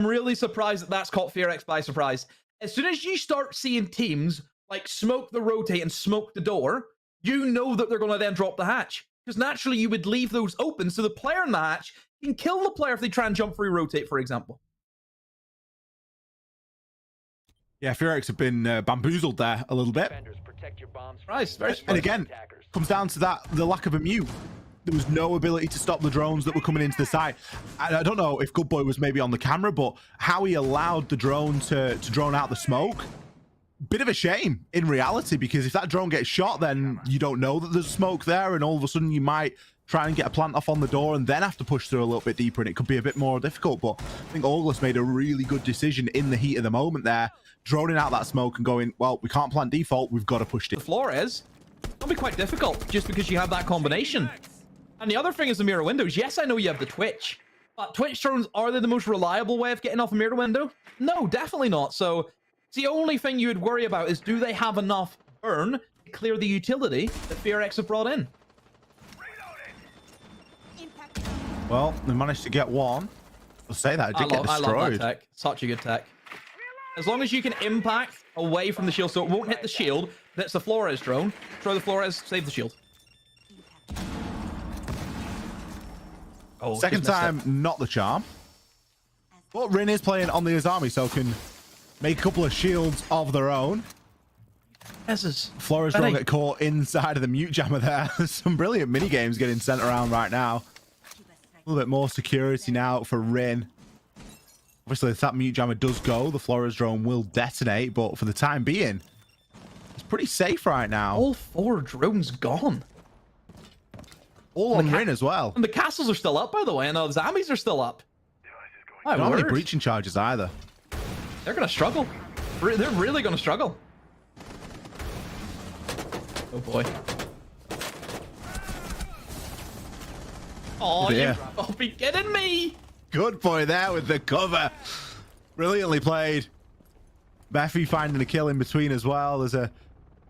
I'm really surprised that that's caught FearX by surprise. As soon as you start seeing teams like smoke the rotate and smoke the door, you know that they're going to then drop the hatch. Because naturally you would leave those open so the player in the hatch can kill the player if they try and jump free rotate, for example. Yeah, FearX have been bamboozled there a little bit. Right, very and again, comes down to that, the lack of a mute. There was no ability to stop the drones that were coming into the site. And I don't know if Good Boy was maybe on the camera, but how he allowed the drone to drone out the smoke, bit of a shame in reality, because if that drone gets shot, then you don't know that there's smoke there, and all of a sudden you might try and get a plant off on the door and then have to push through a little bit deeper, and it could be a bit more difficult. But I think Orgless made a really good decision in the heat of the moment there, droning out that smoke and going, well, we can't plant default, we've got to push it. The Flores, it'll be quite difficult just because you have that combination. And the other thing is the mirror windows. Yes, I know you have the Twitch, but Twitch drones, are they the most reliable way of getting off a mirror window? No, definitely not. So the only thing you would worry about is, do they have enough burn to clear the utility that FearX have brought in? Well, they managed to get one. I'll say that, it did get destroyed. I love that tech. Such a good tech. As long as you can impact away from the shield so it won't hit the shield, that's the Flores drone. Throw the Flores, save the shield. Oh, second time, not the charm. But Rin is playing on the Azami, so can make a couple of shields of their own. Flores drone get caught inside of the mute jammer there. There's some brilliant mini games getting sent around right now. A little bit more security now for Rin. Obviously, if that mute jammer does go, the Flores drone will detonate, but for the time being, it's pretty safe right now. All 4 drones gone. All on Rin as well. And the castles are still up, by the way, and the zombies are still up. Not many breaching charges either. They're going to struggle. They're really going to struggle. Oh, boy. Oh, yeah. You'll be kidding me. Good boy there with the cover. Brilliantly played. Beffy finding a kill in between as well. There's a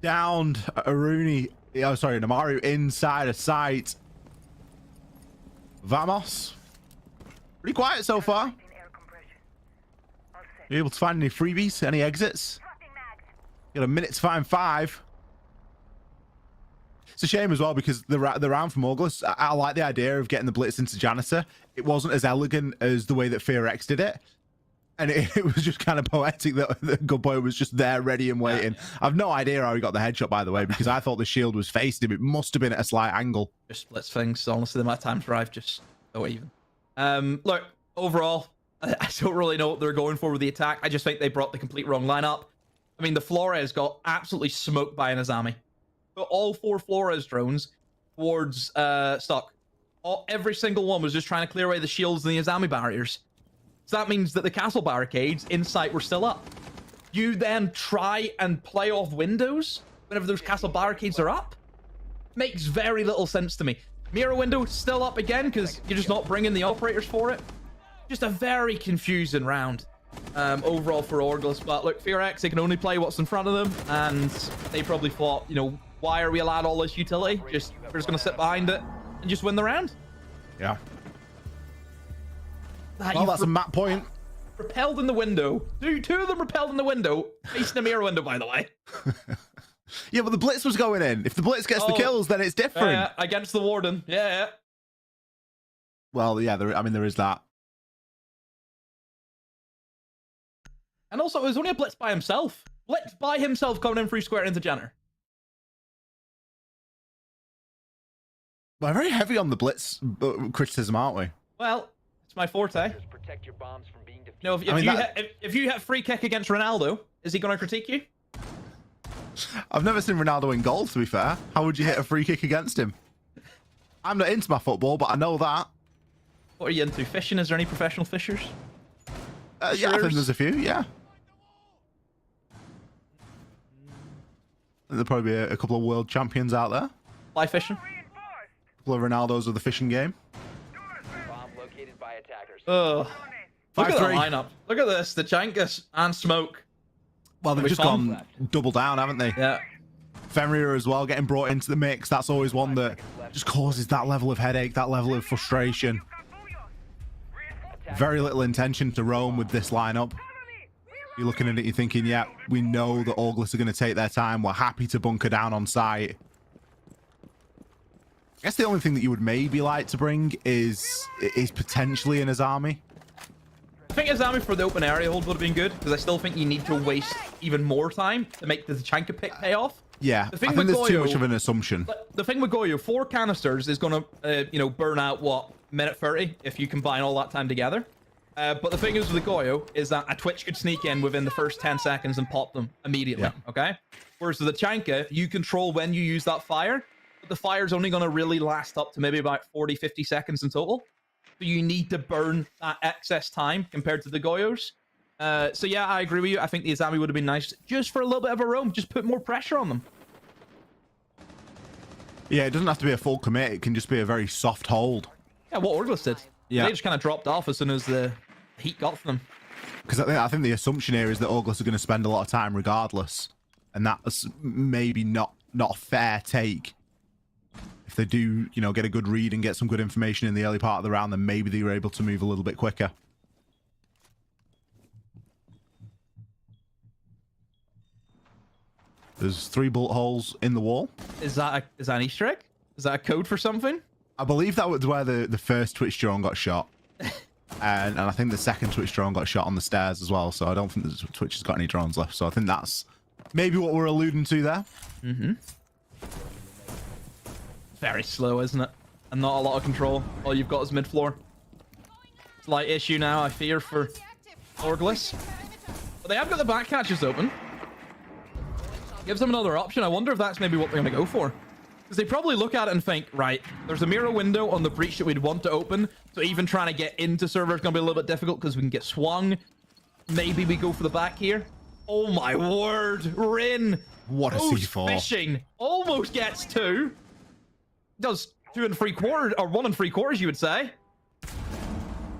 downed Aruni. Oh, sorry, Namaru inside a site. Vamos. Pretty quiet so far. You able to find any freebies? Any exits? Got a minute to find 5. It's a shame as well because the round from Orgless, I like the idea of getting the blitz into Janitor. It wasn't as elegant as the way that FearX did it. And it was just kind of poetic that Good Boy was just there ready and waiting. I've no idea how he got the headshot, by the way, because I thought the shield was facing him. It must have been at a slight angle. Just splits things. Honestly, my time drive just so even. Look, overall, I don't really know what they're going for with the attack. I just think they brought the complete wrong lineup. I mean, the Flores got absolutely smoked by an Azami. But all 4 Flores drones towards stock. Every single one was just trying to clear away the shields and the Azami barriers. So that means that the castle barricades in sight were still up. You then try and play off windows whenever those castle barricades are up? Makes very little sense to me. Mirror window still up again because you're just not bringing the operators for it. Just a very confusing round overall for Orgless. But look, FearX, they can only play what's in front of them. And they probably thought, you know, why are we allowed all this utility? We're just going to sit behind it and just win the round. Yeah. Well, that's a map point. Repelled in the window. Two of them repelled in the window. Facing the mirror window, by the way. Yeah, but the blitz was going in. If the blitz gets the kills, then it's different. Against the warden. Yeah. Well, yeah, there is that. And also, it was only a blitz by himself. Blitz by himself coming in free square into Jenner. We're very heavy on the blitz criticism, aren't we? Well, it's my forte. No, if you have free kick against Ronaldo, is he going to critique you? I've never seen Ronaldo in goal, to be fair. How would you hit a free kick against him? I'm not into my football, but I know that. What are you into? Fishing? Is there any professional fishers? Yeah, I think there's a few, yeah. There'll probably be a couple of world champions out there. Fly fishing? A couple of Ronaldos of the fishing game. Look at the lineup. Look at this. The Jankus and Smoke. Well, they've just gone double down, haven't they? Yeah. Fenrir as well, getting brought into the mix. That's always one that just causes that level of headache, that level of frustration. Very little intention to roam with this lineup. You're looking at it, you're thinking, yeah, we know that Orgless are going to take their time. We're happy to bunker down on site. I guess the only thing that you would maybe like to bring is potentially an Azami. I think Azami for the open area hold would have been good, because I still think you need to waste even more time to make the Tachanka pick pay off. Yeah, I think with there's Goyo, too much of an assumption. The thing with Goyo, 4 canisters is going to, burn out, what, minute 30 if you combine all that time together. But the thing is with the Goyo is that a Twitch could sneak in within the first 10 seconds and pop them immediately, okay? Whereas with the Tachanka, you control when you use that fire, but the fire's only going to really last up to maybe about 40, 50 seconds in total. So you need to burn that excess time compared to the Goyos. So yeah, I agree with you. I think the Azami would have been nice just for a little bit of a roam. Just put more pressure on them. Yeah, it doesn't have to be a full commit. It can just be a very soft hold. Yeah, what Orgless did. Yeah. They just kind of dropped off as soon as the heat got to them. Because I think the assumption here is that Orgless are going to spend a lot of time regardless. And that's maybe not a fair take. If they do, get a good read and get some good information in the early part of the round, then maybe they were able to move a little bit quicker. There's 3 bullet holes in the wall. Is that an Easter egg? Is that a code for something? I believe that was where the first Twitch drone got shot. and I think the second Twitch drone got shot on the stairs as well. So I don't think the Twitch has got any drones left. So I think that's maybe what we're alluding to there. Mm-hmm. Very slow, isn't it? And not a lot of control. All you've got is mid-floor. Slight issue now, I fear, for Orgless. But they have got the back catches open. Gives them another option. I wonder if that's maybe what they're going to go for. Because they probably look at it and think, right, there's a mirror window on the breach that we'd want to open. So even trying to get into server is going to be a little bit difficult because we can get swung. Maybe we go for the back here. Oh my word. Rin. What a C4. Fishing. Almost gets 2. Does 2 3/4 or 1 3/4, you would say.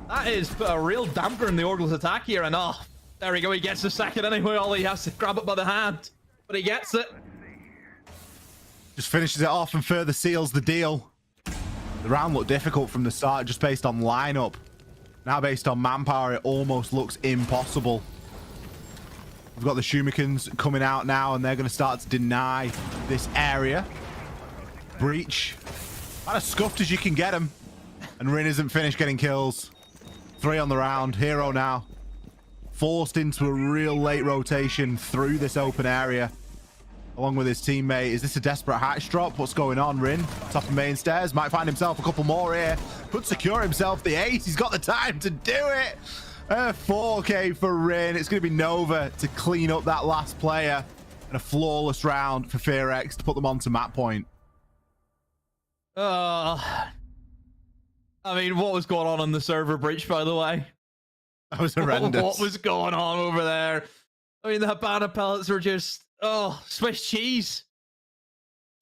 That is a real damper in the Orgless attack here. And oh, there we go. He gets the second anyway. All he has to grab it by the hand. But he gets it. Just finishes it off and further seals the deal. The round looked difficult from the start just based on lineup. Now based on manpower, it almost looks impossible. We've got the Shumikins coming out now and they're going to start to deny this area. Breach. About as scuffed as you can get him. And Rin isn't finished getting kills. 3 on the round. Hero now. Forced into a real late rotation through this open area. Along with his teammate. Is this a desperate hatch drop? What's going on, Rin? Top of main stairs. Might find himself a couple more here. Could secure himself the ace. He's got the time to do it. 4K for Rin. It's going to be Nova to clean up that last player. And a flawless round for FearX to put them onto map point. I mean, what was going on the server breach, by the way? That was horrendous. What was going on over there? I mean, the Habana pellets were just, oh, Swiss cheese.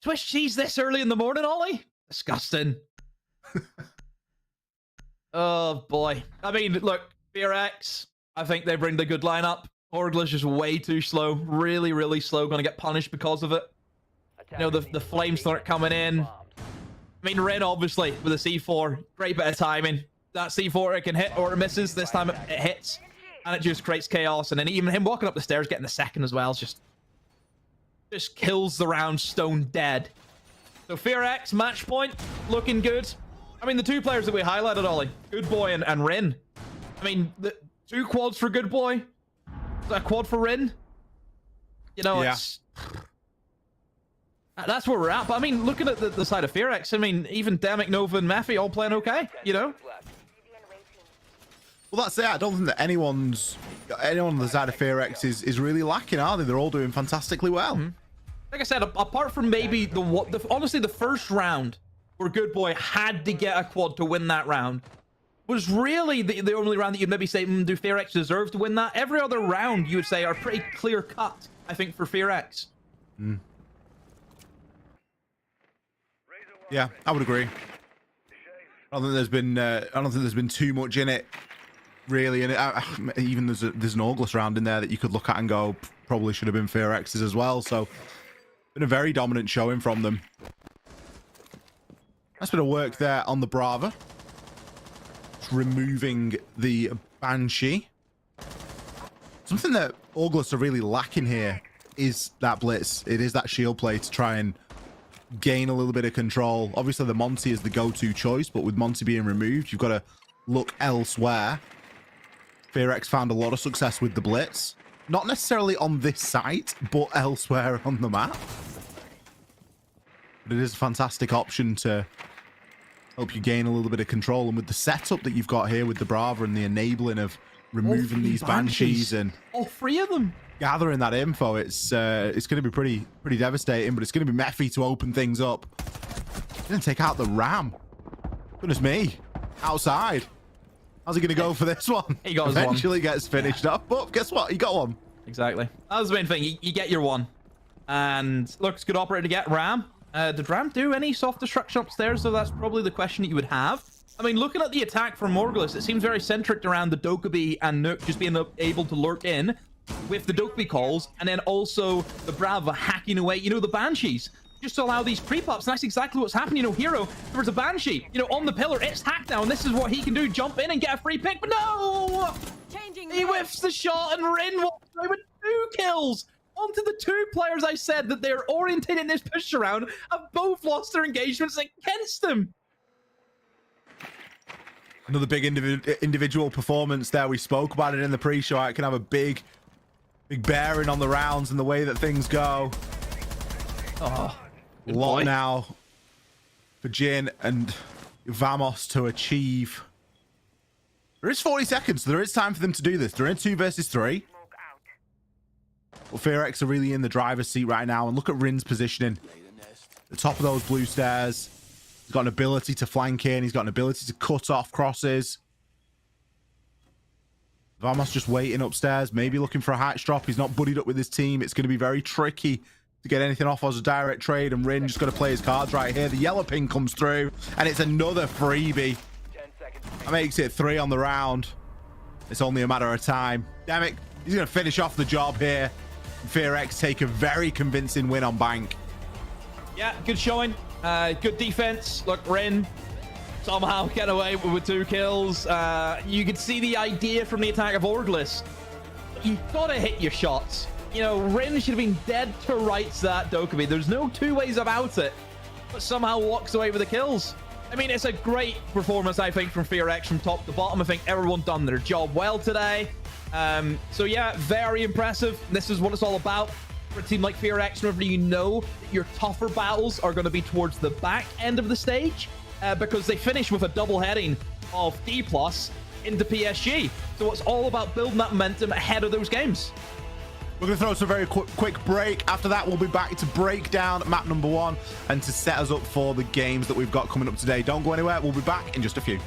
Swiss cheese this early in the morning, Ollie? Disgusting. Oh, boy. I mean, look, FearX, I think they bring the good lineup. Orgless is way too slow. Really, really slow. Going to get punished because of it. The flames start coming in. I mean, Rin, obviously, with a C4, great bit of timing. That C4, it can hit or it misses. This time it hits, and it just creates chaos. And then even him walking up the stairs, getting the second as well, just kills the round stone dead. So FearX, match point, looking good. I mean, the 2 players that we highlighted, Ollie, Good Boy and Rin. I mean, the 2 quads for Good Boy, a quad for Rin. Yeah. That's where we're at. But I mean, looking at the side of FearX, I mean, even Demic, Nova, and Mephi all playing okay, Well, that's it. I don't think that anyone on the side of FearX is really lacking, are they? They're all doing fantastically well. Mm-hmm. Like I said, apart from maybe honestly, the first round where Good Boy had to get a quad to win that round was really the only round that you'd maybe say, do FearX deserve to win that? Every other round, you would say, are pretty clear cut, I think, for FearX. Mm. Yeah, I would agree. I don't think there's been too much in it, really. And even there's an Orgless round in there that you could look at and go, probably should have been FearX's as well. So, been a very dominant showing from them. Nice bit of work there on the Brava. just removing the Banshee. Something that Orgless are really lacking here is that blitz. It is that shield play to try and gain a little bit of control. Obviously, the Monty is the go-to choice, but with Monty being removed, you've got to look elsewhere. FearX found a lot of success with the blitz. Not necessarily on this site, but elsewhere on the map. But it is a fantastic option to help you gain a little bit of control. And with the setup that you've got here with the Brava and the enabling of removing these Banshees and all 3 of them gathering that info, it's going to be pretty devastating, but it's going to be Mephi to open things up. He's going to take out the Ram. Goodness me. Outside. How's he going to go for this one? He got Eventually his one. Gets finished up, but guess what? He got one. Exactly. That was the main thing. You get your one. And look, it's good operator to get. Ram. Did Ram do any soft destruction upstairs? So that's probably the question that you would have. I mean, looking at the attack from Orgless, it seems very centric around the Dokkaebi and Nook just being able to lurk in with the Dokkaebi calls, and then also the Brava hacking away, you know, the Banshees, just to allow these creep-ups. And that's exactly what's happening. You know, Hero, there was a Banshee, you know, on the pillar. It's hacked now, and this is what he can do. Jump in and get a free pick, but no! He whiffs the shot, and Rin walks away with 2 kills. Onto the 2 players I said that they're orientated in this push around have both lost their engagements against them. Another big individual performance there. We spoke about it in the pre-show. It can have a big bearing on the rounds and the way that things go. Oh, a lot now for Jin and Vamos to achieve. There is 40 seconds, so there is time for them to do this. They're in 2 versus 3. Well, FearX are really in the driver's seat right now, and look at Rin's positioning. The top of those blue stairs. He's got an ability to flank in. He's got an ability to cut off crosses. Vamos just waiting upstairs, maybe looking for a hatch drop. He's not buddied up with his team. It's going to be very tricky to get anything off as a direct trade, and Rin just got to play his cards right here. The yellow ping comes through, and it's another freebie. That makes it 3 on the round. It's only a matter of time. Damn it, he's going to finish off the job here. FearX take a very convincing win on Bank. Yeah, good showing. Good defense. Look, Rin somehow get away with 2 kills. You could see the idea from the attack of Orgless. You've got to hit your shots. You know, Rin should have been dead to rights that Dokkaebi. There's no 2 ways about it. But somehow walks away with the kills. I mean, it's a great performance, I think, from FearX from top to bottom. I think everyone done their job well today. So yeah, very impressive. This is what it's all about. For a team like FearX, whenever you know that your tougher battles are going to be towards the back end of the stage, because they finish with a double heading of D+ into PSG. So it's all about building that momentum ahead of those games. We're going to throw us a very quick break. After that, we'll be back to break down map number 1 and to set us up for the games that we've got coming up today. Don't go anywhere. We'll be back in just a few.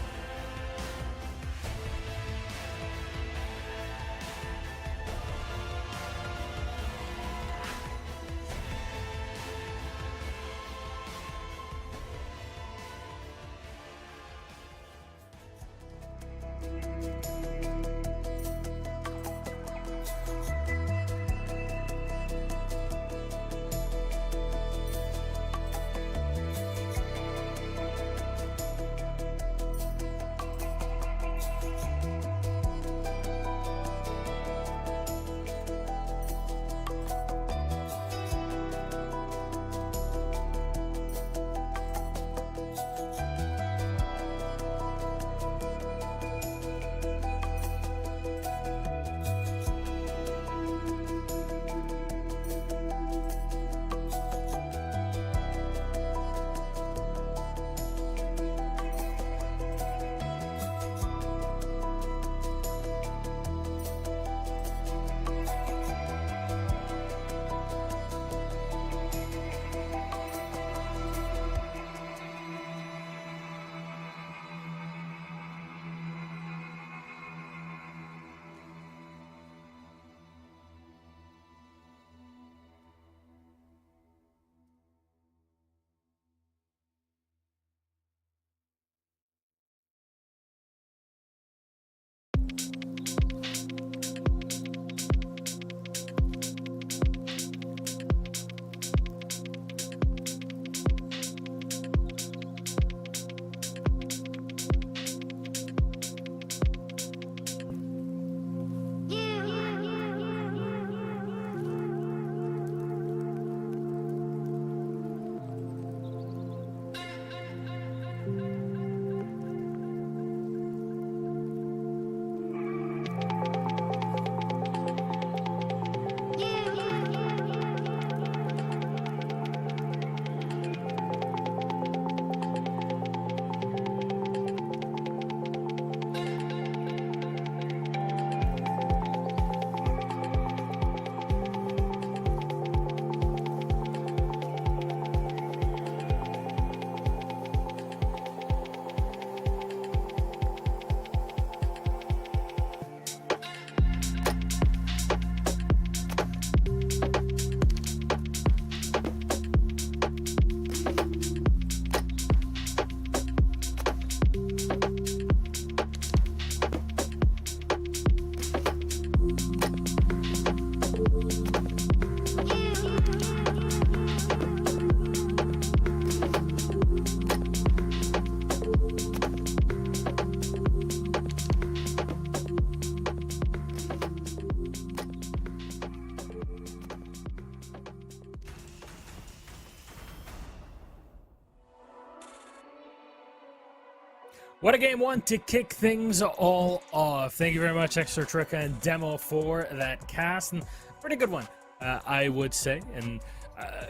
What a game one to kick things all off. Thank you very much, Extra Trick and Demo, for that cast. And pretty good one, I would say. And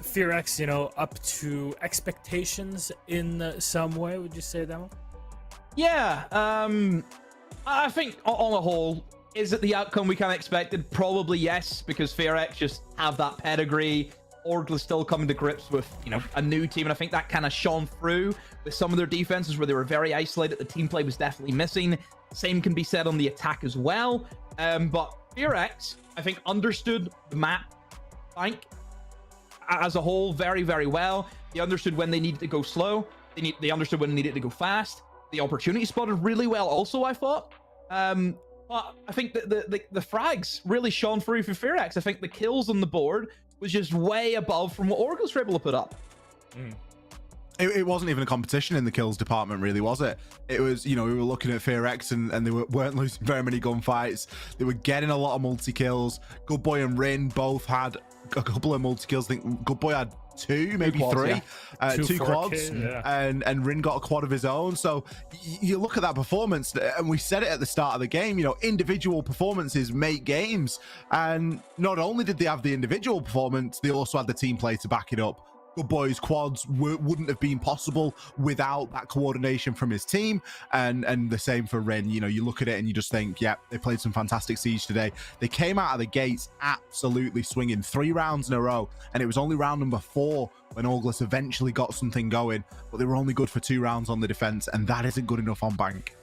FearX, you know, up to expectations in some way, would you say, Demo? Yeah, I think on the whole, is it the outcome we kind of expected? Probably yes, because FearX just have that pedigree. Orgless still coming to grips with, you know, a new team, and I think that kind of shone through with some of their defenses where they were very isolated. The team play was definitely missing. Same can be said on the attack as well. But FearX, I think, understood the map bank as a whole very, very well. They understood when they needed to go slow. They understood when they needed to go fast. The opportunity spotted really well also, I thought. But I think that the frags really shone through for FearX. I think the kills on the board was just way above from what Orgless were able to put up. It wasn't even a competition in the kills department, really, was it? It was, you know, we were looking at FearX and they weren't losing very many gunfights. They were getting a lot of multi-kills. Good Boy and Rin both had a couple of multi-kills. I think Good Boy had two, maybe quads, three, yeah. two quads, and Rin got a quad of his own. So you look at that performance, and we said it at the start of the game, you know, individual performances make games. And not only did they have the individual performance, they also had the team play to back it up. Good Boy's quads wouldn't have been possible without that coordination from his team, and the same for Rin. You know, you look at it and you just think, yeah, they played some fantastic Siege today. They came out of the gates absolutely swinging 3 rounds in a row, and it was only round number 4 when Orgless eventually got something going, but they were only good for 2 rounds on the defense, and that isn't good enough on bank.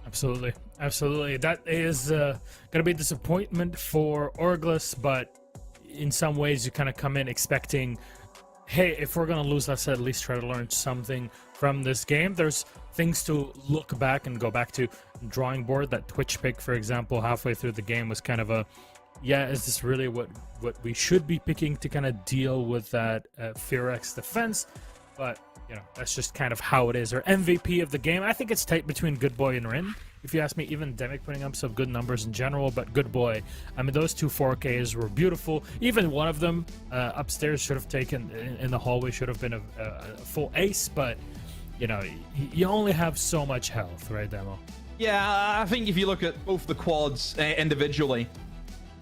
Absolutely, absolutely. That is going to be a disappointment for Orgless, but in some ways you kind of come in expecting, hey, if we're going to lose, let's at least try to learn something from this game. There's things to look back and go back to. Drawing board, that Twitch pick, for example, halfway through the game was kind of a, yeah, is this really what we should be picking to kind of deal with that FearX defense? But, you know, that's just kind of how it is. Or MVP of the game, I think it's tight between Good Boy and Rin. If you ask me, even Demic putting up some good numbers in general, but Good Boy, I mean, those 2 4Ks were beautiful. Even one of them upstairs should have taken, in the hallway, should have been a full ace, but, you know, you only have so much health, right, Demo? Yeah, I think if you look at both the quads individually,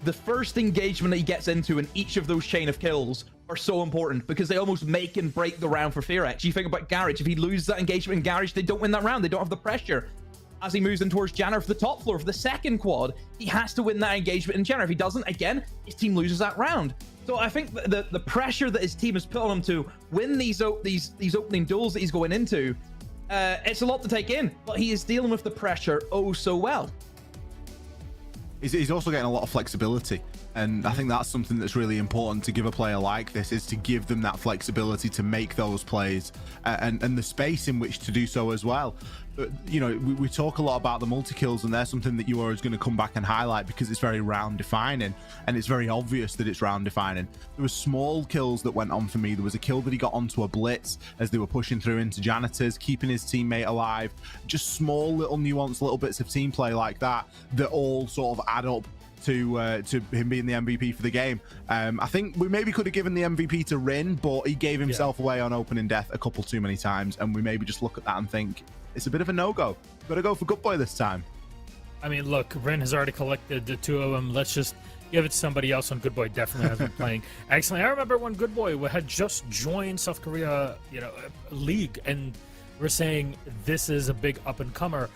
the first engagement that he gets into in each of those chain of kills are so important because they almost make and break the round for FearX. You think about Garage. If he loses that engagement in Garage, they don't win that round. They don't have the pressure. As he moves in towards Janner for the top floor for the second quad, he has to win that engagement in Janner. If he doesn't, again, his team loses that round. So I think the pressure that his team has put on him to win these opening duels that he's going into, it's a lot to take in, but he is dealing with the pressure oh so well. He's also getting a lot of flexibility, and I think that's something that's really important to give a player like this, is to give them that flexibility to make those plays and the space in which to do so as well. But, you know, we talk a lot about the multi-kills, and there's something that you are always going to come back and highlight because it's very round defining, and it's very obvious that it's round defining. There were small kills that went on for me. There was a kill that he got onto a blitz as they were pushing through into janitors, keeping his teammate alive. Just small little nuanced little bits of team play like that all sort of add up to him being the MVP for the game. I think we maybe could have given the MVP to Rin, but he gave himself away on opening death a couple too many times, and we maybe just look at that and think it's a bit of a no-go. Got to go for Good Boy this time. I mean, look, Rin has already collected the 2 of them. Let's just give it to somebody else. On Good Boy definitely has been playing excellently. I remember when Good Boy had just joined South Korea, you know, league, and we're saying this is a big up-and-comer.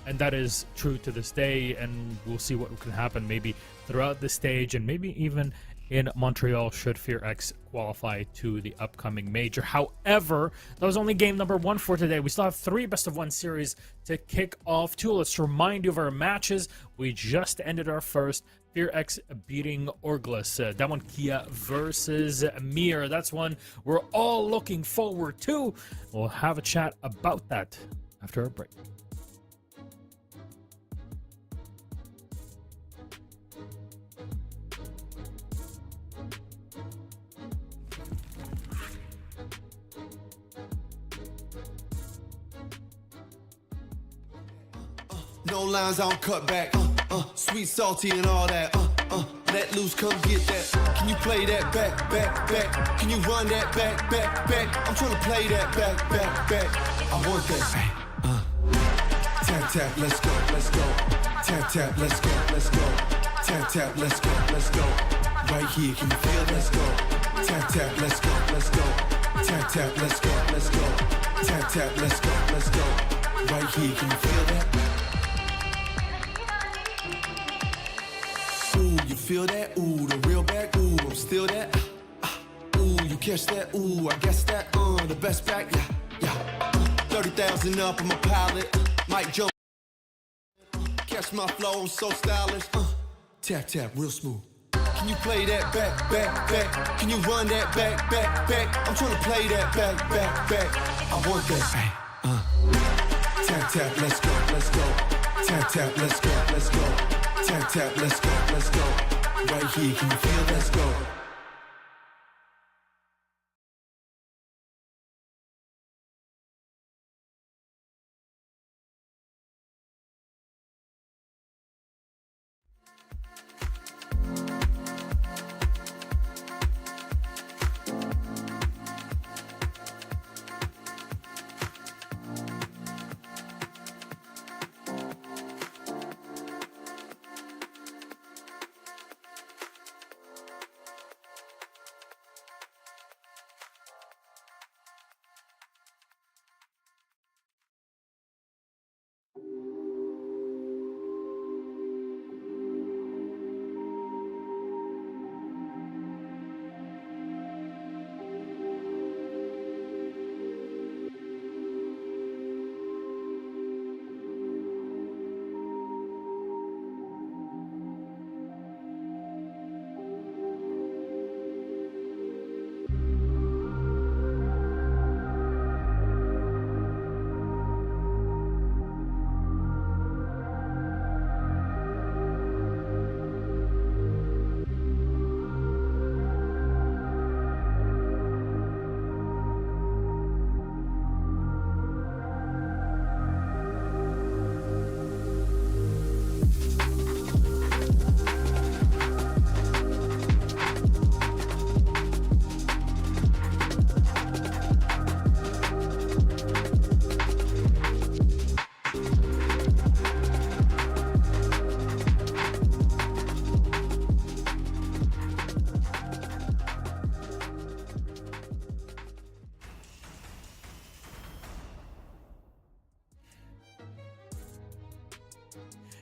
And that is true to this day, and we'll see what can happen maybe throughout the stage and maybe even in Montreal should FearX qualify to the upcoming major. However, that was only game number 1 for today. We still have 3 best-of-1 series to kick off 2. Let's remind you of our matches. We just ended our first. FearX beating Orgless. That one, Kia versus Mir. That's one we're all looking forward to. We'll have a chat about that after a break. No lines, I don't cut back. Sweet, salty, and all that. Let loose, come get that. Can you play that back, back, Can you run that back, back? I'm trying to play that back, back. I want that. Tap tap, let's go, let's go. Tap tap, let's go, let's go. Tap tap, let's go, let's go. Right here, can you feel? Let's go. Tap tap, let's go, let's go. Tap tap, let's go, let's go. Tap tap, let's go, let's go. Right here, can you feel that? Ooh, you feel that? Ooh, the real back. Ooh, I'm still that. Ooh, you catch that? Ooh, I guess that. The best back. Yeah, yeah. 30,000 up, I'm a pilot. Might jump. Catch my flow, I'm so stylish. Tap tap, real smooth. Can you play that back, back, back? Can you run that back, back, back? I'm trying to play that back, back, back. I want that. Hey, Tap tap, let's go, let's go. Tap tap, let's go, let's go. Tap tap, let's go, let's go. Right here, can you feel? Let's go.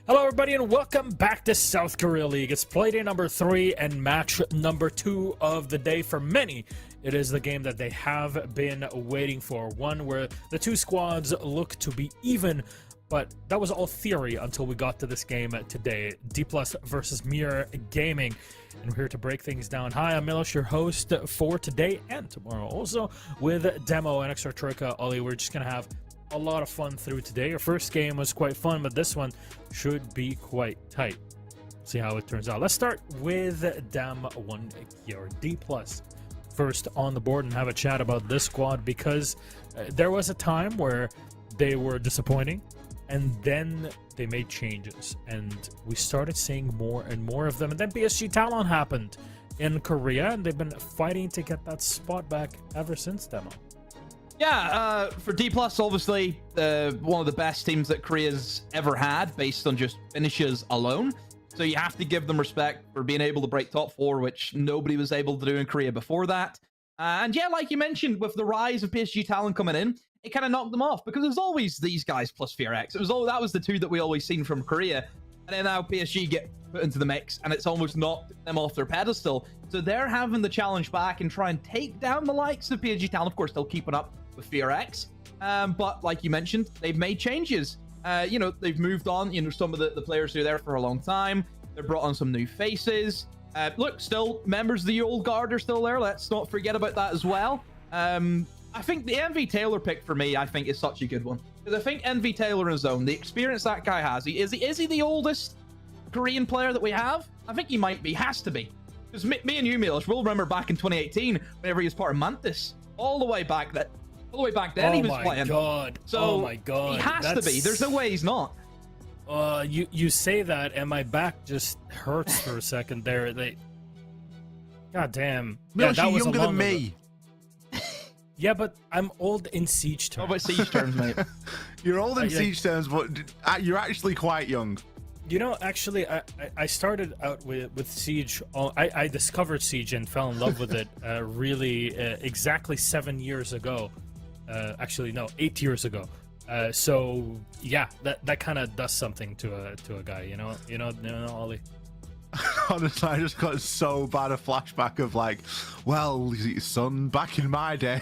Hello, everybody, and welcome back to South Korea League. It's playday number 3 and match number 2 of the day for many. It is the game that they have been waiting for, one where the two squads look to be even, but that was all theory until we got to this game today. D+ versus Mirror Gaming, and we're here to break things down. Hi, I'm Milos, your host for today and tomorrow, also with Demo and Extra Troika Ollie. We're just gonna have a lot of fun through today. Our first game was quite fun, but this one should be quite tight. See how it turns out. Let's start with Dam1 here. D+ first on the board and have a chat about this squad, because there was a time where they were disappointing and then they made changes and we started seeing more and more of them, and then PSG Talon happened in Korea and they've been fighting to get that spot back ever since. Demo. Yeah, for D+, obviously, one of the best teams that Korea's ever had, based on just finishes alone. So you have to give them respect for being able to break top 4, which nobody was able to do in Korea before that. And yeah, like you mentioned, with the rise of PSG Talon coming in, it kind of knocked them off, because there's always these guys plus FearX. That was the two that we always seen from Korea. And then now PSG get put into the mix, and it's almost knocked them off their pedestal. So they're having the challenge back and try and take down the likes of PSG Talon. Of course, still keeping up with FearX. But like you mentioned, they've made changes. They've moved on. Some of the players who are there for a long time. They've brought on some new faces. Look, still members of the old guard are still there. Let's not forget about that as well. I think the MV Taylor pick for me, I think, is such a good one, because I think MV Taylor in zone, the experience that guy has, is he the oldest Korean player that we have? I think he might be, has to be, because me and you, Milos, we'll remember back in 2018 whenever he was part of Mantis, all the way back then he was playing. Oh my god, he has to be. There's no way he's not. You say that and my back just hurts for a second there. God damn. Milos, you're younger than me. Yeah, but I'm old in Siege What terms. about siege terms, mate? You're old in I- siege terms, but you're actually quite young. You know, actually, I started out with Siege. I discovered Siege and fell in love with it really exactly 7 years ago. Actually, no, 8 years ago. So yeah, that kind of does something to a guy, you know, Ollie. Honestly, I just got so bad a flashback of like, well, son, back in my day,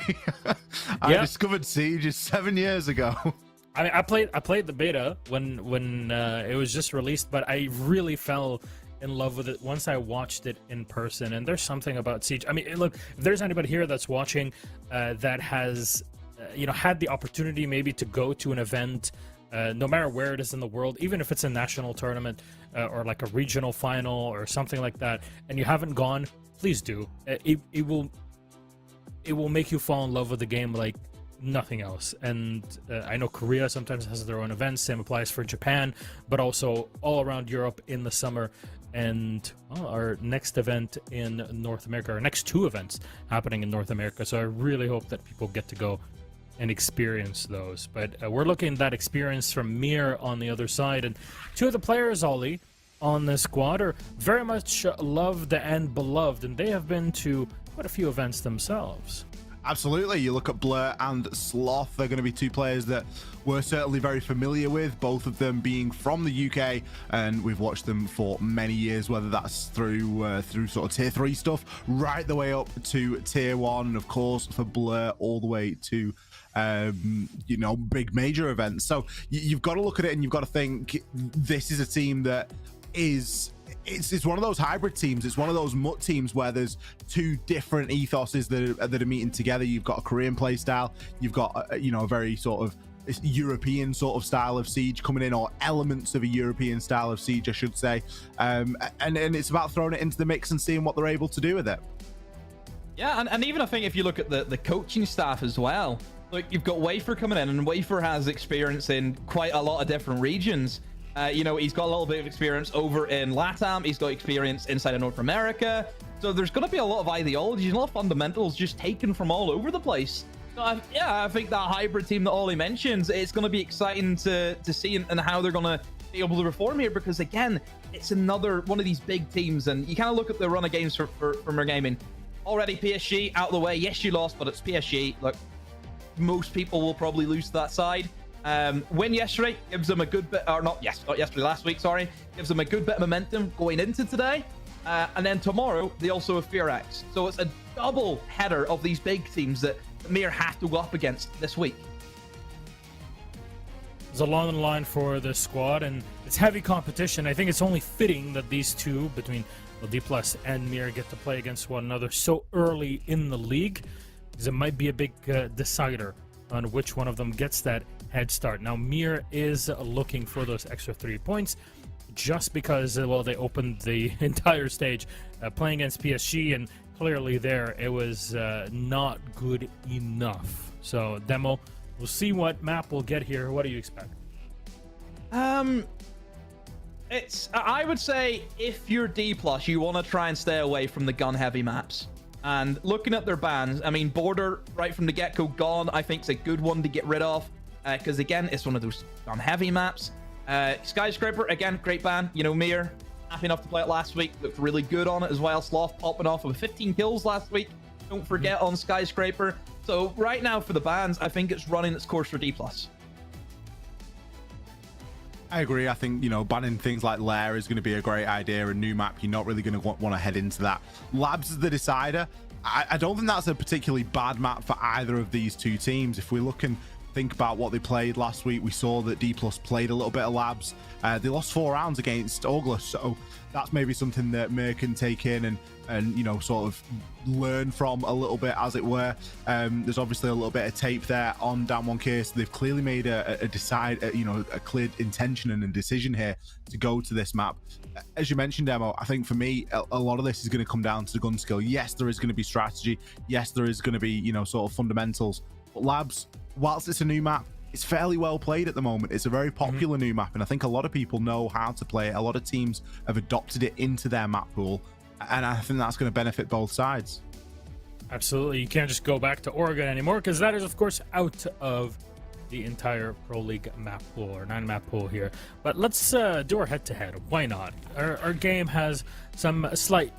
I Yeah. discovered Siege 7 years ago. I mean, I played the beta when it was just released, but I really fell in love with it once I watched it in person. And there's something about Siege. I mean, look, if there's anybody here that's watching that has had the opportunity maybe to go to an event, no matter where it is in the world, even if it's a national tournament or like a regional final or something like that, and you haven't gone, please do. It will make you fall in love with the game like nothing else. And I know Korea sometimes has their own events. Same applies for Japan, but also all around Europe in the summer. And our next event in North America, our next 2 events happening in North America. So I really hope that people get to go and experience those. But we're looking at that experience from Mir on the other side. And 2 of the players, Ollie, on the squad are very much loved and beloved. And they have been to quite a few events themselves. Absolutely. You look at Blur and Sloth, they're going to be 2 players that we're certainly very familiar with, both of them being from the UK, and we've watched them for many years, whether that's through sort of tier 3 stuff right the way up to tier 1, and of course for Blur all the way to big major events. So you've got to look at it and you've got to think this is a team that is it's one of those hybrid teams. It's one of those mutt teams where there's 2 different ethoses that are meeting together. You've got a Korean play style, you've got a very sort of European sort of style of Siege coming in, or elements of a European style of Siege, I should say, and it's about throwing it into the mix and seeing what they're able to do with it. Yeah, and even I think if you look at the coaching staff as well, like you've got Wafer coming in, and Wafer has experience in quite a lot of different regions. He's got a little bit of experience over in LATAM. He's got experience inside of North America. So there's going to be a lot of ideologies, a lot of fundamentals just taken from all over the place. So I think that hybrid team that Ollie mentions, it's going to be exciting to see and how they're going to be able to perform here, because again, it's another one of these big teams, and you kind of look at the run of games for Mer Gaming. Already PSG out of the way. Yes, you lost, but it's PSG. Look, most people will probably lose to that side. Win yesterday gives them a good bit, or not yesterday, last week, sorry, gives them a good bit of momentum going into today. And then tomorrow, they also have FearX. So it's a double header of these big teams that Mir have to go up against this week. There's a long line for the squad, and it's heavy competition. I think it's only fitting that these 2, between D+ and Mir, get to play against one another so early in the league, because it might be a big decider on which one of them gets that head start. Now, Mir is looking for those extra 3 points just because, they opened the entire stage playing against PSG, and clearly there it was not good enough. So, Demo, we'll see what map we'll get here. What do you expect? I would say if you're D+, you want to try and stay away from the gun-heavy maps. And looking at their bans, I mean, Border, right from the get-go, gone, I think is a good one to get rid of. Because, again, it's one of those gun-heavy maps. Skyscraper, again, great ban. Mir, happy enough to play it last week. Looked really good on it as well. Sloth popping off with 15 kills last week. Don't forget on Skyscraper. So, right now for the bans, I think it's running its course for D+. I agree. I think, banning things like Lair is going to be a great idea. A new map, you're not really going to want to head into that. Labs is the decider. I don't think that's a particularly bad map for either of these 2 teams. If we look and think about what they played last week, we saw that D+ played a little bit of Labs. They lost 4 rounds against Orgless, so that's maybe something that Mir can take in and sort of learn from a little bit, as it were. There's obviously a little bit of tape there on Down 1K, so they've clearly made a clear intention and a decision here to go to this map. As you mentioned, Demo, I think for me, a lot of this is going to come down to the gun skill. Yes, there is going to be strategy. Yes, there is going to be, sort of fundamentals. But Labs, whilst it's a new map, it's fairly well played at the moment. It's a very popular new map, and I think a lot of people know how to play it. A lot of teams have adopted it into their map pool, and I think that's going to benefit both sides. Absolutely. You can't just go back to Oregon anymore because that is, of course, out of the entire Pro League map pool or 9-map pool here. But let's do our head-to-head. Why not? Our game has some slight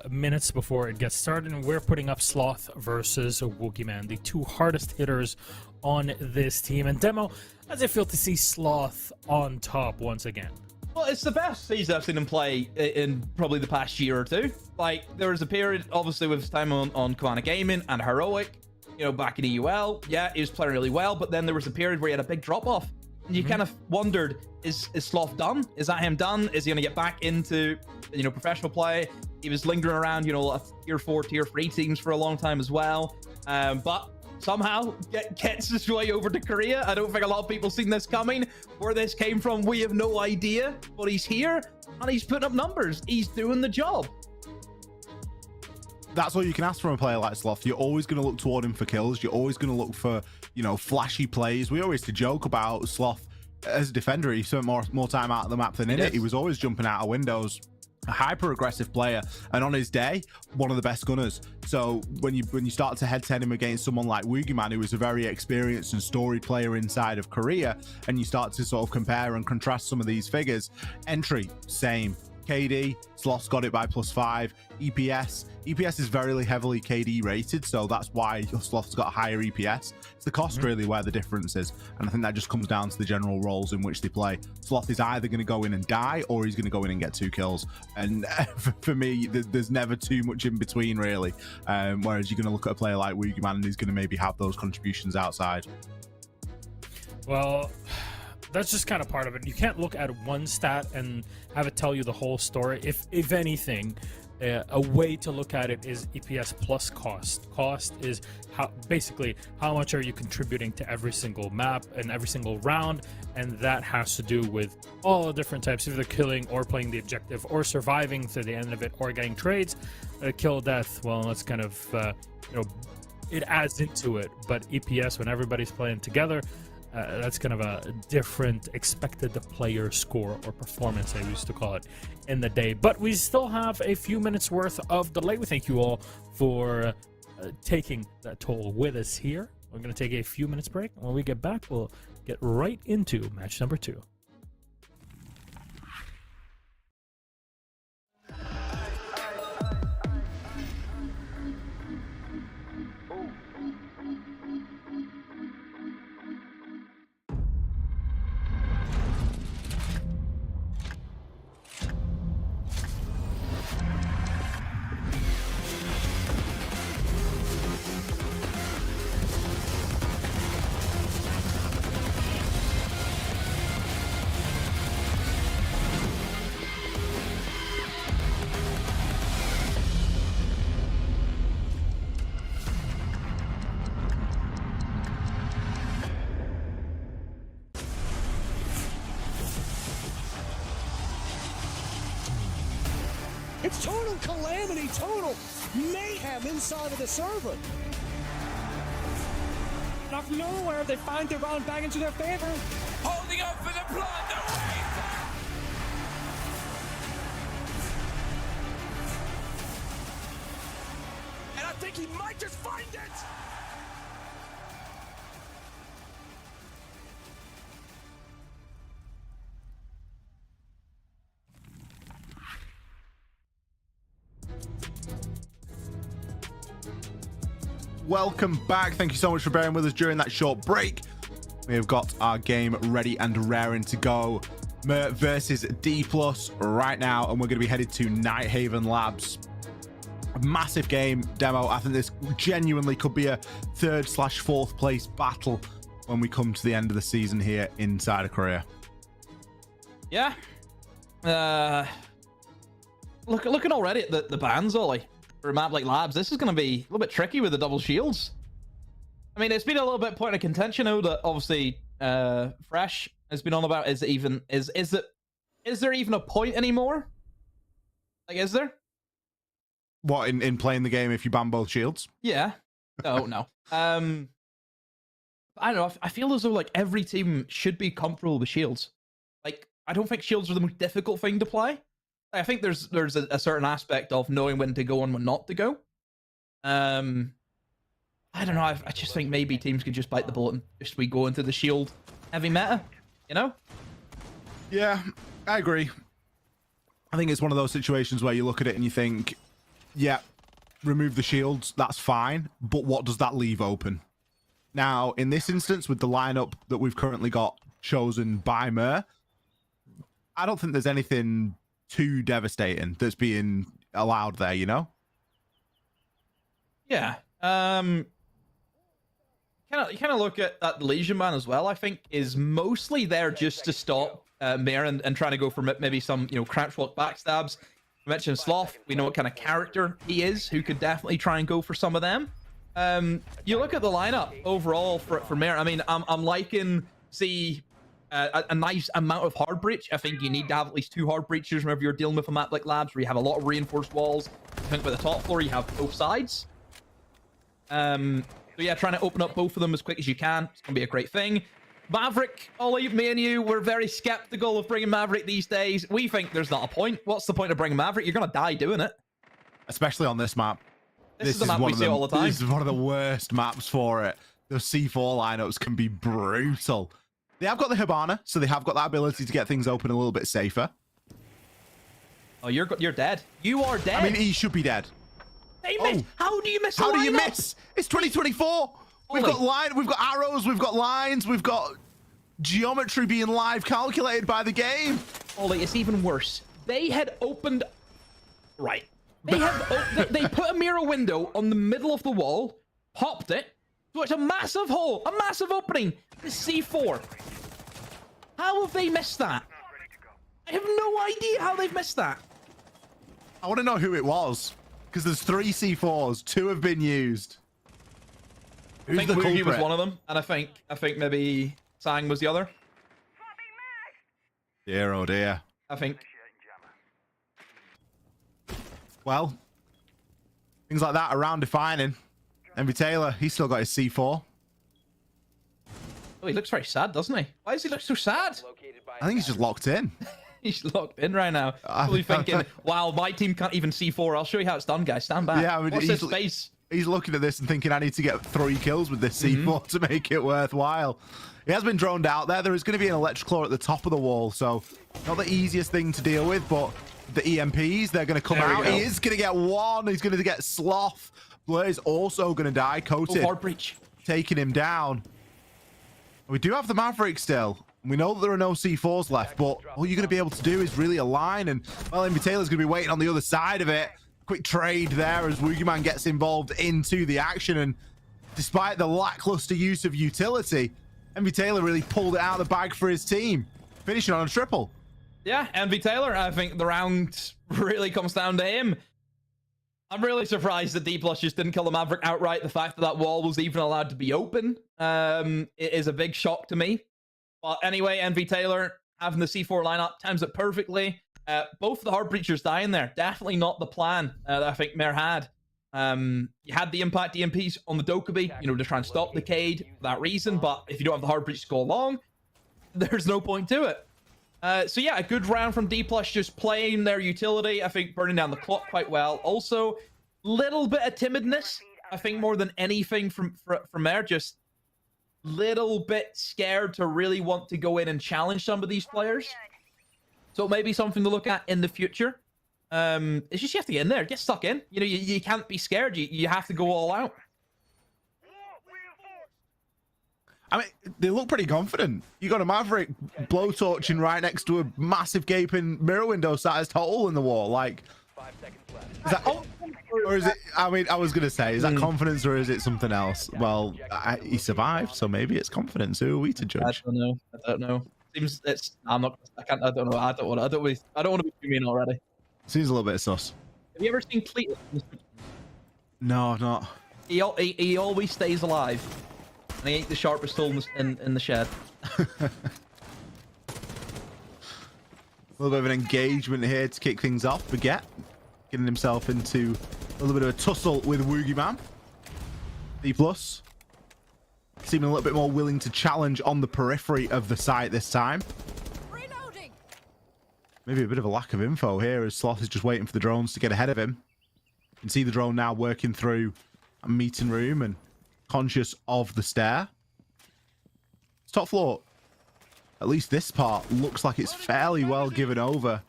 minutes before it gets started, and we're putting up Sloth versus Woogieman, the two hardest hitters on this team. And Demo, how does it feel to see Sloth on top once again? Well, it's the best season I've seen him play in probably the past year or two. Like, there was a period, obviously, with his time on Commander Gaming and Heroic, you know, back in EUL. Yeah, he was playing really well, but then there was a period where he had a big drop-off. And you kind of wondered, is Sloth done? Is that him done? Is he going to get back into, you know, professional play? He was lingering around, you know, tier 4, tier 3 teams for a long time as well. But somehow gets his way over to Korea. I don't think a lot of people seen this coming. Where this came from, we have no idea. But he's here, and he's putting up numbers. He's doing the job. That's all you can ask from a player like Sloth. You're always going to look toward him for kills. You're always going to look for, you know, flashy plays. We always used to joke about Sloth as a defender. He spent more time out of the map than in it. He was always jumping out of windows. A hyper aggressive player, and on his day, one of the best gunners. So when you start to head-to-head him against someone like Woogieman, who is a very experienced and storied player inside of Korea, and you start to sort of compare and contrast some of these figures, entry same. KD, Sloth's got it by +5. EPS is very heavily KD rated, so that's why Sloth's got a higher EPS. It's the cost really where the difference is, and I think that just comes down to the general roles in which they play. Sloth is either going to go in and die, or he's going to go in and get 2 kills, and for me, there's never too much in between really. Whereas you're going to look at a player like Woogieman, and he's going to maybe have those contributions outside. Well, that's just kind of part of it. You can't look at one stat and have it tell you the whole story. If anything, a way to look at it is EPS plus cost. Cost is basically how much are you contributing to every single map and every single round, and that has to do with all the different types, either killing or playing the objective or surviving to the end of it or getting trades. Kill death, well, that's kind of you know, it adds into it. But EPS, when everybody's playing together, that's kind of a different expected player score or performance, I used to call it, in the day. But we still have a few minutes worth of delay. We thank you all for taking that toll with us here. We're going to take a few minutes break. When we get back, we'll get right into match number 2. It's total calamity, total mayhem inside of the server. Out of nowhere, they find their round back into their favor. Holding up for the blood, the wave! And I think he might just find it! Welcome back. Thank you so much for bearing with us during that short break. We have got our game ready and raring to go. Mer versus D+ right now, and we're going to be headed to Nighthaven Labs. A massive game, Demo. I think this genuinely could be a 3rd/4th place battle when we come to the end of the season here inside of Korea. Yeah. Looking already at the bans, Ollie. For a map like Labs, this is going to be a little bit tricky with the double shields. I mean, it's been a little bit point of contention, though, that obviously Fresh has been on about. Is there even a point anymore? Like, is there? What, in playing the game if you ban both shields? Yeah. No. I don't know. I feel as though like every team should be comfortable with shields. Like, I don't think shields are the most difficult thing to play. I think there's a certain aspect of knowing when to go and when not to go. I don't know. I just think maybe teams could just bite the bullet and just we go into the shield heavy meta, you know? Yeah, I agree. I think it's one of those situations where you look at it and you think, yeah, remove the shields, that's fine, but what does that leave open? Now, in this instance, with the lineup that we've currently got chosen by Mer, I don't think there's anything too devastating that's being allowed there, you know? Yeah. You kind of look at that Legion Man as well, I think, is mostly there just to stop Mer and trying to go for maybe some, you know, crouch walk backstabs. We mentioned Sloth. We know what kind of character he is, who could definitely try and go for some of them. You look at the lineup overall for Mer. I mean, I'm liking, see, a nice amount of hard breach. I think you need to have at least 2 hard breachers whenever you're dealing with a map like Labs, where you have a lot of reinforced walls. I think with the top floor, you have both sides. So yeah, trying to open up both of them as quick as you can. It's going to be a great thing. Maverick, Ollie, me and you, we're very skeptical of bringing Maverick these days. We think there's not a point. What's the point of bringing Maverick? You're going to die doing it. Especially on this map. This is a map we see all the time. This is one of the worst maps for it. The C4 lineups can be brutal. They have got the Hibana, so they have got that ability to get things open a little bit safer. Oh, you're dead. You are dead. I mean, he should be dead. They missed. How do you miss? How do you miss? It's 2024. We've got we've got arrows, we've got lines, we've got geometry being live calculated by the game. Ollie, it's even worse. They had opened. Right. They have. They put a mirror window on the middle of the wall, popped it, so it's a massive hole, a massive opening. The C4. How have they missed that? I have no idea how they've missed that. I want to know who it was, because there's 3 C4s, 2 have been used. Who's I think the Woogie culprit? was one of them, and I think maybe Sang was the other. Dear, oh dear. I think. Well, things like that are round defining. Envy Taylor, he's still got his C4. Oh, he looks very sad, doesn't he? Why does he look so sad? I think he's just locked in. He's locked in right now. Probably thinking, wow, my team can't even C4. I'll show you how it's done, guys. Stand back. Yeah, I mean, what's this space? He's looking at this and thinking, I need to get 3 kills with this C4 to make it worthwhile. He has been droned out there. There is going to be an electric at the top of the wall, so not the easiest thing to deal with, but the EMPs, they're going to come out. He is going to get 1. He's going to get Sloth. Blur is also going to die. Coated. Hard breach. Taking him down. We do have the Maverick still. We know that there are no C4s left, but all you're going to be able to do is really align. And, well, Envy Taylor's going to be waiting on the other side of it. Quick trade there as Woogieman gets involved into the action. And despite the lackluster use of utility, Envy Taylor really pulled it out of the bag for his team, finishing on a triple. Yeah, Envy Taylor, I think the round really comes down to him. I'm really surprised that D+ just didn't kill the Maverick outright. The fact that that wall was even allowed to be open it is a big shock to me. But anyway, Envy Taylor having the C4 lineup times it perfectly. Both of the hard breachers dying there. Definitely not the plan that I think Mer had. You had the impact EMPs on the Dokkaebi, you know, to try and stop the Cade for that reason. But if you don't have the hard breach to go along, there's no point to it. So yeah, a good round from D+, just playing their utility. I think burning down the clock quite well. Also, little bit of timidness. I think more than anything from Mer, just little bit scared to really want to go in and challenge some of these players. So maybe something to look at in the future. It's just you have to get in there, get stuck in. You know, you can't be scared. You have to go all out. I mean, they look pretty confident. You got a Maverick blowtorching right next to a massive gaping mirror window sized hole in the wall. Like, is that, or is it? I mean, I was gonna say, is that confidence or is it something else? Well, he survived, so maybe it's confidence. Who are we to judge? I don't know. Seems it's. I don't know. I don't want to be too mean already. Seems a little bit sus. Have you ever seen Cletus? No, not. He always stays alive. And he ate the sharpest tool in the shed. A little bit of an engagement here to kick things off. Forget getting himself into a little bit of a tussle with Woogieman. D+. Seeming a little bit more willing to challenge on the periphery of the site this time. Reloading. Maybe a bit of a lack of info here as Sloth is just waiting for the drones to get ahead of him. You can see the drone now working through meeting room and conscious of the stair. Top floor. At least this part looks like it's fairly well given over.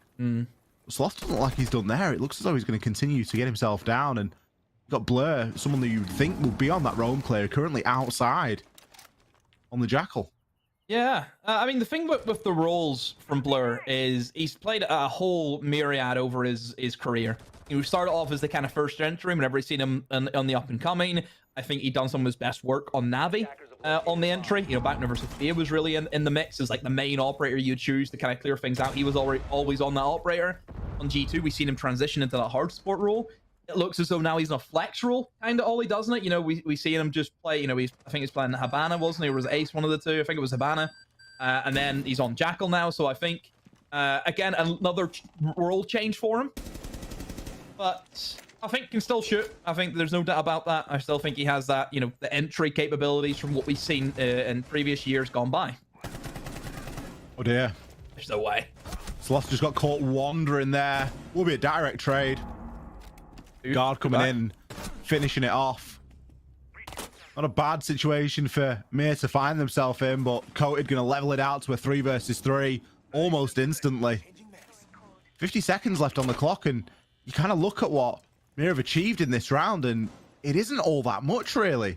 Sloth doesn't look like he's done there. It looks as though he's going to continue to get himself down. And got Blur, someone that you'd think would be on that roam clear, currently outside on the Jackal. Yeah, I mean, the thing with the roles from Blur is he's played a whole myriad over his career. He started off as the kind of first entry whenever he's seen him on the up and coming. I think he'd done some of his best work on Navi on the entry. You know, back whenever Sophia was really in the mix as like the main operator you choose to kind of clear things out. He was always on that operator. On G2, we've seen him transition into that hard support role. It looks as though now he's in a flex role, kind of all he does in it. You know, we see him just play, you know, I think he's playing Habana, wasn't he? Or was it Ace, one of the two? I think it was Habana. And then he's on Jackal now. So I think, again, another role change for him. But I think he can still shoot. I think there's no doubt about that. I still think he has that, you know, the entry capabilities from what we've seen in previous years gone by. Oh dear. There's no way. Sloth just got caught wandering there. Will be a direct trade. Guard coming in, finishing it off. Not a bad situation for Mir to find themselves in, but Coated going to level it out to a 3 versus 3 almost instantly. 50 seconds left on the clock, and you kind of look at what Mir have achieved in this round, and it isn't all that much, really.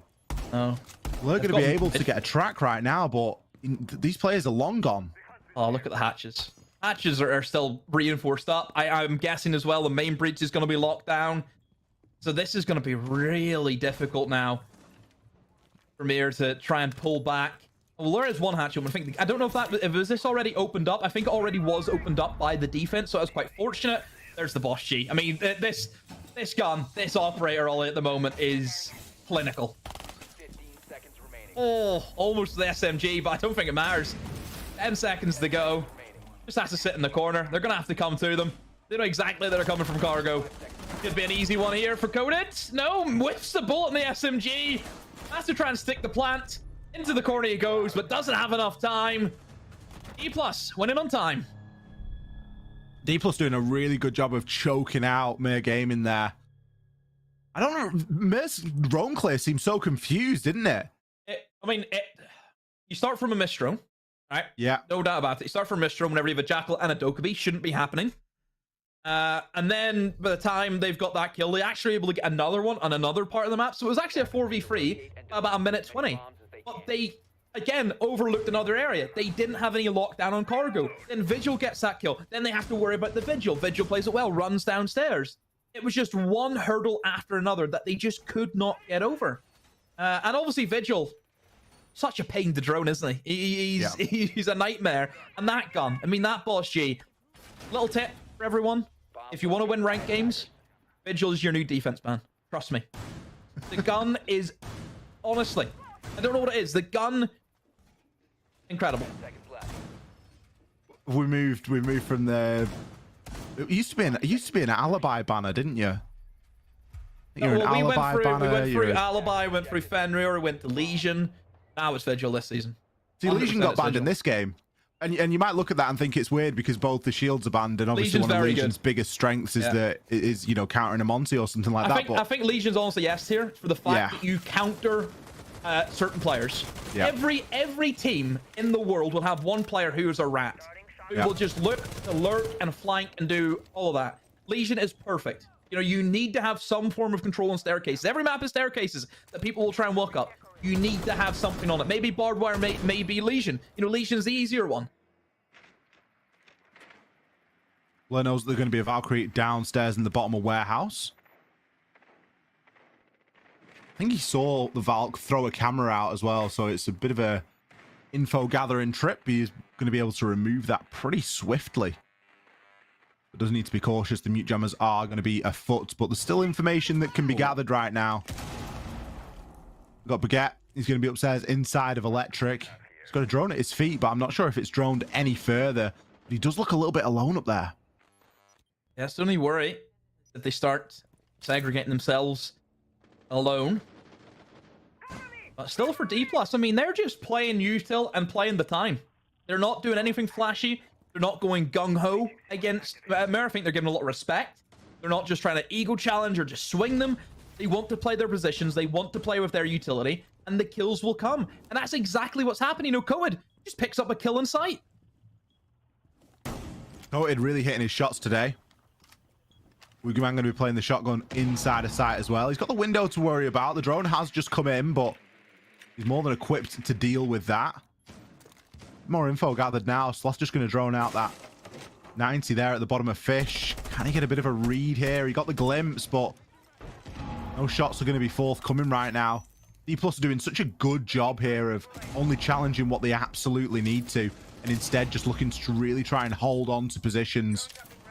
No. We're going to be able to get a track right now, but these players are long gone. Oh, look at the hatches. Hatches are still reinforced up. I'm guessing as well the main breach is going to be locked down. So this is going to be really difficult now for Mir to try and pull back. Well, there is one hatch open. I don't know if was this already opened up. I think it already was opened up by the defense, so I was quite fortunate. There's the boss G. I mean, this gun, this operator all at the moment is clinical. 15 seconds remaining. Oh, almost the SMG, but I don't think it matters. 10 seconds to go. Just has to sit in the corner. They're going to have to come to them. They know exactly that they're coming from cargo. Could be an easy one here for Coded. No, whiffs the bullet in the SMG. Has to try and stick the plant. Into the corner he goes, but doesn't have enough time. D+ winning on time. D+ doing a really good job of choking out Mir Gaming there. I don't know. Mir's roam clear seems so confused, didn't it? You start from a Mistro, right? Yeah. No doubt about it. You start from Mistro whenever you have a Jackal and a Dokkaebi. Shouldn't be happening. And then by the time they've got that kill, they're actually able to get another one on another part of the map. So it was actually a 4v3 about a minute 20. But they, again, overlooked another area. They didn't have any lockdown on cargo. Then Vigil gets that kill. Then they have to worry about the Vigil. Vigil plays it well, runs downstairs. It was just one hurdle after another that they just could not get over. And obviously Vigil, such a pain to drone, isn't he? He's a nightmare. And that gun, I mean, that boss G. Little tip for everyone. If you want to win ranked games, Vigil is your new defense man. Trust me. The gun is, honestly, I don't know what it is. The gun, incredible. We moved from the. It used to be an alibi banner, didn't you? No, well, we went through Alibi, went through Fenrir, went to Legion. Now it's Vigil this season. See, Legion got banned in this game. And you might look at that and think it's weird because both the shields are banned, and obviously one of Legion's biggest strengths is you know, countering a Monty or something like that. I think Legion's honestly yes here for the fact that you counter certain players. Yeah. Every team in the world will have one player who is a rat, who will just look to lurk and flank and do all of that. Legion is perfect. You know, you need to have some form of control on staircases. Every map has staircases that people will try and walk up. You need to have something on it. Maybe barbed wire, maybe Legion. You know, Legion's the easier one. Blair knows there's going to be a Valkyrie downstairs in the bottom of warehouse. I think he saw the Valk throw a camera out as well, so it's a bit of a info gathering trip. He's going to be able to remove that pretty swiftly. But does need to be cautious. The mute jammers are going to be afoot, but there's still information that can be gathered right now. Got Baguette. He's going to be upstairs inside of Electric. He's got a drone at his feet, but I'm not sure if it's droned any further. But he does look a little bit alone up there. Yeah, it's the only worry that they start segregating themselves alone. But still for D+, I mean, they're just playing util and playing the time. They're not doing anything flashy. They're not going gung-ho against Mir. I think they're giving a lot of respect. They're not just trying to ego challenge or just swing them. They want to play their positions. They want to play with their utility, and the kills will come. And that's exactly what's happening. You know, Coed just picks up a kill in sight. Coed really hitting his shots today. Woogieman going to be playing the shotgun inside of sight as well. He's got the window to worry about. The drone has just come in, but he's more than equipped to deal with that. More info gathered now. Sloth's just going to drone out that 90 there at the bottom of Fish. Can he get a bit of a read here? He got the glimpse, but no shots are going to be forthcoming right now. D+ are doing such a good job here of only challenging what they absolutely need to, and instead just looking to really try and hold on to positions.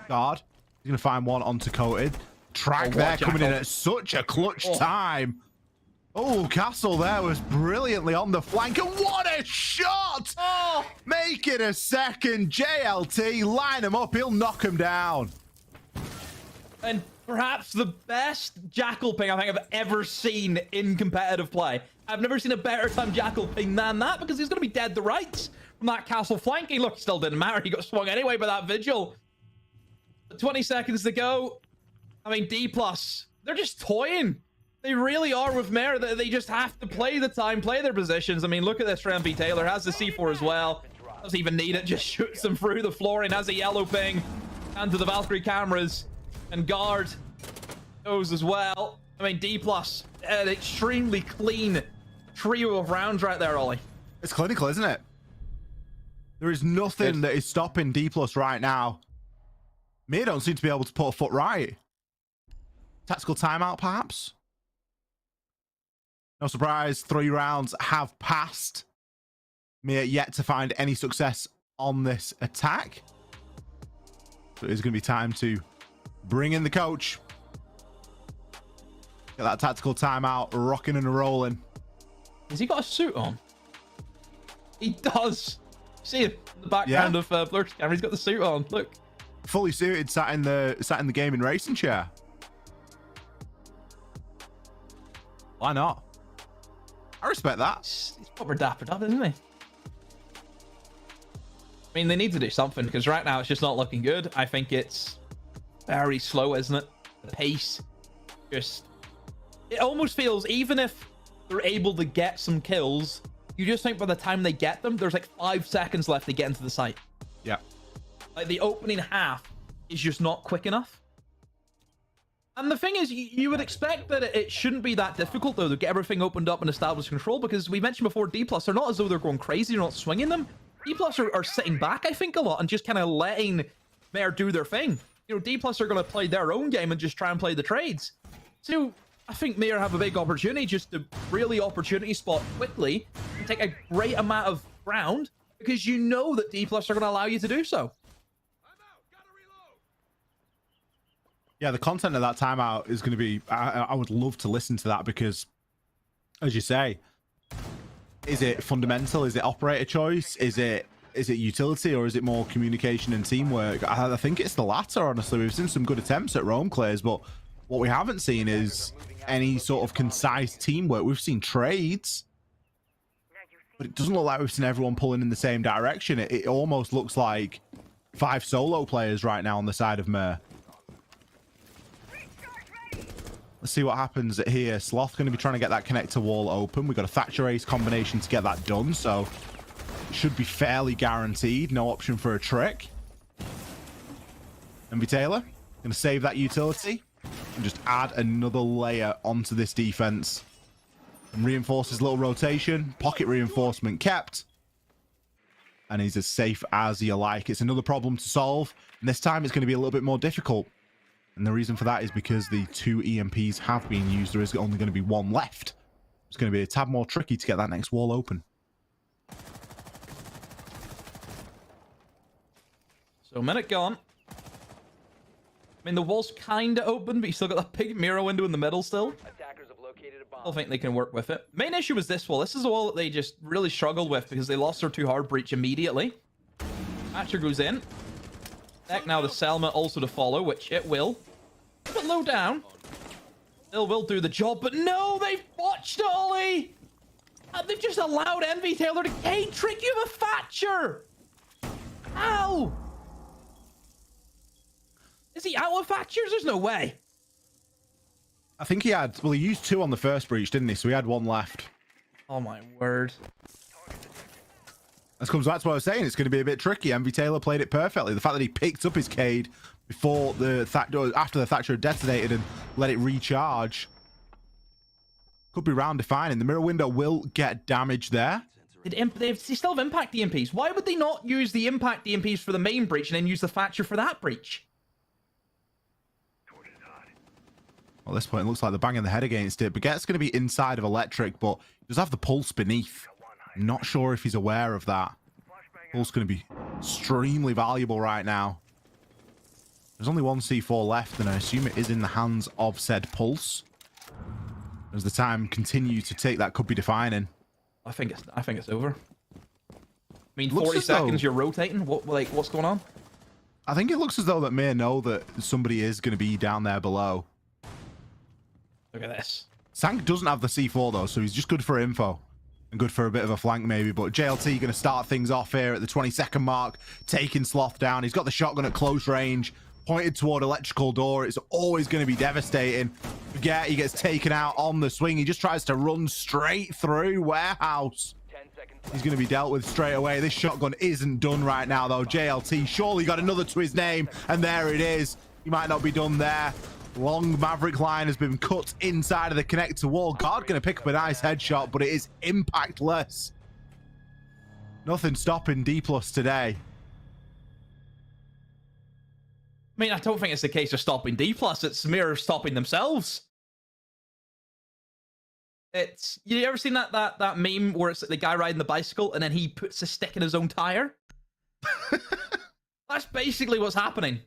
Guard. He's going to find one onto Coated. Track there coming in at such a clutch time. Oh, Castle there was brilliantly on the flank. And what a shot! Oh, make it a second. JLT, line him up. He'll knock him down. And perhaps the best Jackal ping I think I've ever seen in competitive play. I've never seen a better time Jackal ping than that, because he's going to be dead to rights from that Castle flanking. Look, it still didn't matter. He got swung anyway by that Vigil. 20 seconds to go. I mean, D+, they're just toying. They really are with Mare. They just have to play the time, play their positions. I mean, look at this for MP Taylor. Has the C4 as well. Doesn't even need it. Just shoots them through the floor and has a yellow ping. And to the Valkyrie cameras. And Guard goes as well. I mean, D+, an extremely clean trio of rounds right there, Ollie. It's clinical, isn't it? There is nothing that is stopping D+ right now. Mir don't seem to be able to put a foot right. Tactical timeout, perhaps? No surprise, 3 rounds have passed. Mir yet to find any success on this attack. So it is going to be time to bring in the coach. Get that tactical timeout rocking and rolling. Has he got a suit on? He does. See him in the background of Blur's camera. He's got the suit on. Look. Fully suited, sat in the gaming racing chair. Why not? I respect that. He's proper dappered up, isn't he? I mean, they need to do something, because right now it's just not looking good. I think it's very slow, isn't it? The pace. It almost feels, even if they're able to get some kills, you just think by the time they get them, there's like 5 seconds left to get into the site. Yeah. Like, the opening half is just not quick enough. And the thing is, you would expect that it shouldn't be that difficult, though, to get everything opened up and establish control, because we mentioned before, D+, they're not as though they're going crazy, they're not swinging them. D+ are sitting back, I think, a lot, and just kind of letting Mare do their thing. You know, D+ are going to play their own game and just try and play the trades. So, I think Mare have a big opportunity just to really opportunity spot quickly and take a great amount of ground, because you know that D+ are going to allow you to do so. Yeah, the content of that timeout is going to be... I would love to listen to that, because, as you say, is it fundamental? Is it operator choice? Is it utility, or is it more communication and teamwork? I think it's the latter, honestly. We've seen some good attempts at roam clears, but what we haven't seen is any sort of concise teamwork. We've seen trades, but it doesn't look like we've seen everyone pulling in the same direction. It almost looks like 5 solo players right now on the side of Mare. Let's see what happens here. Sloth going to be trying to get that connector wall open. We've got a Thatcher Ace combination to get that done, so it should be fairly guaranteed. No option for a trick. MV Taylor going to save that utility and just add another layer onto this defense. And reinforce his little rotation. Pocket reinforcement kept. And he's as safe as you like. It's another problem to solve, and this time it's going to be a little bit more difficult. And the reason for that is because the 2 EMPs have been used. There is only going to be 1 left. It's going to be a tad more tricky to get that next wall open. So, a minute gone. I mean, the wall's kind of open, but you still got that big mirror window in the middle still. Attackers have located a bomb. I still think they can work with it. Main issue was this wall. This is a wall that they just really struggled with because they lost their 2 hard breach immediately. Thatcher goes in. Heck, now the Selma also to follow, which it will. A bit low down. Still will do the job, but no, they've botched Ollie! And they've just allowed MV Taylor to gate trick you with a Thatcher! Ow! Is he out of Thatchers? There's no way. I think he had, well, he used 2 on the first breach, didn't he? So he had 1 left. Oh my word. This comes back to what I was saying. It's going to be a bit tricky. MV Taylor played it perfectly. The fact that he picked up his Cade before after the Thatcher detonated and let it recharge could be round defining. The mirror window will get damaged there. They still have impact DMPs. Why would they not use the impact DMPs for the main breach and then use the Thatcher for that breach? Well, at this point, it looks like they're banging the head against it. Baguette's going to be inside of electric, but he does have the pulse beneath. Not sure if he's aware of that. Pulse going to be extremely valuable right now. There's only 1 C4 left, and I assume it is in the hands of said Pulse. As the time continues to tick, that could be defining. I think it's over. I mean, Looks 40 as though- seconds, you're rotating. What's going on? I think it looks as though that Mir know that somebody is going to be down there below. Look at this. Sank doesn't have the C4 though, so he's just good for info. And good for a bit of a flank maybe, but JLT going to start things off here at the 20-second mark, taking Sloth down. He's got the shotgun at close range, pointed toward electrical door. It's always going to be devastating. Forget he gets taken out on the swing. He just tries to run straight through warehouse. 10 seconds He's going to be dealt with straight away. This shotgun isn't done right now though. JLT surely got another to his name, and there it is. He might not be done there. Long Maverick line has been cut inside of the connector wall. Guard going to pick up a nice headshot, but it is impactless. Nothing stopping D+ today. I mean, I don't think it's the case of stopping D+. It's Mirror stopping themselves. It's, you ever seen that meme where it's the guy riding the bicycle and then he puts a stick in his own tire? That's basically what's happening.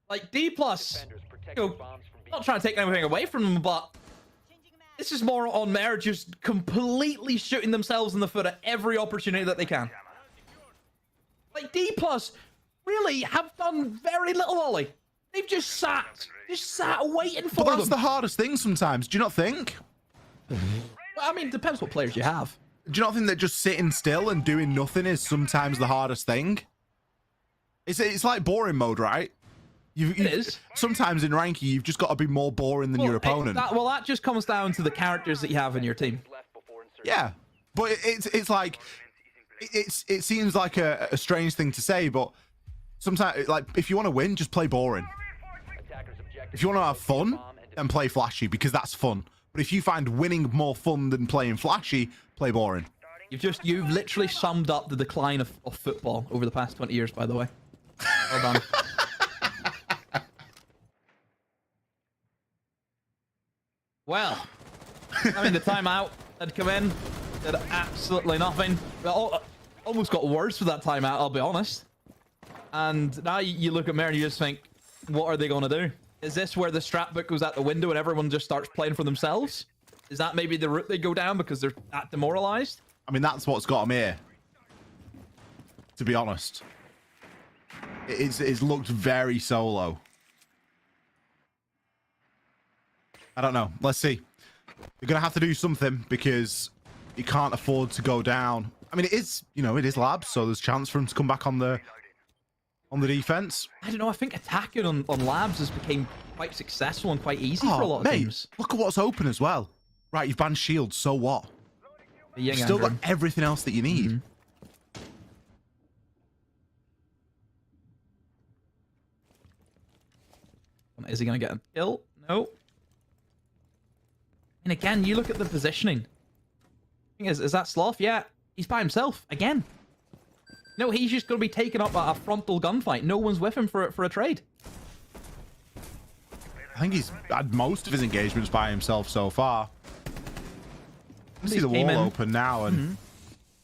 Like, D+, defenders protect you know, your bombs from being not trying to take anything away from them, but this is more on Mirror just completely shooting themselves in the foot at every opportunity that they can. Like, D+ really have done very little, Ollie. They've just sat waiting for But that's them. the hardest thing sometimes. Do you not think? Well, I mean, it depends what players you have. Do you not think that just sitting still and doing nothing is sometimes the hardest thing? It's like boring mode, right? It is. Sometimes in ranking, you've just got to be more boring than your opponent. That just comes down to the characters that you have in your team. left before insertion. Yeah, but it's like it seems like a strange thing to say, but sometimes, like, if you want to win, just play boring. Attackers objective If you want to have fun, bomb and then play flashy, because that's fun. But if you find winning more fun than playing flashy, play boring. You've literally summed up the decline of football over the past 20 years, by the way. Well done. Well, I mean, the timeout had come in, did absolutely nothing. Well, almost got worse for that timeout, I'll be honest. And now you look at Mare and you just think, what are they going to do? Is this where the strat book goes out the window and everyone just starts playing for themselves? Is that maybe the route they go down because they're that demoralized? I mean, that's what's got him here, to be honest. It's looked very solo. I don't know. Let's see. They're going to have to do something because you can't afford to go down. I mean, it is labs, so there's chance for him to come back on the defense. I don't know. I think attacking on labs has become quite successful and quite easy for a lot of mate, teams. look at what's open as well. Right, you've banned shields, so what? The Ying You've still got Andrew. everything else that you need. Is he going to get a kill? No. And again, you look at the positioning. Is that Sloth? Yeah, he's by himself again. No, he's just going to be taking up a frontal gunfight. No one's with him for a trade. I think he's had most of his engagements by himself so far. You see the Came wall in. open now, and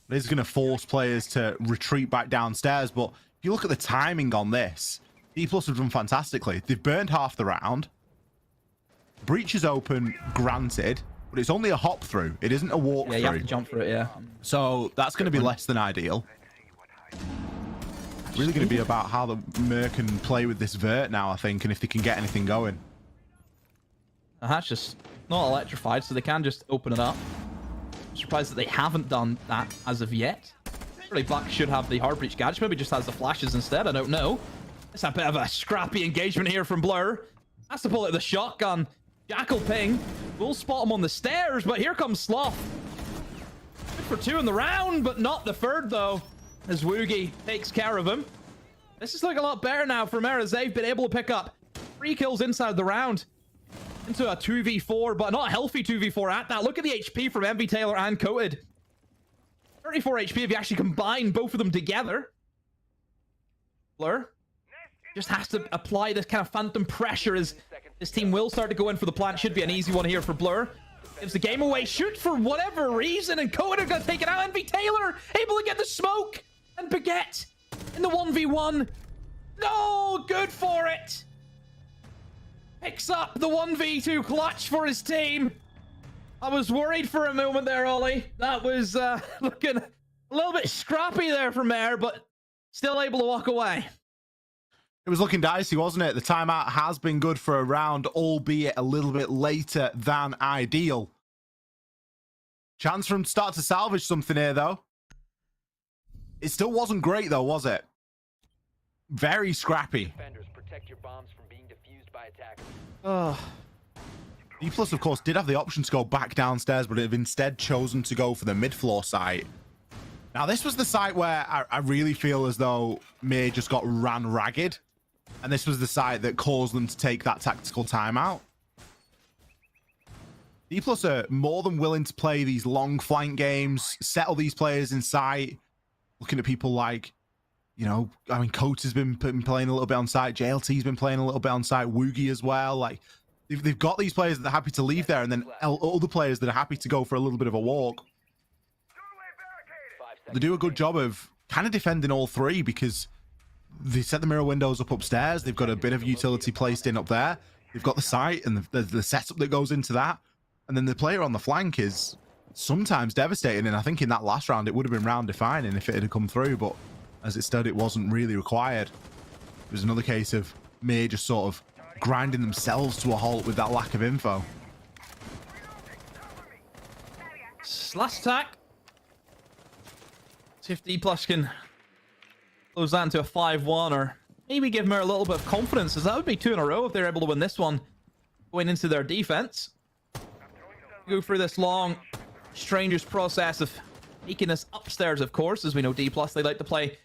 this is going to force players to retreat back downstairs. But if you look at the timing on this, D+ have done fantastically. They've burned half the round. Breach is open, granted, but it's only a hop through. It isn't a walk Yeah, you have to through. jump for it, yeah. So that's going to be less than ideal. It's really going to be about how the Mer can play with this vert now, I think, and if they can get anything going. That's just not electrified, so they can just open it up. I'm surprised that they haven't done that as of yet. Surely Black should have the hard breach gadget, maybe just has the flashes instead, I don't know. It's a bit of a scrappy engagement here from Blur. Has to pull out the shotgun. Jackal ping. We'll spot him on the stairs, but here comes Sloth. Good for 2 in the round, but not the third, though, as Woogie takes care of him. This is looking a lot better now for Mer, as they've been able to pick up 3 kills inside the round. Into a 2v4, but not a healthy 2v4 at that. Look at the HP from MV Taylor and Coated. 34 HP if you actually combine both of them together. Blur just has to apply this kind of phantom pressure as this team will start to go in for the plant. Should be an easy one here for Blur. Gives the game away. Shoot for whatever reason, and Coated gonna take it out. MV Taylor able to get the smoke, and Baguette in the 1v1. No, good for it. Picks up the 1v2 clutch for his team. I was worried for a moment there, Ollie. That was looking a little bit scrappy there from Mer, but still able to walk away. It was looking dicey, wasn't it? The timeout has been good for a round, albeit a little bit later than ideal. Chance for him to start to salvage something here, though. It still wasn't great, though, was it? Very scrappy. Defenders, protect your bombs from being defused by attackers. D+, of course, did have the option to go back downstairs, but have instead chosen to go for the mid-floor site. Now, this was the site where I really feel as though Mir just got ran ragged. And this was the site that caused them to take that tactical timeout. D+ are more than willing to play these long flank games, settle these players in sight. Looking at people like, you know, I mean, Coates has been playing a little bit on site. JLT's been playing a little bit on site. Woogie as well. Like, they've got these players that are happy to leave there, and then other players that are happy to go for a little bit of a walk. They do a good job of kind of defending all 3 because they set the mirror windows up upstairs. They've got a bit of utility placed in up there. They've got the site and the setup that goes into that. And then the player on the flank is sometimes devastating. And I think in that last round, it would have been round defining if it had come through. But as it stood, it wasn't really required. It was another case of Mir just sort of grinding themselves to a halt with that lack of info. Last attack. See if D+ can close that into a 5-1, or maybe give Mir a little bit of confidence, as that would be 2 in a row if they're able to win this one going into their defense. Go through this long, stranger's process of taking us upstairs, of course, as we know D+, they like to play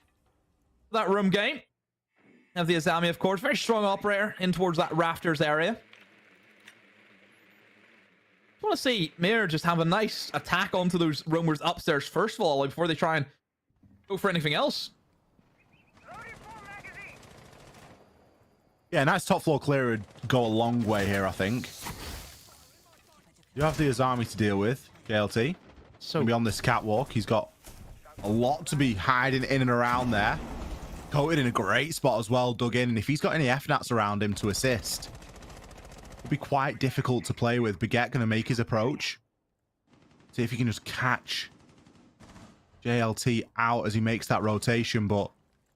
that room game. Have the Azami, of course, very strong operator in towards that rafters area. I want to see Mir just have a nice attack onto those roomers upstairs first of all, like, before they try and go for anything else. Yeah, nice top floor clear would go a long way here, I think. You have the Azami to deal with, JLT. So be on this catwalk. He's got a lot to be hiding in and around there. Coated in a great spot as well, dug in. And if he's got any FNATs around him to assist, it'll be quite difficult to play with. Baguette going to make his approach. See if he can just catch JLT out as he makes that rotation. But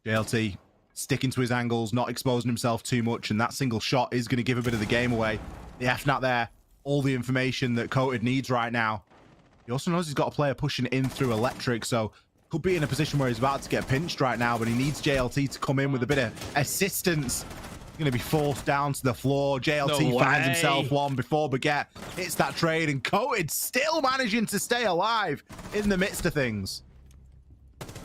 JLT sticking to his angles, not exposing himself too much. And that single shot is going to give a bit of the game away. The FNAT there. All the information that Coated needs right now. He also knows he's got a player pushing in through electric, so could be in a position where he's about to get pinched right now, but he needs JLT to come in with a bit of assistance. He's going to be forced down to the floor. JLT finds himself one before Baguette hits that trade, and Coated still managing to stay alive in the midst of things.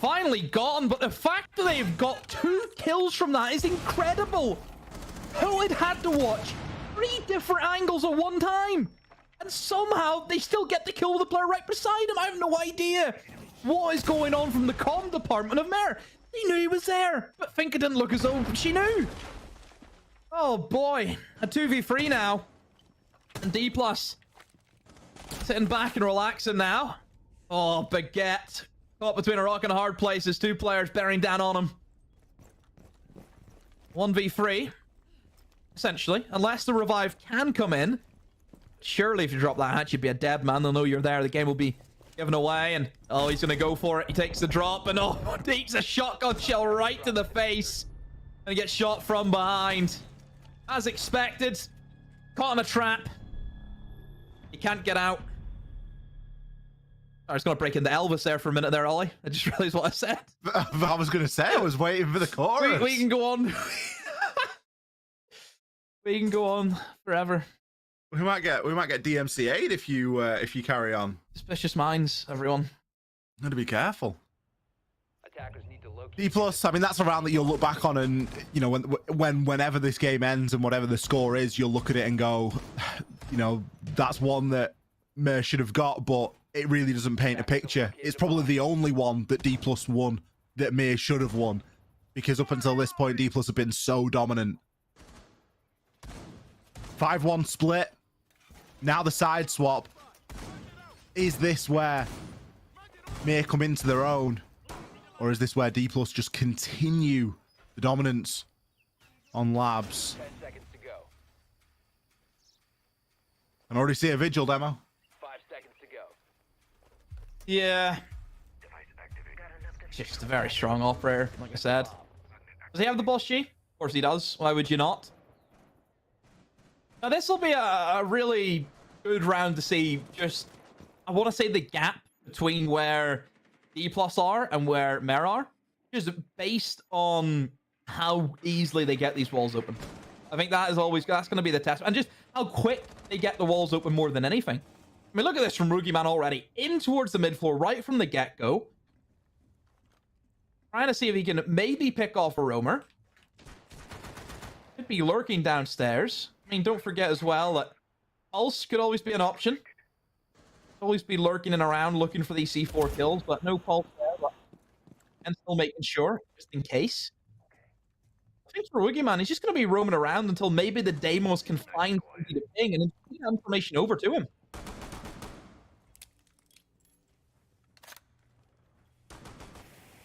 Finally gone, but the fact that they've got 2 kills from that is incredible. Coated had to watch 3 different angles at one time, and somehow they still get the kill with the player right beside him. I have no idea what is going on from the comm department of Mer. They knew he was there, but think it didn't look as though she knew. Oh boy, a 2v3 now, and D+ sitting back and relaxing now. Oh, Baguette caught between a rock and a hard place. There's 2 players bearing down on him. 1v3. Essentially, unless the revive can come in. Surely if you drop that hatch, you'd be a dead man. They'll know you're there. The game will be given away, and oh, he's gonna go for it. He takes the drop, and oh, takes a shotgun shell right to the face, and he gets shot from behind. As expected, caught in a trap. He can't get out. I was gonna break into Elvis there for a minute there, Ollie. I just realized what I said. I was gonna say, I was waiting for the chorus. We can go on. We can go on forever. We might get DMCA'd if you carry on. Suspicious minds, everyone. Gotta be careful. Attackers need to locate. D plus, I mean, that's a round that you'll look back on, and you know, whenever this game ends and whatever the score is, you'll look at it and go, you know, that's one that Mer should have got, but it really doesn't paint a picture. It's probably the only one that D plus won that Mer should have won, because up until this point, D plus have been so dominant. 5-1 split. Now the side swap. Is this where Mer come into their own? Or is this where D plus just continue the dominance on Labs? 10 seconds to go. I can already see a Vigil demo. 5 seconds to go. Yeah. Just a very strong operator, like I said. Does he have the boss G? Of course he does. Why would you not? Now this will be a really good round to see just, I want to say, the gap between where D plus are and where Mer are, just based on how easily they get these walls open. I think that is always, that's going to be the test, and just how quick they get the walls open more than anything. I mean, look at this from Rugiman already, in towards the mid floor right from the get-go. Trying to see if he can maybe pick off a roamer. Could be lurking downstairs. I mean, don't forget as well that Pulse could always be an option. Always be lurking and around looking for these C4 kills, but no Pulse there. But and still making sure, just in case. I think for Wiggyman, he's just going to be roaming around until maybe the Deimos can find somebody to ping and then get information over to him.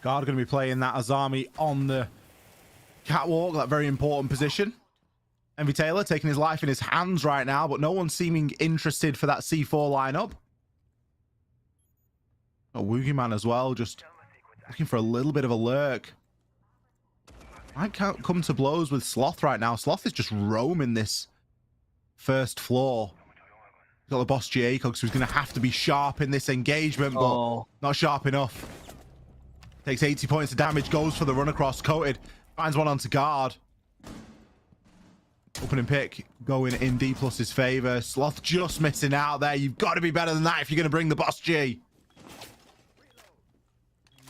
Guard going to be playing that Azami on the catwalk, that very important position. Envy Taylor taking his life in his hands right now, but no one seeming interested for that C4 lineup. Oh, Woogieman as well, just looking for a little bit of a lurk. Might can't come to blows with Sloth right now. Sloth is just roaming this first floor. Got the boss G. Acox, who's going to have to be sharp in this engagement, but not sharp enough. Takes 80 points of damage, goes for the run across. Coated finds one onto guard. Opening pick going in D plus's favor. Sloth just missing out there. You've got to be better than that if you're going to bring the boss G.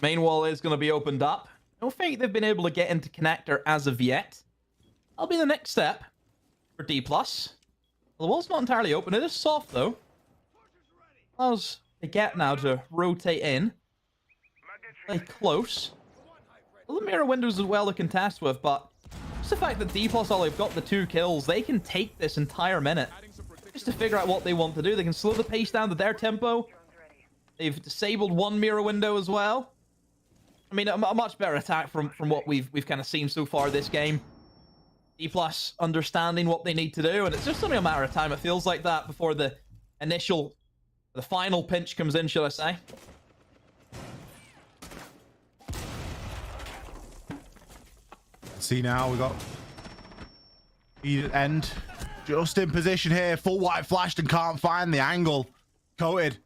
Main wall is going to be opened up. I don't think they've been able to get into connector as of yet. That'll be the next step for D plus. Well, the wall's not entirely open. It is soft though. Allows the get now to rotate in. Play close. Well, the mirror windows as well to contest with, but just the fact that D plus all they've got the 2 kills, they can take this entire minute just to figure out what they want to do. They can slow the pace down to their tempo. They've disabled 1 mirror window as well. I mean, a much better attack from what we've kind of seen so far this game. D plus understanding what they need to do, and it's just only a matter of time. It feels like that before the final pinch comes in, shall I say. See now, we got end just in position here. Full white flashed and can't find the angle. Coated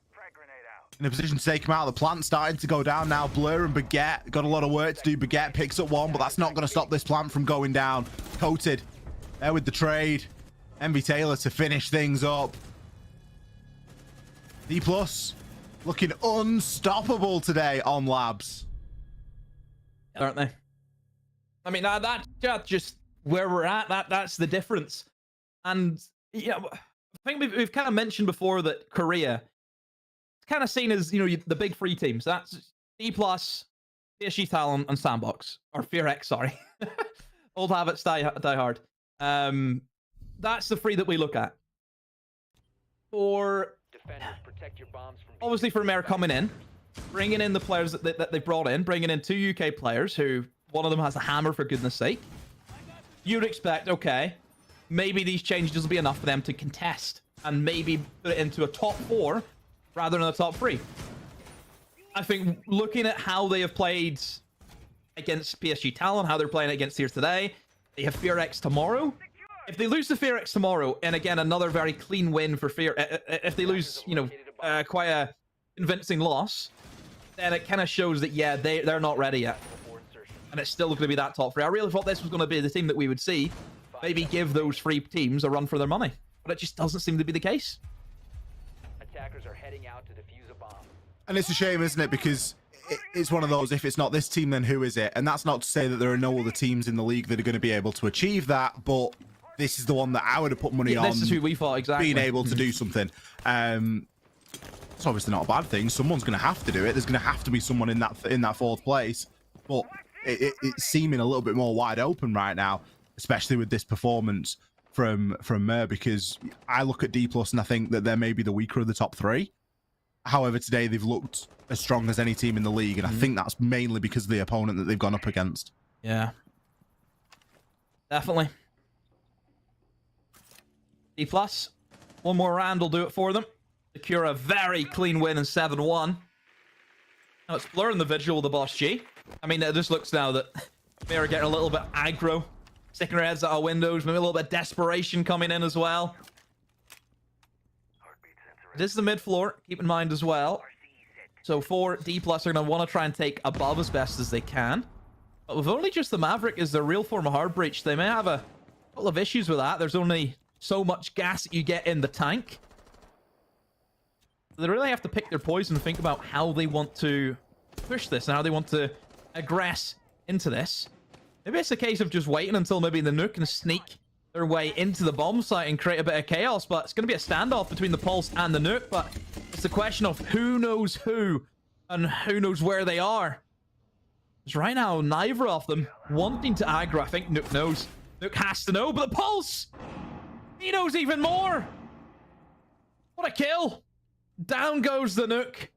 in a position to take him out. The plant's starting to go down now. Blur and Baguette got a lot of work to do. Baguette picks up one, but that's not going to stop this plant from going down. Coated there with the trade. Envy Taylor to finish things up. D plus looking unstoppable today on Labs, Aren't they? I mean, that's just where we're at. That's the difference. And yeah, I think we've kind of mentioned before that Korea is kind of seen as, you know, the big 3 teams. That's D plus, PSG Talon, and Sandbox, or Fear X. Sorry, old habits die hard. That's the 3 that we look at. For Defenders, protect your bombs from obviously for Mer coming in, bringing in the players that they brought in, bringing in 2 UK players who. One of them has a hammer, for goodness sake. You'd expect, okay, maybe these changes will be enough for them to contest and maybe put it into a top 4 rather than a top 3. I think looking at how they have played against PSG Talon, how they're playing against here today, they have Fear X tomorrow. If they lose to Fear X tomorrow, and again, another very clean win for Fear, if they lose, you know, quite a convincing loss, then it kind of shows that, yeah, they're not ready yet. And it's still going to be that top 3. I really thought this was going to be the team that we would see maybe give those three teams a run for their money. But it just doesn't seem to be the case. Attackers are heading out to defuse a bomb. And it's a shame, isn't it? Because it's one of those, if it's not this team, then who is it? And that's not to say that there are no other teams in the league that are going to be able to achieve that, but this is the one that I would have put money on. This is who we thought, exactly. Being able to do something. It's obviously not a bad thing. Someone's going to have to do it. There's going to have to be someone in that fourth place. But it's seeming a little bit more wide open right now, especially with this performance from Mer, because I look at D+ and I think that they're maybe the weaker of the top three. However, today they've looked as strong as any team in the league, and I think that's mainly because of the opponent that they've gone up against. Yeah. Definitely. D+, one more round will do it for them. Secure a very clean win in 7-1. Now it's blurring the visual of the Boss G. I mean, it just looks now that they are getting a little bit aggro. Sticking their heads out our windows, maybe a little bit of desperation coming in as well. This is the mid floor, keep in mind as well. So for D+, are going to want to try and take above as best as they can. But with only just the Maverick as their real form of hard breach, they may have a couple of issues with that. There's only so much gas that you get in the tank. They really have to pick their poison and think about how they want to push this and how they want to aggress into this. Maybe it's a case of just waiting until maybe the Nuke can sneak their way into the bomb site and create a bit of chaos, but it's going to be a standoff between the Pulse and the Nuke, but it's a question of who knows who and who knows where they are. Because right now, neither of them wanting to aggro. I think Nuke knows. Nuke has to know, but the Pulse! He knows even more! What a kill! Down goes the Nuke.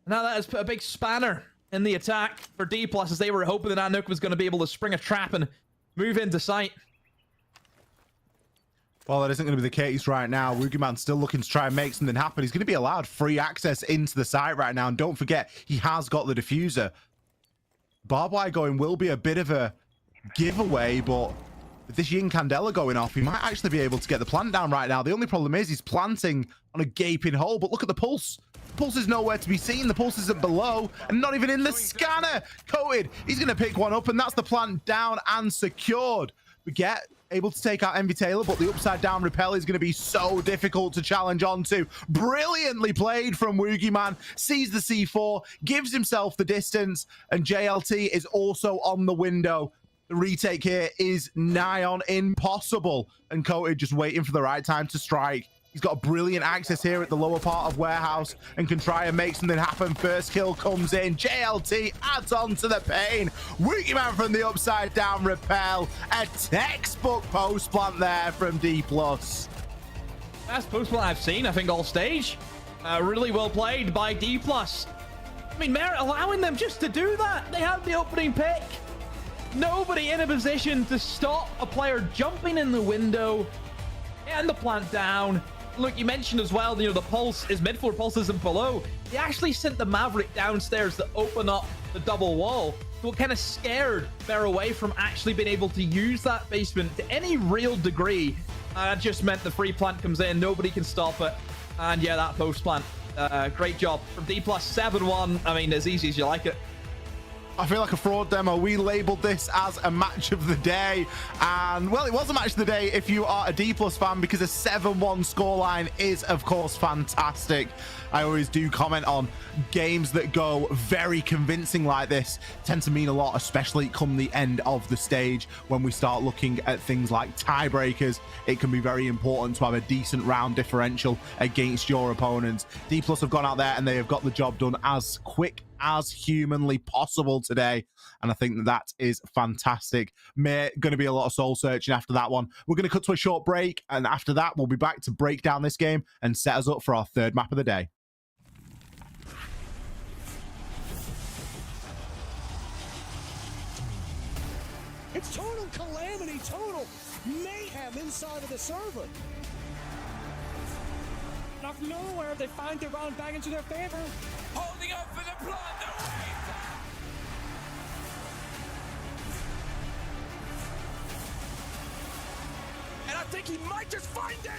Now that has put a big spanner in the attack for D+, as they were hoping that Nuke was going to be able to spring a trap and move into sight. Well, that isn't going to be the case right now. Woogieman's still looking to try and make something happen. He's going to be allowed free access into the site right now. And don't forget, he has got the diffuser. Barbed wire going will be a bit of a giveaway, but with this Yin Candela going off, he might actually be able to get the plant down right now. The only problem is he's planting on a gaping hole, but look at the Pulse. The Pulse is nowhere to be seen. The Pulse isn't below and not even in the scanner. Coated, he's going to pick one up, and that's the plant down and secured. We get able to take out Envy Taylor, but the upside down repel is going to be so difficult to challenge onto. Brilliantly played from Woogieman. Sees the C4, gives himself the distance, and JLT is also on the window. The retake here is nigh on impossible, and Coated just waiting for the right time to strike. He's got brilliant access here at the lower part of Warehouse and can try and make something happen. First kill comes in. JLT adds on to the pain. Woogieman from the upside down repel. A textbook post plant there from D+. Best post plant I've seen, I think, all stage. Really well played by D+. I mean, Merit allowing them just to do that. They had the opening pick. Nobody in a position to stop a player jumping in the window and the plant down. Look, you mentioned as well, the Pulse is mid-floor, Pulse isn't below. They actually sent the Maverick downstairs to open up the double wall. So it kind of scared Bear away from actually being able to use that basement to any real degree. That just meant the free plant comes in, nobody can stop it. And yeah, that post plant, great job from D+. 7-1, I mean, as easy as you like it. I feel like a fraud demo. We labeled this as a match of the day, and well, it was a match of the day if you are a D+ fan, because a 7-1 scoreline is of course fantastic. I always do comment on games that go very convincing like this tend to mean a lot, especially come the end of the stage. When we start looking at things like tiebreakers, it can be very important to have a decent round differential against your opponents. D+ have gone out there and they have got the job done as quick as humanly possible today, and I think that is fantastic. Going to be a lot of soul searching after that one. We're going to cut to a short break, and after that we'll be back to break down this game and set us up for our third map of the day. It's total calamity, total mayhem inside of the server. Out of nowhere, they find their round back into their favor. Holding up for the blood. And I think he might just find it.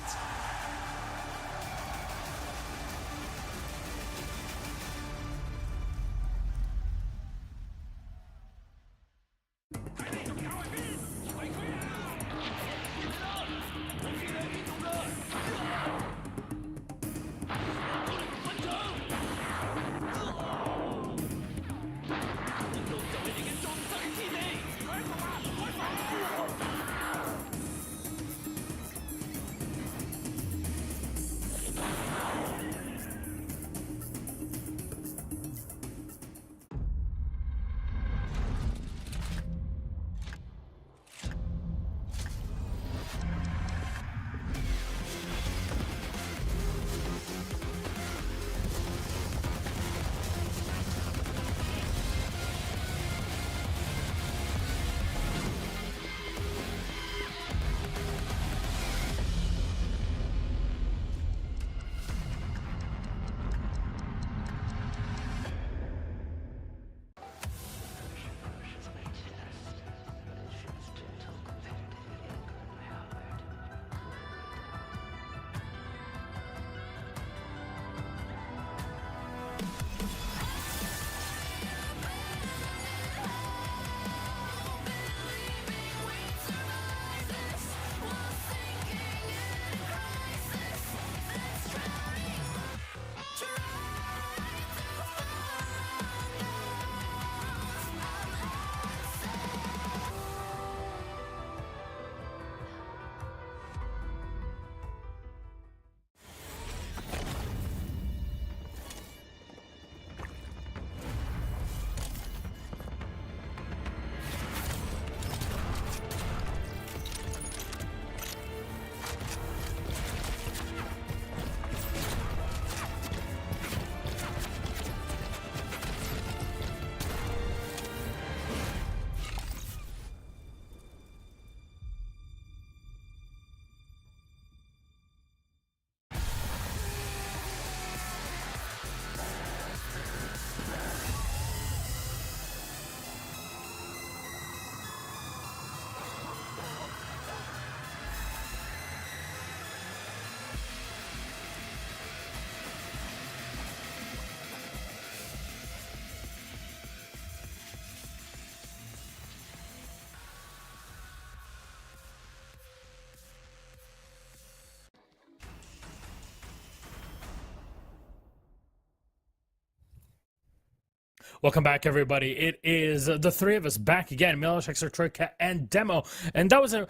Welcome back, everybody. It is the three of us back again, Miloš, Troika, and Demo. And that was an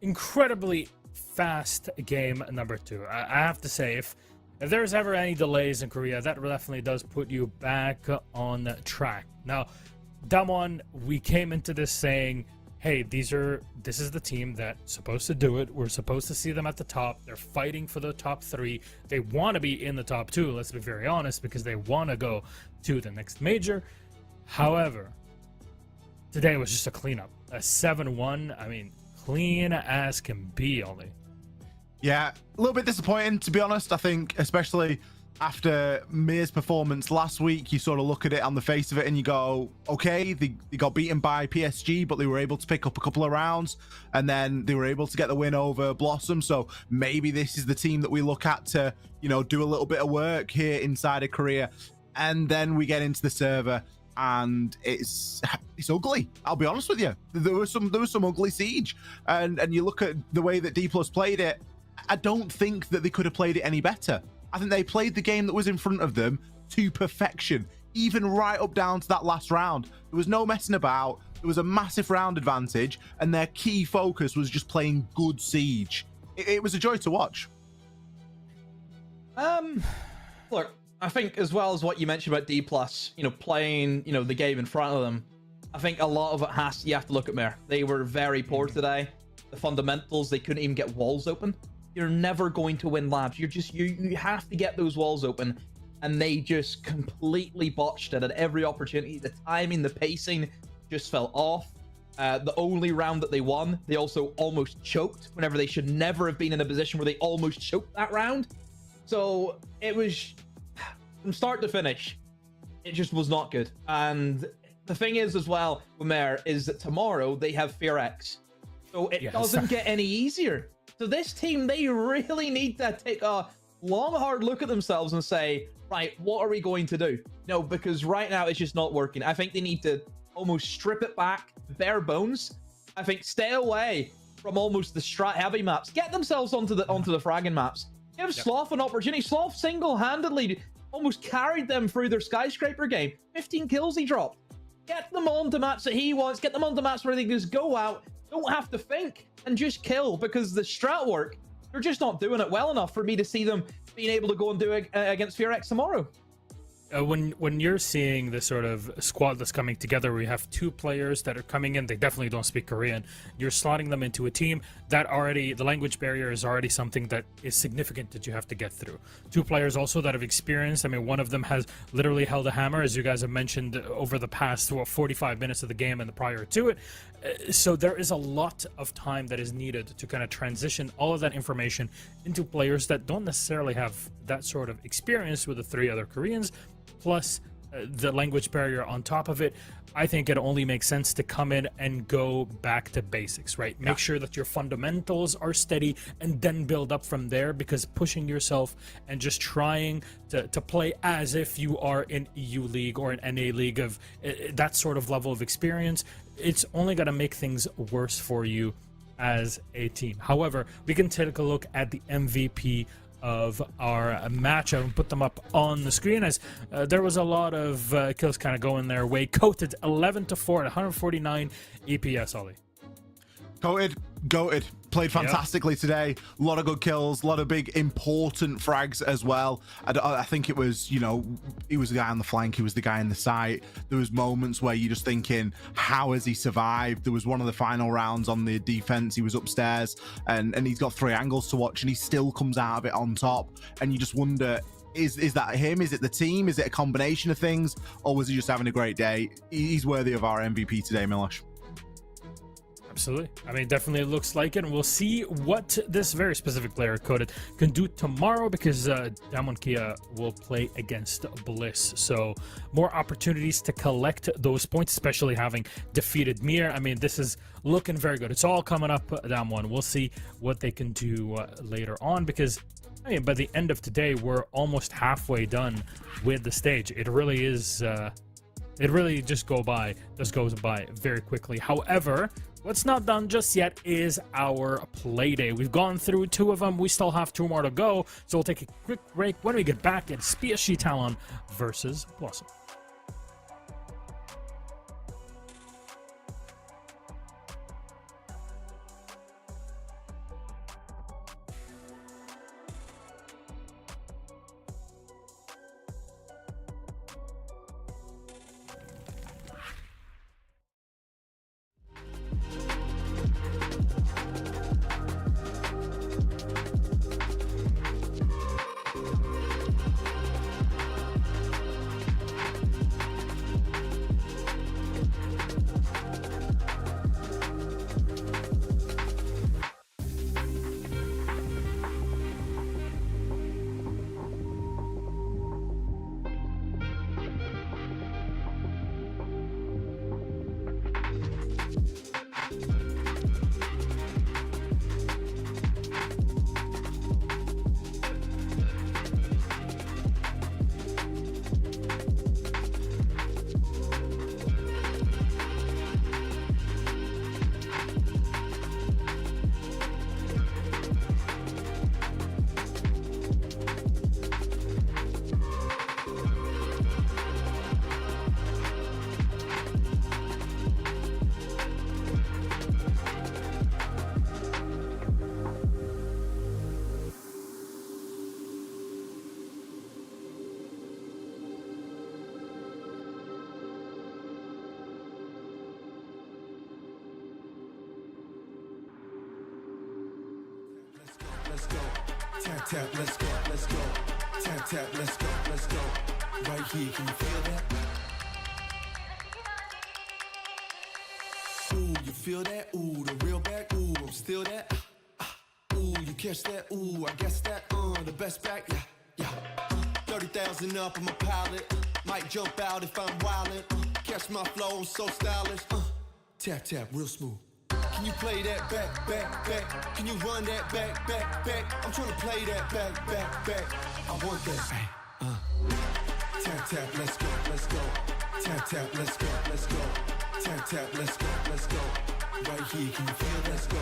incredibly fast game number 2. I have to say, if there's ever any delays in Korea, that definitely does put you back on track. Now, Damwon, we came into this saying, hey, this is the team that's supposed to do it. We're supposed to see them at the top. They're fighting for the top 3. They want to be in the top 2, let's be very honest, because they want to go to the next major. However, today was just a cleanup. A 7-1, I mean, clean as can be, Ollie. Yeah, a little bit disappointing, to be honest. I think, especially after Mir's performance last week, you sort of look at it on the face of it and you go, okay, they got beaten by PSG, but they were able to pick up a couple of rounds, and then they were able to get the win over Blossom. So maybe this is the team that we look at to, you know, do a little bit of work here inside of Korea. And then we get into the server, and it's ugly. I'll be honest with you. There was some ugly siege, and you look at the way that D+ played it. I don't think that they could have played it any better. I think they played the game that was in front of them to perfection, even right up down to that last round. There was no messing about. There was a massive round advantage, and their key focus was just playing good siege. It was a joy to watch. Look, I think as well as what you mentioned about D+, you know, playing, you know, the game in front of them, I think a lot of it you have to look at Mir. They were very poor today. The fundamentals, they couldn't even get walls open. You're never going to win labs. You have to get those walls open, and they just completely botched it at every opportunity. The timing, the pacing just fell off. The only round that they won, they also almost choked whenever they should never have been in a position where they almost choked that round. So it was, from start to finish, it just was not good. And the thing is as well with Mir is that tomorrow they have Fear X. So it doesn't get any easier. So this team, they really need to take a long, hard look at themselves and say, right, what are we going to do? No, because right now it's just not working. I think they need to almost strip it back, bare bones. I think stay away from almost the strat-heavy maps. Get themselves onto the fragging maps. Give Sloth an opportunity. Sloth single-handedly almost carried them through their skyscraper game. 15 kills he dropped. Get them onto maps that he wants. Get them onto maps where they just go out, don't have to think, and just kill, because the strat work, they're just not doing it well enough for me to see them being able to go and do it against Fear X tomorrow. When you're seeing this sort of squad that's coming together, where you have 2 players that are coming in, they definitely don't speak Korean, you're slotting them into a team that already, the language barrier is already something that is significant that you have to get through. 2 players also that have experienced, I mean, one of them has literally held a hammer, as you guys have mentioned, over the past 45 minutes of the game and the prior to it. So there is a lot of time that is needed to kind of transition all of that information into players that don't necessarily have that sort of experience with the 3 other Koreans, plus the language barrier on top of it. I think it only makes sense to come in and go back to basics, right? Make sure that your fundamentals are steady and then build up from there, because pushing yourself and just trying to play as if you are in EU League or an NA League of that sort of level of experience, it's only going to make things worse for you as a team. However, we can take a look at the MVP of our match. I will put them up on the screen, as there was a lot of kills kind of going their way. Coated 11-4 at 149 EPS, Ollie. Goated. Played fantastically today. A lot of good kills, a lot of big important frags as well. I think it was, you know, he was the guy on the flank, he was the guy in the site. There was moments where you're just thinking, how has he survived? There was one of the final rounds on the defense, he was upstairs, and he's got 3 angles to watch, and he still comes out of it on top, and you just wonder, is that him? Is it the team? Is it a combination of things? Or was he just having a great day? He's worthy of our MVP today, Miloš. Absolutely. I mean, definitely it looks like it, and we'll see what this very specific player, Coded, can do tomorrow, because Damwon Kia will play against Bliss. So more opportunities to collect those points, especially having defeated Mir. I mean, this is looking very good. It's all coming up, Damwon. We'll see what they can do later on, because I mean, by the end of today, we're almost halfway done with the stage. It really is... it really just goes by very quickly. However, what's not done just yet is our play day. We've gone through 2 of them. We still have 2 more to go. So we'll take a quick break. When we get back, it's PSG Talon versus Blossom. Tap, tap, let's go, let's go. Tap, tap, let's go, let's go. Right here, can you feel that? Ooh, you feel that? Ooh, the real back. Ooh, I'm still that. Ooh, you catch that? Ooh, I guess that. The best back. Yeah, yeah. 30,000 up, I'm a pilot. Might jump out if I'm wildin'. Catch my flow, I'm so stylish. Tap, tap, real smooth. Can you play that back, back, back? Can you run that back, back, back? I'm trying to play that back, back, back. I want that. Tap, tap, let's go, let's go. Tap, tap, let's go, let's go. Tap, tap, let's go, let's go. Right here, can you feel? Let's go.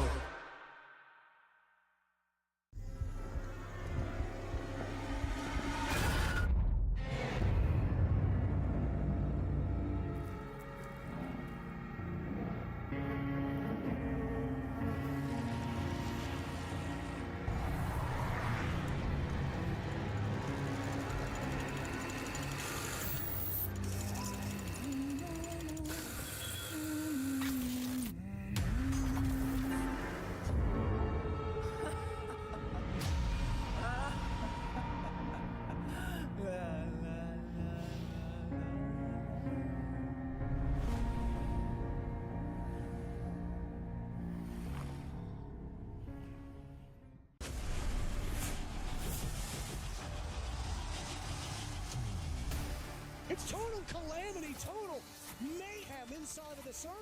It's total calamity, total mayhem inside of the server.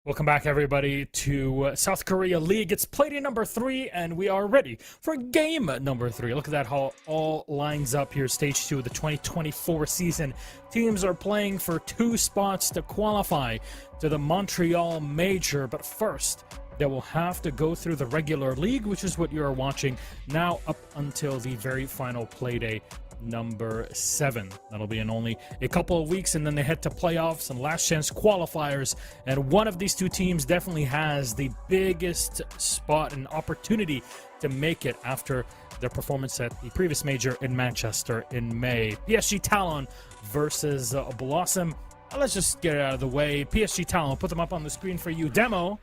Welcome back, everybody, to South Korea League. It's Playday number 3, and we are ready for game number 3. Look at that, how all lines up here. Stage 2 of the 2024 season. Teams are playing for 2 spots to qualify to the Montreal Major. But first, they will have to go through the regular league, which is what you are watching now up until the very final Playday number 7. That'll be in only a couple of weeks, and then they head to playoffs and last chance qualifiers, and one of these 2 teams definitely has the biggest spot and opportunity to make it after their performance at the previous major in Manchester in May. PSG Talon versus Blossom. Let's just get it out of the way. PSG Talon, put them up on the screen for you. Demo,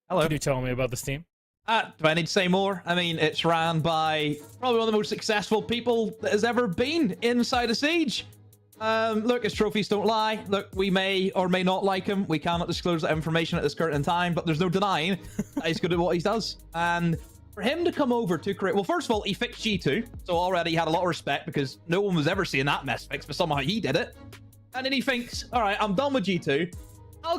Hello. can you tell me about this team? Do I need to say more? I mean, it's ran by probably one of the most successful people that has ever been inside a Siege. Look, his trophies don't lie. Look, we may or may not like him. We cannot disclose that information at this current time, but there's no denying that he's good at what he does. And for him to come over to create... Well, first of all, he fixed G2, so already he had a lot of respect because no one was ever seeing that mess fixed, but somehow he did it. And then he thinks, all right, I'm done with G2. I'll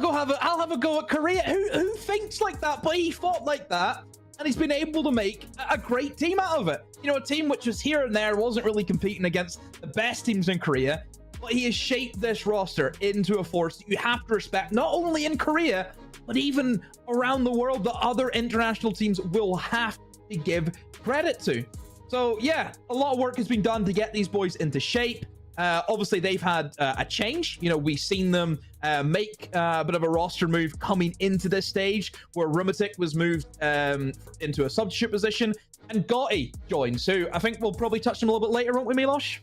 have a go at Korea. Who thinks like that? But he fought like that, and he's been able to make a great team out of it. You know, a team which was here and there, wasn't really competing against the best teams in Korea, but he has shaped this roster into a force that you have to respect, not only in Korea, but even around the world that other international teams will have to give credit to. So yeah, a lot of work has been done to get these boys into shape. Obviously, they've had a change. You know, we've seen them make a bit of a roster move coming into this stage, where Rumatic was moved into a substitute position, and Gotti joined. So I think we'll probably touch them a little bit later, won't we, Milosh?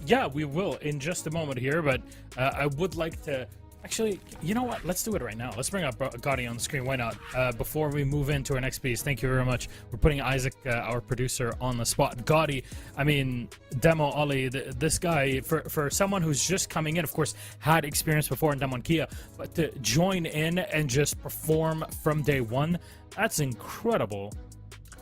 Yeah, we will in just a moment here, but I would like to... Actually, you know what? Let's do it right now. Let's bring up Gotti on the screen. Why not? Before we move into our next piece, thank you very much. We're putting Isaac, our producer, on the spot. Gotti, I mean, Demo Oli, this guy, for someone who's just coming in, of course, had experience before in Demon Kia, but to join in and just perform from day one, that's incredible.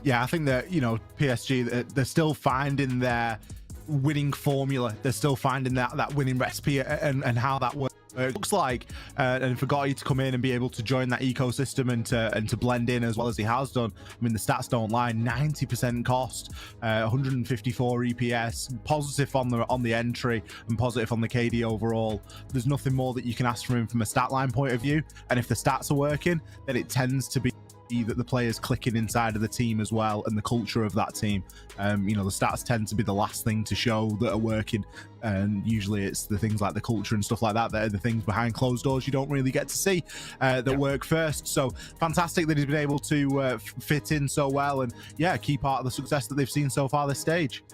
Yeah, I think that, you know, PSG, they're still finding their winning formula. They're still finding that winning recipe and how that works. It looks like, and for Gotti to come in and be able to join that ecosystem and to blend in as well as he has done. I mean, the stats don't lie. 90% cost, 154 EPS, positive on the entry, and positive on the KD overall. There's nothing more that you can ask from him from a stat line point of view. And if the stats are working, then it tends to be that the players clicking inside of the team as well, and the culture of that team. You know, the stats tend to be the last thing to show that are working, and usually it's the things like the culture and stuff like that that are the things behind closed doors you don't really get to see that work first. So fantastic that he's been able to fit in so well, and yeah, a key part of the success that they've seen so far this stage.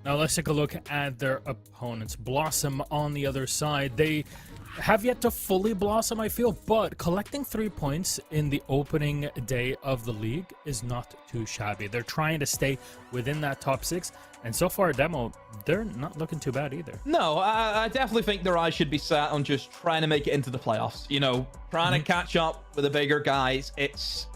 Now let's take a look at their opponents. Blossom on the other side. They have yet to fully blossom, I feel, but collecting 3 points in the opening day of the league is not too shabby. They're trying to stay within that top 6, and so far, Demo, they're not looking too bad either. No, I definitely think their eyes should be set on just trying to make it into the playoffs. You know, trying to catch up with the bigger guys, it's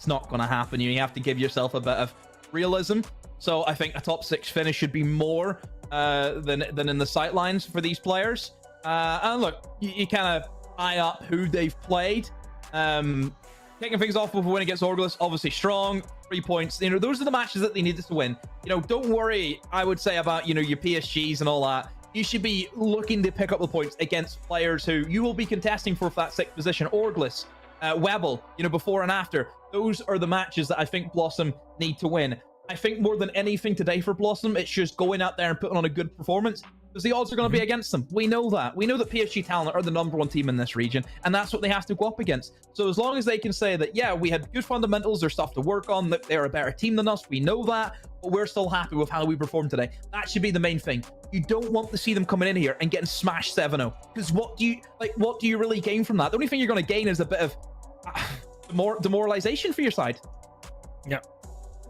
not going to happen. You have to give yourself a bit of realism. So I think a top 6 finish should be more than in the sightlines for these players. And look, you kind of eye up who they've played. Kicking things off with a win against Orgless, obviously strong, 3 points. You know, those are the matches that they needed to win. You know, don't worry, I would say, about, you know, your PSGs and all that. You should be looking to pick up the points against players who you will be contesting for that 6th position. Orgless, Webble, you know, before and after. Those are the matches that I think Blossom need to win. I think more than anything today for Blossom, it's just going out there and putting on a good performance, because the odds are going to be against them. We know that. We know that PSG Talon are the #1 team in this region, and that's what they have to go up against. So as long as they can say that, yeah, we had good fundamentals, there's stuff to work on, that they're a better team than us, we know that, but we're still happy with how we performed today. That should be the main thing. You don't want to see them coming in here and getting smashed 7-0, because what do you really gain from that? The only thing you're going to gain is a bit of more demoralization for your side. Yeah.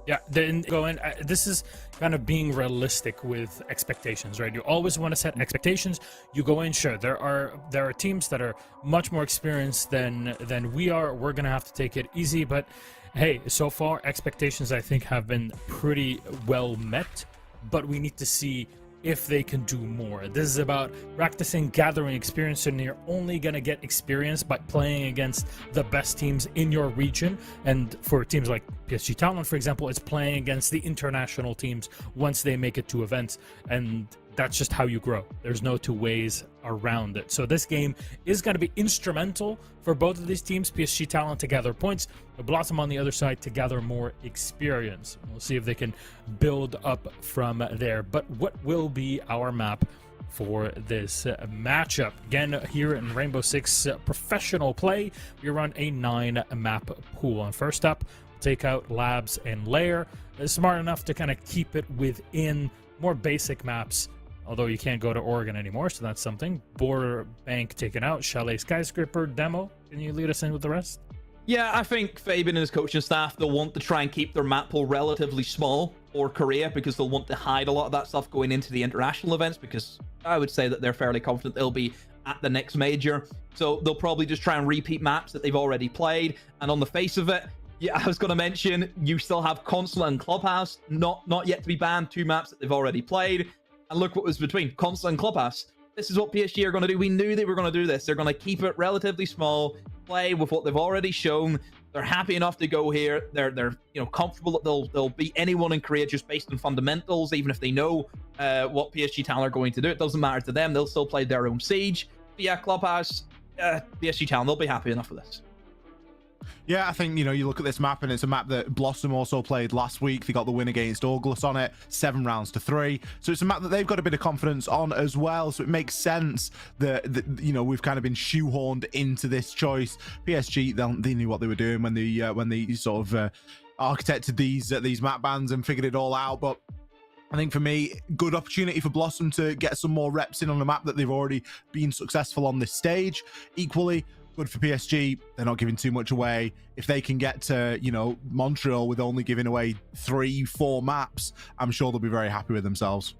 Yeah, then go in. This is kind of being realistic with expectations, right? You always want to set expectations. You go in, sure. There are teams that are much more experienced than we are. We're gonna have to take it easy, but hey, so far expectations I think have been pretty well met. But we need to see if they can do more. This is about practicing, gathering experience, and you're only going to get experience by playing against the best teams in your region. And for teams like PSG Talon, for example, it's playing against the international teams once they make it to events. And that's just how you grow. There's no two ways around it. So this game is going to be instrumental for both of these teams. PSG Talon to gather points, but Blossom on the other side to gather more experience. We'll see if they can build up from there. But what will be our map for this matchup? Again, here in Rainbow Six professional play, we run a 9-map pool. And first up, take out Labs and Lair. Smart enough to kind of keep it within more basic maps, although you can't go to Oregon anymore, so that's something. Border Bank taken out. Chalet Skyscraper. Demo, can you lead us in with the rest? Yeah, I think Fabian and his coaching staff, they'll want to try and keep their map pool relatively small for Korea, because they'll want to hide a lot of that stuff going into the international events, because I would say that they're fairly confident they'll be at the next major. So they'll probably just try and repeat maps that they've already played. And on the face of it, yeah, I was going to mention, you still have Consulate and Clubhouse, not yet to be banned, 2 maps that they've already played. And look what was between Consulate and Clubhouse. This is what PSG are going to do. We knew they were going to do this. They're going to keep it relatively small, play with what they've already shown. They're happy enough to go here. They're comfortable that they'll beat anyone in Korea just based on fundamentals, even if they know what PSG Talon are going to do. It doesn't matter to them. They'll still play their own siege. But yeah, Clubhouse, PSG Talon, they'll be happy enough with this. Yeah, I think, you look at this map, and it's a map that Blossom also played last week. They got the win against Orgless on it, 7 rounds to 3. So it's a map that they've got a bit of confidence on as well. So it makes sense that we've kind of been shoehorned into this choice. PSG, they knew what they were doing when they sort of architected these map bans and figured it all out. But I think for me, good opportunity for Blossom to get some more reps in on a map that they've already been successful on this stage. Equally good for PSG. They're not giving too much away. If they can get to, Montreal with only giving away 3-4 maps, I'm sure they'll be very happy with themselves.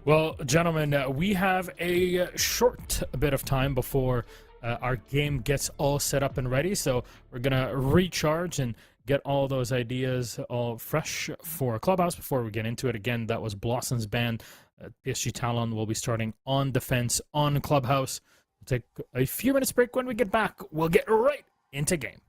Well, gentlemen, we have a short bit of time before our game gets all set up and ready. So we're going to recharge and get all those ideas all fresh for Clubhouse before we get into it. Again, that was Blossom's ban. PSG Talon will be starting on defense on Clubhouse. We'll take a few minutes break. When we get back, we'll get right into game.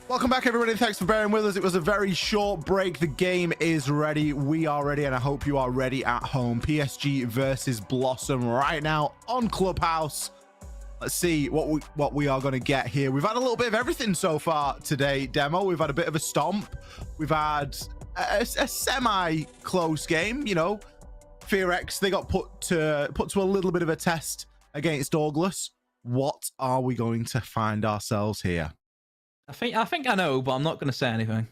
Welcome back, everybody. Thanks for bearing with us. It was a very short break. The game is ready. We are ready, and I hope you are ready at home. PSG versus Blossom right now on Clubhouse. Let's see what we are going to get here. We've had a little bit of everything so far today, Demo. We've had a bit of a stomp. We've had a semi-close game. You know, FearX, they got put to a little bit of a test against Orgless. What are we going to find ourselves here? I think I know, but I'm not going to say anything.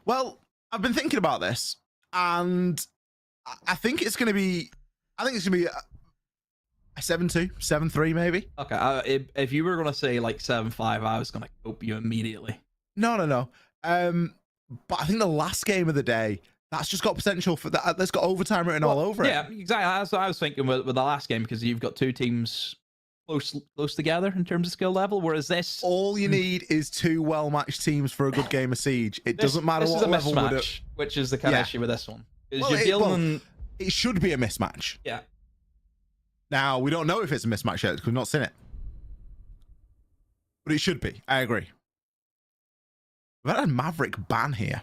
Well, I've been thinking about this, and I think it's going to be a 7-2, 7-3 maybe. Okay, if you were going to say like 7-5, I was going to cope you immediately. No. But I think the last game of the day, that's just got potential for that. That's got overtime written all over it. Yeah, exactly. That's what I was thinking with the last game, because you've got two teams close together in terms of skill level, whereas this, all you need is two well-matched teams for a good game of Siege. It doesn't matter what level would it, which is the kind of issue with this one. Well, it should be a mismatch. Yeah. Now, we don't know if it's a mismatch yet because we've not seen it, but it should be. I agree. We've had a Maverick ban here.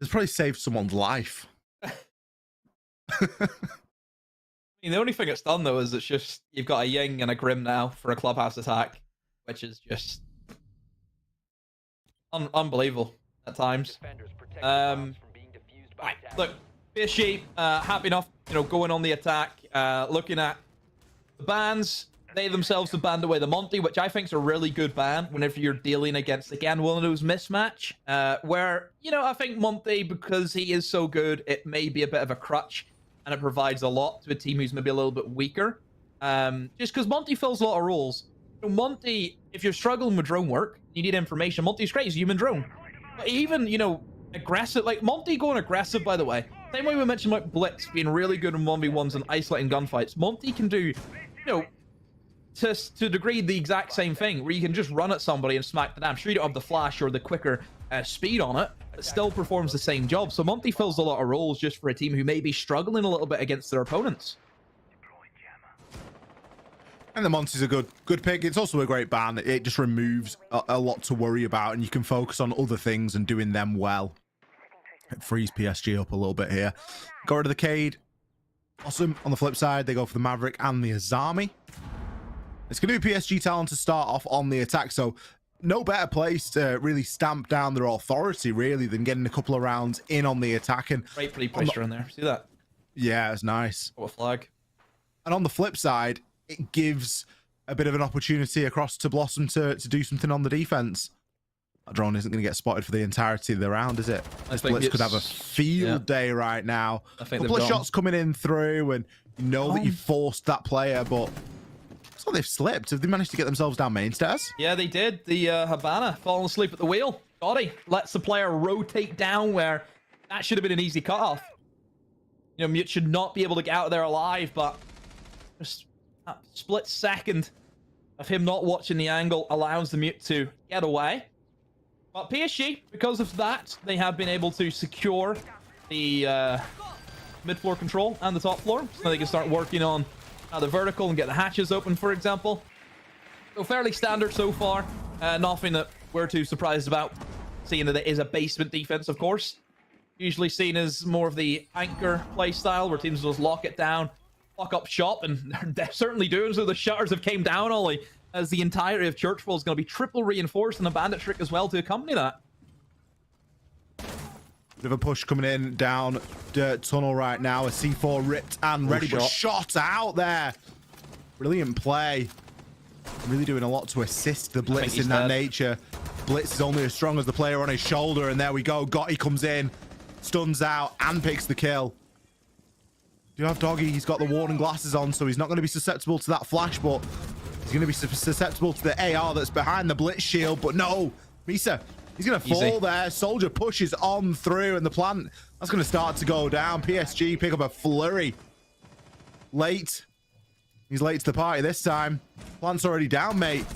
It's probably saved someone's life. I mean, the only thing it's done, though, is it's just you've got a Ying and a Grim now for a clubhouse attack, which is just unbelievable at times. Right, look, PSG, happy enough, going on the attack, looking at the bans. They themselves have banned away the Monty, which I think is a really good ban whenever you're dealing against, again, one of those mismatch, where, I think Monty, because he is so good, it may be a bit of a crutch, and it provides a lot to a team who's maybe a little bit weaker. Just because Monty fills a lot of roles. So Monty, if you're struggling with drone work, you need information. Monty's great, he's a human drone. But even, aggressive, like Monty going aggressive, by the way. Same way we mentioned like Blitz being really good in 1v1s and isolating gunfights. Monty can do, to a degree, the exact same thing, where you can just run at somebody and smack them down. I'm sure you don't have the flash or the quicker speed on it, but still performs the same job. So Monty fills a lot of roles just for a team who may be struggling a little bit against their opponents. And the Monty's a good pick. It's also a great ban. It just removes a lot to worry about, and you can focus on other things and doing them well. It frees PSG up a little bit here. Got rid of the Cade. Awesome. On the flip side, they go for the Maverick and the Azami. It's going to be PSG Talon to start off on the attack, so no better place to really stamp down their authority, really, than getting a couple of rounds in on the attack. And great pressure in there. See that? Yeah, it's nice. What a flag. And on the flip side, it gives a bit of an opportunity across to Blossom to do something on the defense. That drone isn't going to get spotted for the entirety of the round, is it? This Blitz could have a field day right now. I think a couple of shots coming in through, and that you forced that player, but it's like they've slipped. Have they managed to get themselves down main stairs? Yeah, they did. The Habana falling asleep at the wheel. Gotti lets the player rotate down where that should have been an easy cutoff. Mute should not be able to get out of there alive, but just that split second of him not watching the angle allows the Mute to get away. But PSG, because of that, they have been able to secure the mid-floor control and the top floor, so they can start working on the vertical and get the hatches open, for example. So fairly standard so far. Nothing that we're too surprised about, seeing that it is a basement defense, of course. Usually seen as more of the anchor play style, where teams just lock it down, lock up shop, and they're certainly doing so. The shutters have came down, Ollie, as the entirety of Churchville is going to be triple reinforced, and a bandit trick as well to accompany that. Bit of a push coming in down dirt tunnel right now. A C4 ripped and ready, but shot out there. Brilliant play. Really doing a lot to assist the Blitz in that nature. Blitz is only as strong as the player on his shoulder, and there we go. Gotti comes in, stuns out, and picks the kill. Do you have Doggy? He's got the warning glasses on, so he's not going to be susceptible to that flash, but he's going to be susceptible to the AR that's behind the Blitz shield. But no, Misa, he's going to fall there. Soldier pushes on through, and the plant, that's going to start to go down. PSG pick up a flurry. Late. He's late to the party this time. Plant's already down, mate.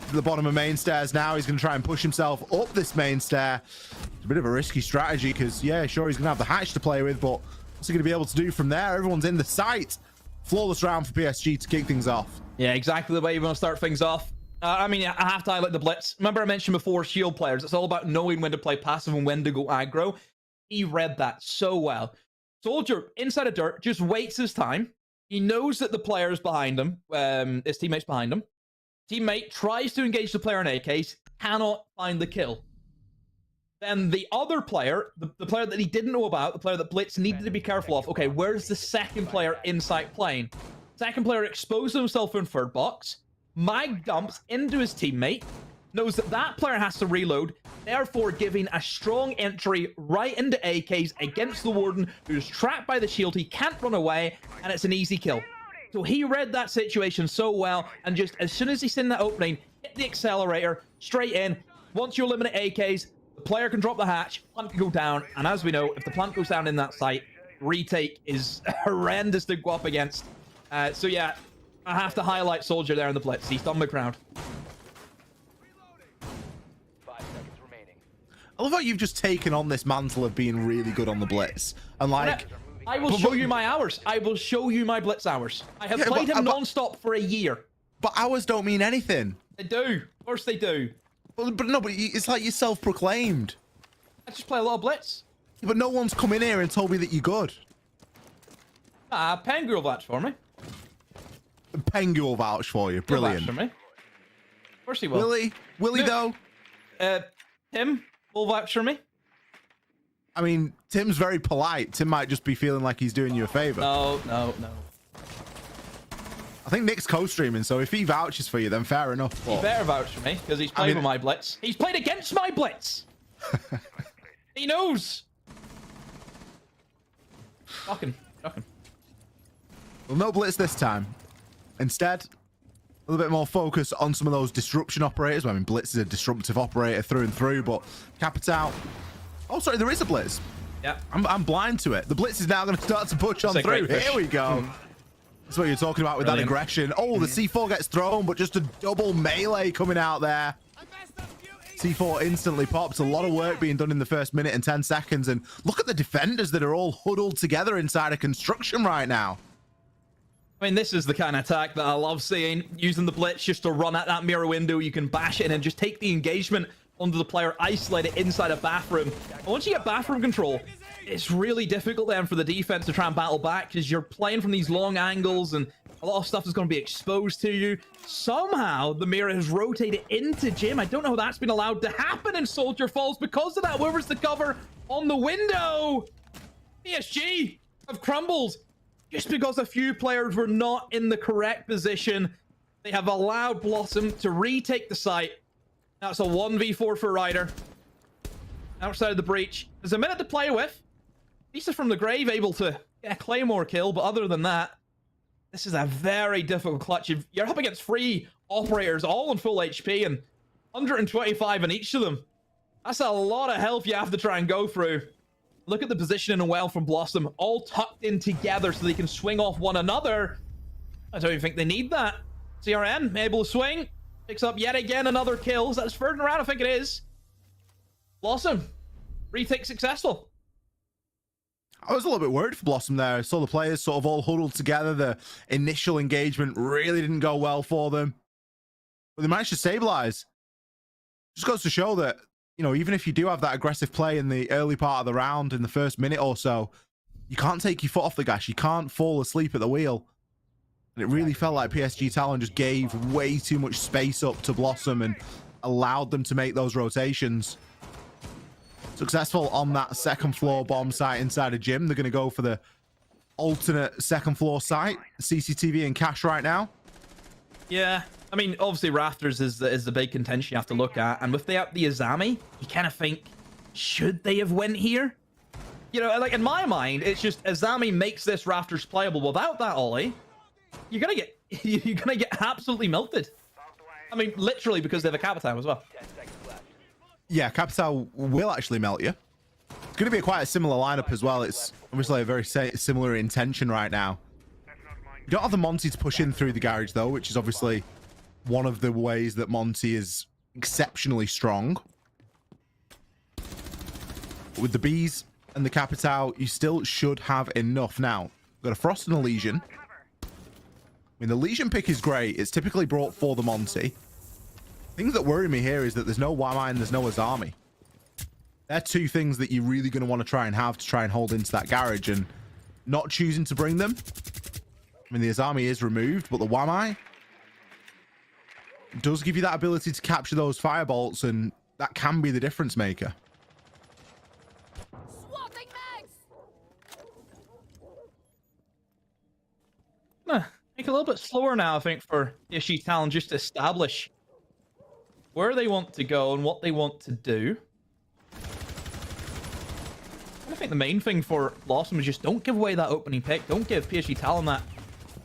To the bottom of main stairs now. He's going to try and push himself up this main stair. It's a bit of a risky strategy because, yeah, sure, he's going to have the hatch to play with, but what's he going to be able to do from there? Everyone's in the sight. Flawless round for PSG to kick things off. Yeah, exactly the way you want to start things off. I mean, I have to highlight the blitz. Remember I mentioned before, shield players, it's all about knowing when to play passive and when to go aggro. He read that so well. Soldier, inside of dirt, just waits his time. He knows that the player's behind him, his teammate's behind him. Teammate tries to engage the player in AKs, cannot find the kill. Then the other player, the player that he didn't know about, the player that Blitz needed to be careful of, okay, where's the second player inside playing? Second player exposes himself in third box. Mag dumps into his teammate, knows that that player has to reload, therefore giving a strong entry right into AKs against the Warden, who's trapped by the shield. He can't run away, and it's an easy kill. So he read that situation so well, and just as soon as he's in that opening, hit the accelerator, straight in. Once you eliminate AKs, the player can drop the hatch, plant can go down, and as we know, if the plant goes down in that site, retake is horrendous to go up against. So yeah, I have to highlight Soldier there in the blitz. He's done me proud. 5 seconds remaining. I love how you've just taken on this mantle of being really good on the blitz. And like, I will show you my hours. I will show you my blitz hours. I have played him non-stop for a year. But hours don't mean anything. They do. Of course they do. But no, but it's like you're self-proclaimed. I just play a lot of blitz. Yeah, but no one's come in here and told me that you're good. Pengu will vouch for me. Pengu will vouch for you. Brilliant. He'll vouch for me. Of course he will. Willie though? Tim will vouch for me. I mean, Tim's very polite. Tim might just be feeling like he's doing you a favor. No. I think Nick's co-streaming, so if he vouches for you, then fair enough. He better vouch for me, because he's played with my blitz. He's played against my blitz! He knows! Shocking. Well, no blitz this time. Instead, a little bit more focus on some of those disruption operators. Well, I mean, Blitz is a disruptive operator through and through, but Capital... Oh, sorry, there is a Blitz. Yeah. I'm blind to it. The Blitz is now going to start to push on through. Here we go. That's what you're talking about with that aggression. Oh, the C4 gets thrown, but just a double melee coming out there. C4 instantly pops. A lot of work being done in the first minute and 10 seconds. And look at the defenders that are all huddled together inside a construction right now. I mean, this is the kind of attack that I love seeing. Using the Blitz just to run at that mirror window. You can bash it in and just take the engagement onto the player, isolate it inside a bathroom. And once you get bathroom control, it's really difficult then for the defense to try and battle back, because you're playing from these long angles and a lot of stuff is going to be exposed to you. Somehow, the mirror has rotated into Jim. I don't know how that's been allowed to happen in Soldier Falls because of that. Whoever's the cover on the window? PSG have crumbled just because a few players were not in the correct position. They have allowed Blossom to retake the site. Now it's a 1v4 for Ryder. Outside of the breach. There's a minute to play with. Lisa from the grave able to get a Claymore kill, but other than that, this is a very difficult clutch. You're up against 3 operators, all on full HP, and 125 in each of them. That's a lot of health you have to try and go through. Look at the positioning well from Blossom, all tucked in together so they can swing off one another. I don't even think they need that. CRN able to swing, picks up yet again another kill. Is that his third in a round? I think it is. Blossom, retake successful. I was a little bit worried for Blossom there. I saw the players sort of all huddled together. The initial engagement really didn't go well for them, but they managed to stabilize. Just goes to show that, you know, even if you do have that aggressive play in the early part of the round, in the first minute or so, you can't take your foot off the gas. You can't fall asleep at the wheel. And it really felt like PSG Talon just gave way too much space up to Blossom and allowed them to make those rotations. Successful on that second floor bomb site inside a gym. They're going to go for the alternate second floor site. CCTV and cash right now. Yeah, I mean, obviously Rafters is the big contention you have to look at. And with the Azami, you kind of think, should they have went here? You know, like in my mind, it's just Azami makes this Rafters playable. Without that Ollie, you're gonna get absolutely melted. I mean, literally, because they have a Capital as well. 10 seconds left. Yeah, Capital will actually melt you. It's going to be quite a similar lineup as well. It's obviously a very similar intention right now. You don't have the Monty to push in through the garage, though, which is obviously one of the ways that Monty is exceptionally strong. With the Bees and the Capital, you still should have enough. Now, we've got a Frost and a Legion. I mean, the Legion pick is great. It's typically brought for the Monty. Things that worry me here is that there's no Wamai and there's no Azami. They're two things that you're really going to want to try and have to try and hold into that garage, and not choosing to bring them. I mean, the Azami is removed, but the Wamai does give you that ability to capture those firebolts, and that can be the difference maker. Swapping mags! Make it a little bit slower now, I think, for PSG Talon just to establish where they want to go and what they want to do. I think the main thing for Blossom is just don't give away that opening pick. Don't give PSG Talon that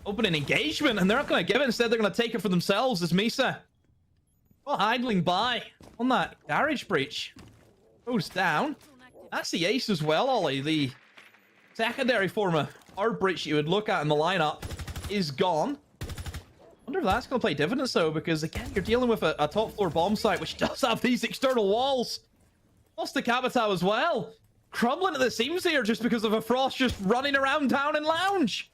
opening engagement, and they're not going to give it. Instead, they're going to take it for themselves as Misa, well, idling by on that garage breach. Goes down. That's the ace as well, Ollie. The secondary form of hard breach you would look at in the lineup is gone. Wonder if that's going to play dividends, though, because, again, you're dealing with a top floor bomb site, which does have these external walls. Lost the Capitao as well. Crumbling at the seams here just because of a Frost just running around town in lounge.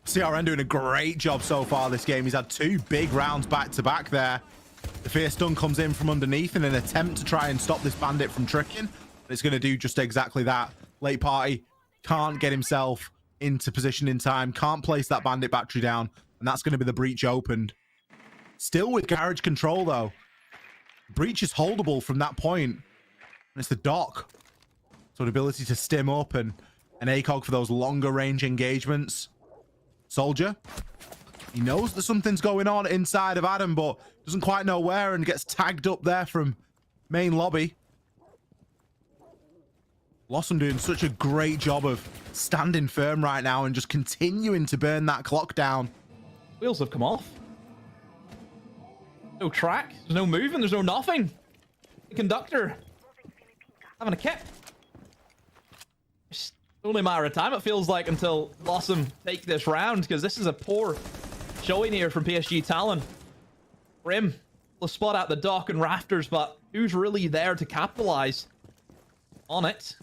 CRN doing a great job so far this game. He's had two big rounds back to back there. The Fierce Stun comes in from underneath in an attempt to try and stop this bandit from tricking. It's going to do just exactly that. Late party can't get himself into position in time, can't place that bandit battery down, and that's going to be the breach opened. Still with garage control, though. Breach is holdable from that point. And it's the dock. So the ability to stim up and an ACOG for those longer range engagements. Soldier, he knows that something's going on inside of Adam, but doesn't quite know where, and gets tagged up there from main lobby. Blossom doing such a great job of standing firm right now and just continuing to burn that clock down. Wheels have come off. No track, there's no moving, there's no nothing. The conductor having a kick. It's only a matter of time, it feels like, until Blossom take this round, because this is a poor showing here from PSG Talon. Brim will spot out the dock and rafters, but who's really there to capitalize on it?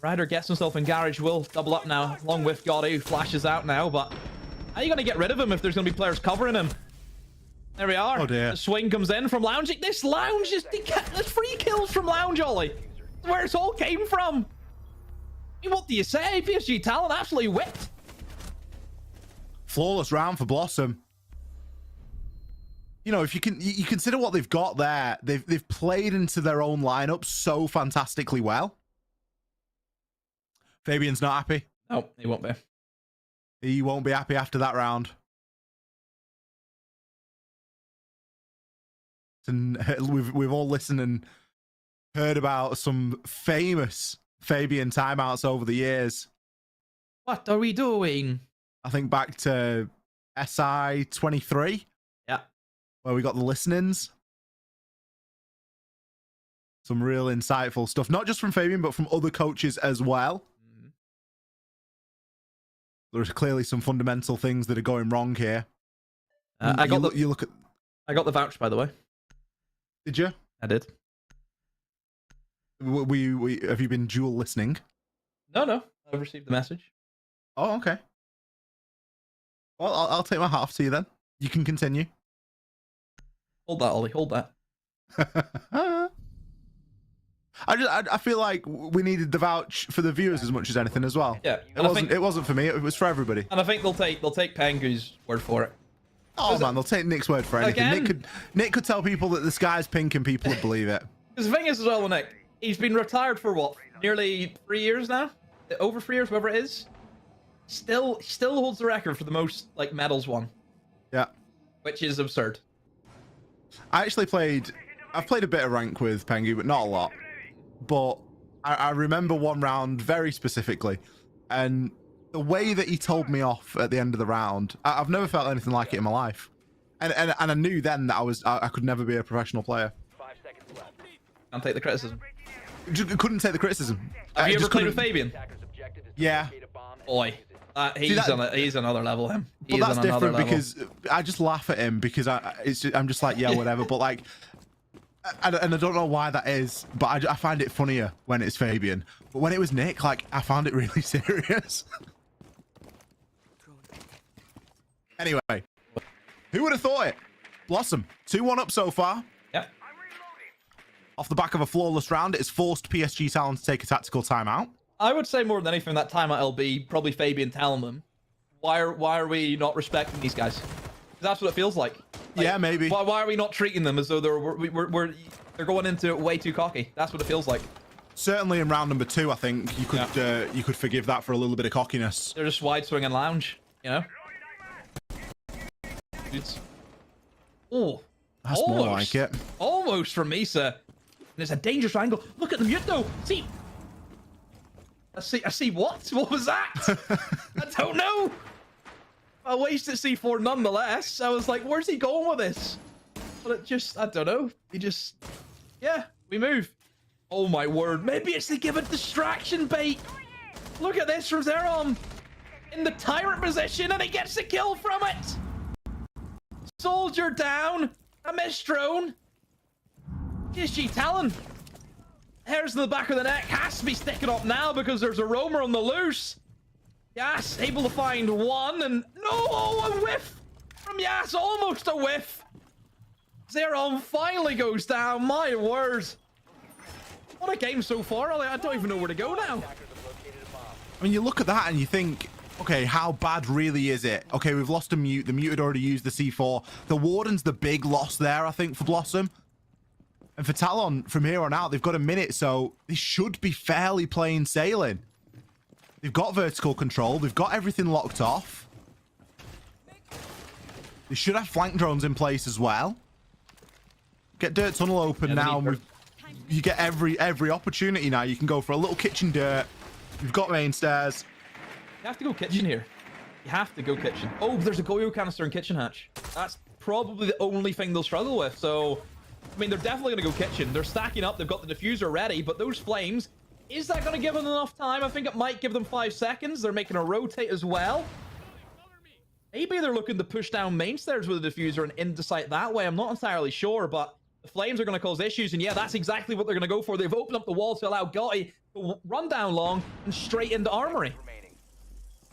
Ryder gets himself in garage, will double up now, along with Gotti, who flashes out now, but how are you going to get rid of him if there's going to be players covering him? There we are. Oh dear. The swing comes in from Lounge. This Lounge is... There's free kills from Lounge, Ollie. That's where it all came from. I mean, what do you say? PSG Talon absolutely whipped. Flawless round for Blossom. You know, if you consider what they've got there, they've played into their own lineup so fantastically well. Fabian's not happy. No, he won't be. He won't be happy after that round. And we've all listened and heard about some famous Fabian timeouts over the years. What are we doing? I think back to SI 23. Yeah. Where we got the listenings. Some real insightful stuff, not just from Fabian, but from other coaches as well. Mm-hmm. There's clearly some fundamental things that are going wrong here. I got the vouch, by the way. Did you? I did. Have you been dual listening? No. I've received the message. Oh, okay. Well, I'll take my hat off to you then. You can continue. Hold that, Ollie. Hold that. I feel like we needed the vouch for the viewers as much as anything as well. Yeah, it wasn't for me. It was for everybody. And I think they'll take Pengu's word for it. Oh man, they'll take Nick's word for anything. Nick could tell people that the sky's pink and people would believe it. Because the thing is as well with Nick, he's been retired for what, nearly 3 years now? Over 3 years, whatever it is. Still holds the record for the most like medals won. Yeah. Which is absurd. I've played a bit of rank with Pengu, but not a lot. But I remember one round very specifically, and the way that he told me off at the end of the round, I've never felt anything like it in my life. And I knew then that I could never be a professional player. 5 seconds left. Can't take the criticism. Couldn't take the criticism. Have you ever played with Fabian? Yeah. Boy, he's another level. Him. But that's different because I just laugh at him because I'm just like, yeah, whatever. But like, and I don't know why that is, but I find it funnier when it's Fabian. But when it was Nick, like, I found it really serious. Anyway, who would have thought it? Blossom, 2-1 up so far. Yep. Off the back of a flawless round, it has forced PSG Talon to take a tactical timeout. I would say more than anything that time at LB, probably Fabian telling them, why are we not respecting these guys? 'Cause that's what it feels like. Yeah, maybe. Why are we not treating them as though they're going into it way too cocky? That's what it feels like. Certainly in round number 2, I think you could forgive that for a little bit of cockiness. They're just wide swing and lounge, you know? Dudes. Oh, That's more like it. Almost from Misa. There's a dangerous angle. Look at the mute though. See. I see what? What was that? I don't know. I wasted C4 nonetheless. I was like, where's he going with this? But it just, I don't know. He just, yeah, we move. Oh my word. Maybe it's to give a distraction bait. Look at this from Zeron. In the tyrant position and he gets the kill from it. Soldier down. A missed drone. PSG Talon. Hairs in the back of the neck. Has to be sticking up now because there's a roamer on the loose. Yas able to find one and no, a whiff from Yas. Almost a whiff. Zeron finally goes down. My word. What a game so far. I don't even know where to go now. I mean, you look at that and you think, okay, how bad really is it? Okay, we've lost a mute. The mute had already used the C4. The Warden's the big loss there, I think, for Blossom. And for Talon, from here on out, they've got a minute, so they should be fairly plain sailing. They've got vertical control. They've got everything locked off. They should have flank drones in place as well. Get dirt tunnel open now. And you get every opportunity now. You can go for a little kitchen dirt. You've got main stairs. You have to go kitchen here. You have to go kitchen. Oh, there's a Goyo canister in kitchen hatch. That's probably the only thing they'll struggle with. So, I mean, they're definitely going to go kitchen. They're stacking up. They've got the diffuser ready, but those flames, is that going to give them enough time? I think it might give them 5 seconds. They're making a rotate as well. Maybe they're looking to push down main stairs with the diffuser and into sight that way. I'm not entirely sure, but the flames are going to cause issues. And yeah, that's exactly what they're going to go for. They've opened up the wall to allow Gotti to run down long and straight into armory.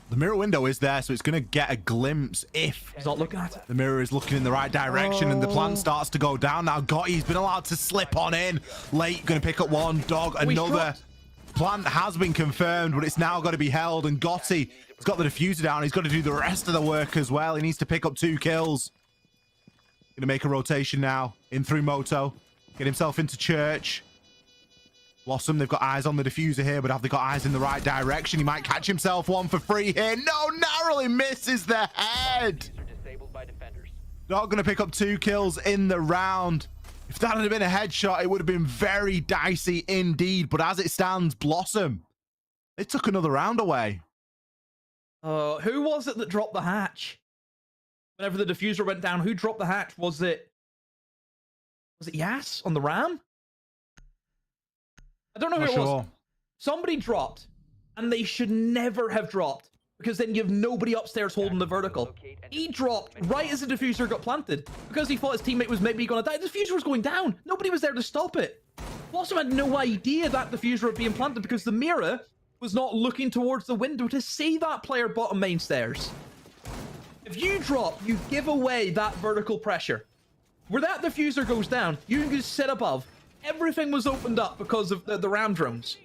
The mirror window is there, so it's going to get a glimpse if He's not looking at it. the mirror is looking in the right direction and the plan starts to go down. Now Gotti's been allowed to slip on in. Late, going to pick up one. Dog, another. Plant has been confirmed, but it's now got to be held. And Gotti has got the diffuser down. He's got to do the rest of the work as well. He needs to pick up 2 kills. Going to make a rotation now. In through Moto. Get himself into church. Blossom, they've got eyes on the diffuser here, but have they got eyes in the right direction? He might catch himself one for free here. No, narrowly misses the head. Not going to pick up 2 kills in the round. If that had been a headshot, it would have been very dicey indeed. But as it stands, Blossom, they took another round away. Who was it that dropped the hatch? Whenever the diffuser went down, who dropped the hatch? Was it Yas on the Ram? I don't know who it was. Somebody dropped, and they should never have dropped, because then you have nobody upstairs holding the vertical. He dropped right as the diffuser got planted, because he thought his teammate was maybe going to die. The diffuser was going down. Nobody was there to stop it. Blossom had no idea that diffuser was being planted, because the mirror was not looking towards the window to see that player bottom main stairs. If you drop, you give away that vertical pressure. Where that diffuser goes down, you can just sit above. Everything was opened up because of the ram drones.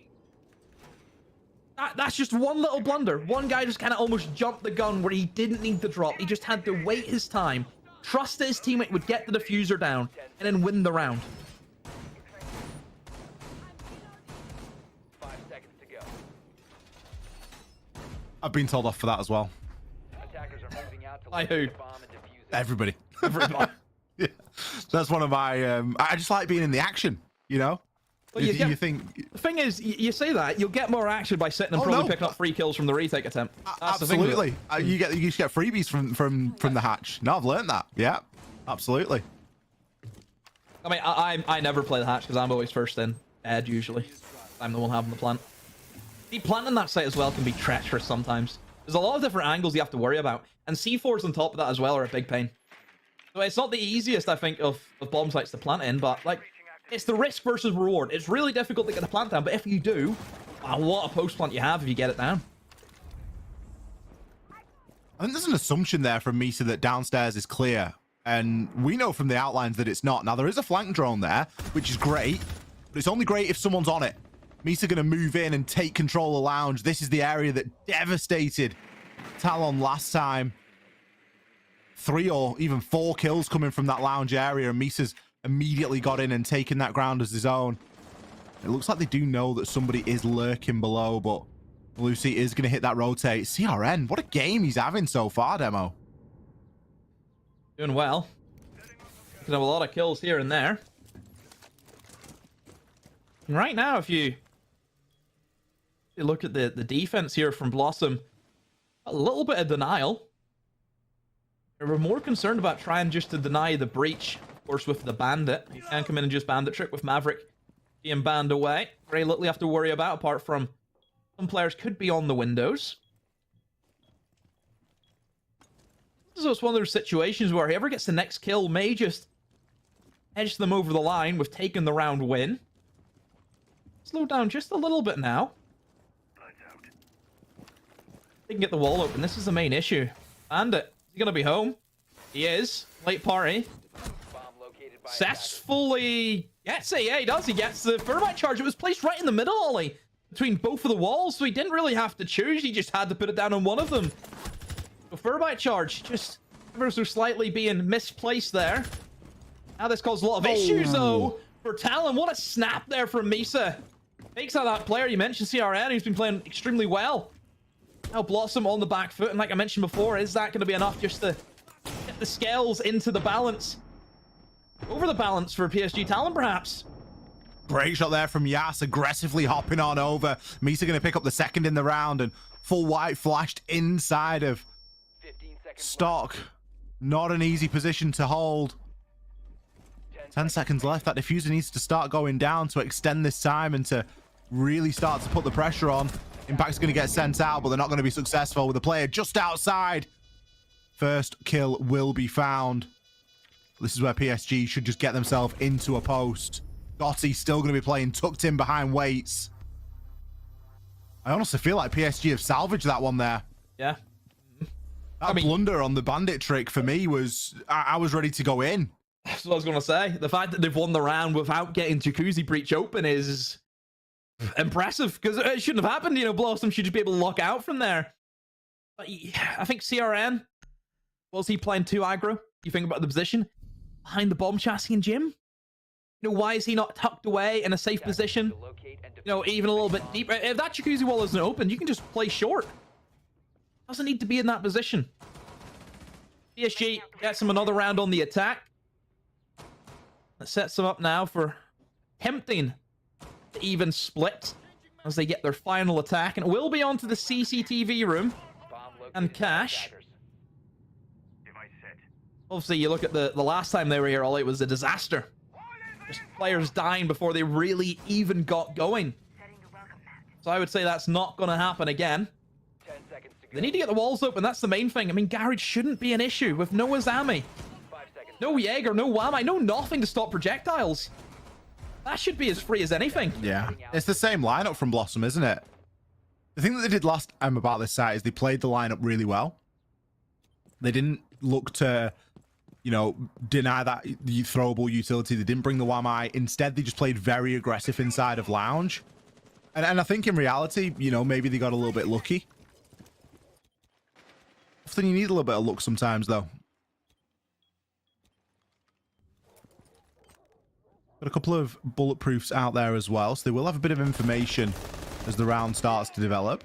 That's just one little blunder. One guy just kind of almost jumped the gun where he didn't need to drop. He just had to wait his time, trust that his teammate would get the diffuser down, and then win the round. 5 seconds to go. I've been told off for that as well. Attackers are moving out to By locate who? the bomb and defuse it. Everybody. Everybody. Yeah. That's one of my... I just like being in the action, you know? Well, you think... The thing is, you say that, you'll get more action by sitting and probably picking up 3 kills from the retake attempt. That's absolutely. You just get freebies from the hatch. No, I've learned that. Yeah, absolutely. I mean, I never play the hatch because I'm always first in. Ed, usually. I'm the one having the plant. See, planting that site as well can be treacherous sometimes. There's a lot of different angles you have to worry about. And C4s on top of that as well are a big pain. So it's not the easiest, I think, of bomb sites to plant in, but, like, it's the risk versus reward. It's really difficult to get the plant down, but if you do, wow, what a post plant you have if you get it down. I think there's an assumption there from Misa that downstairs is clear. And we know from the outlines that it's not. Now, there is a flank drone there, which is great, but it's only great if someone's on it. Misa going to move in and take control of Lounge. This is the area that devastated Talon last time. 3 or even 4 kills coming from that Lounge area, and Misa's immediately got in and taken that ground as his own. It looks like they do know that somebody is lurking below, but Lucy is going to hit that rotate. CRN, what a game he's having so far, Demo. Doing well. Can have a lot of kills here and there. And right now, if you look at the defense here from Blossom, a little bit of denial. They were more concerned about trying just to deny the breach, of course, with the Bandit. You can come in and just Bandit trick with Maverick being banned away. Very little you have to worry about, apart from some players could be on the windows. So it's one of those situations where whoever gets the next kill may just edge them over the line with taking the round win. Slow down just a little bit now. They can get the wall open. This is the main issue. Bandit, is he going to be home? He is. Late party. Bomb located by Successfully gets it. Yeah, he does. He gets the thermite charge. It was placed right in the middle, Ollie, between both of the walls, so he didn't really have to choose. He just had to put it down on one of them. So thermite charge just ever so slightly being misplaced there. Now this caused a lot of issues, though, for Talon. What a snap there from Misa. Takes out that player you mentioned, CRN, who's been playing extremely well. Now Blossom on the back foot, and like I mentioned before, is that going to be enough just to get the scales into the balance? Over the balance for PSG Talon, perhaps? Great shot there from Yas, aggressively hopping on over. Misa going to pick up the second in the round, and full white flashed inside of 15 seconds stock. Not an easy position to hold. 10 seconds left. That diffuser needs to start going down to extend this time and to really start to put the pressure on. Impact's going to get sent out, but they're not going to be successful with the player just outside. First kill will be found. This is where PSG should just get themselves into a post. Gotti still going to be playing tucked in behind weights. I honestly feel like PSG have salvaged that one there. Yeah. That blunder on the bandit trick for me was, I was ready to go in. That's what I was going to say. The fact that they've won the round without getting Jacuzzi Breach open is impressive, because it shouldn't have happened. You know, Blossom should just be able to lock out from there. But I think CRN, was he playing too aggro? You think about the position behind the bomb chassis and Jim? You know, why is he not tucked away in a safe position? to locate and You know, even a little bit deeper. If that Jacuzzi wall isn't open, you can just play short. Doesn't need to be in that position. PSG gets him another round on the attack. That sets them up now for tempting to even split as they get their final attack. And it will be onto the CCTV room bomb located and by Cash. attackers. Obviously, you look at the last time they were here, Ollie, it was a disaster. Just players dying before they really even got going. So I would say that's not going to happen again. 10 seconds to go. They need to get the walls open. That's the main thing. I mean, garage shouldn't be an issue with no Azami, 5 seconds. no Jaeger, no Wamai, no nothing to stop projectiles. That should be as free as anything. Yeah, it's the same lineup from Blossom, isn't it? The thing that they did last time about this site is they played the lineup really well. They didn't look to, you know, deny that the throwable utility. They didn't bring the Wamai. Instead, they just played very aggressive inside of Lounge. And I think in reality, you know, maybe they got a little bit lucky. Often you need a little bit of luck sometimes, though. Got a couple of bulletproofs out there as well, so they will have a bit of information as the round starts to develop.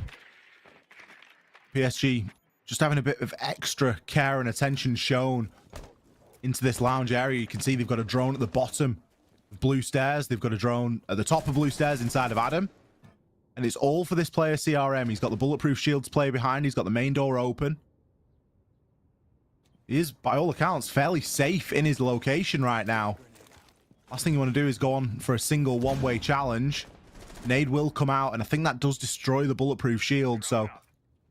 PSG just having a bit of extra care and attention shown into this lounge area. You can see they've got a drone at the bottom of blue stairs. They've got a drone at the top of blue stairs inside of Adam. And it's all for this player, CRM. He's got the bulletproof shields player behind. He's got the main door open. He is, by all accounts, fairly safe in his location right now. Last thing you want to do is go on for a single one-way challenge. Nade will come out, and I think that does destroy the bulletproof shield, so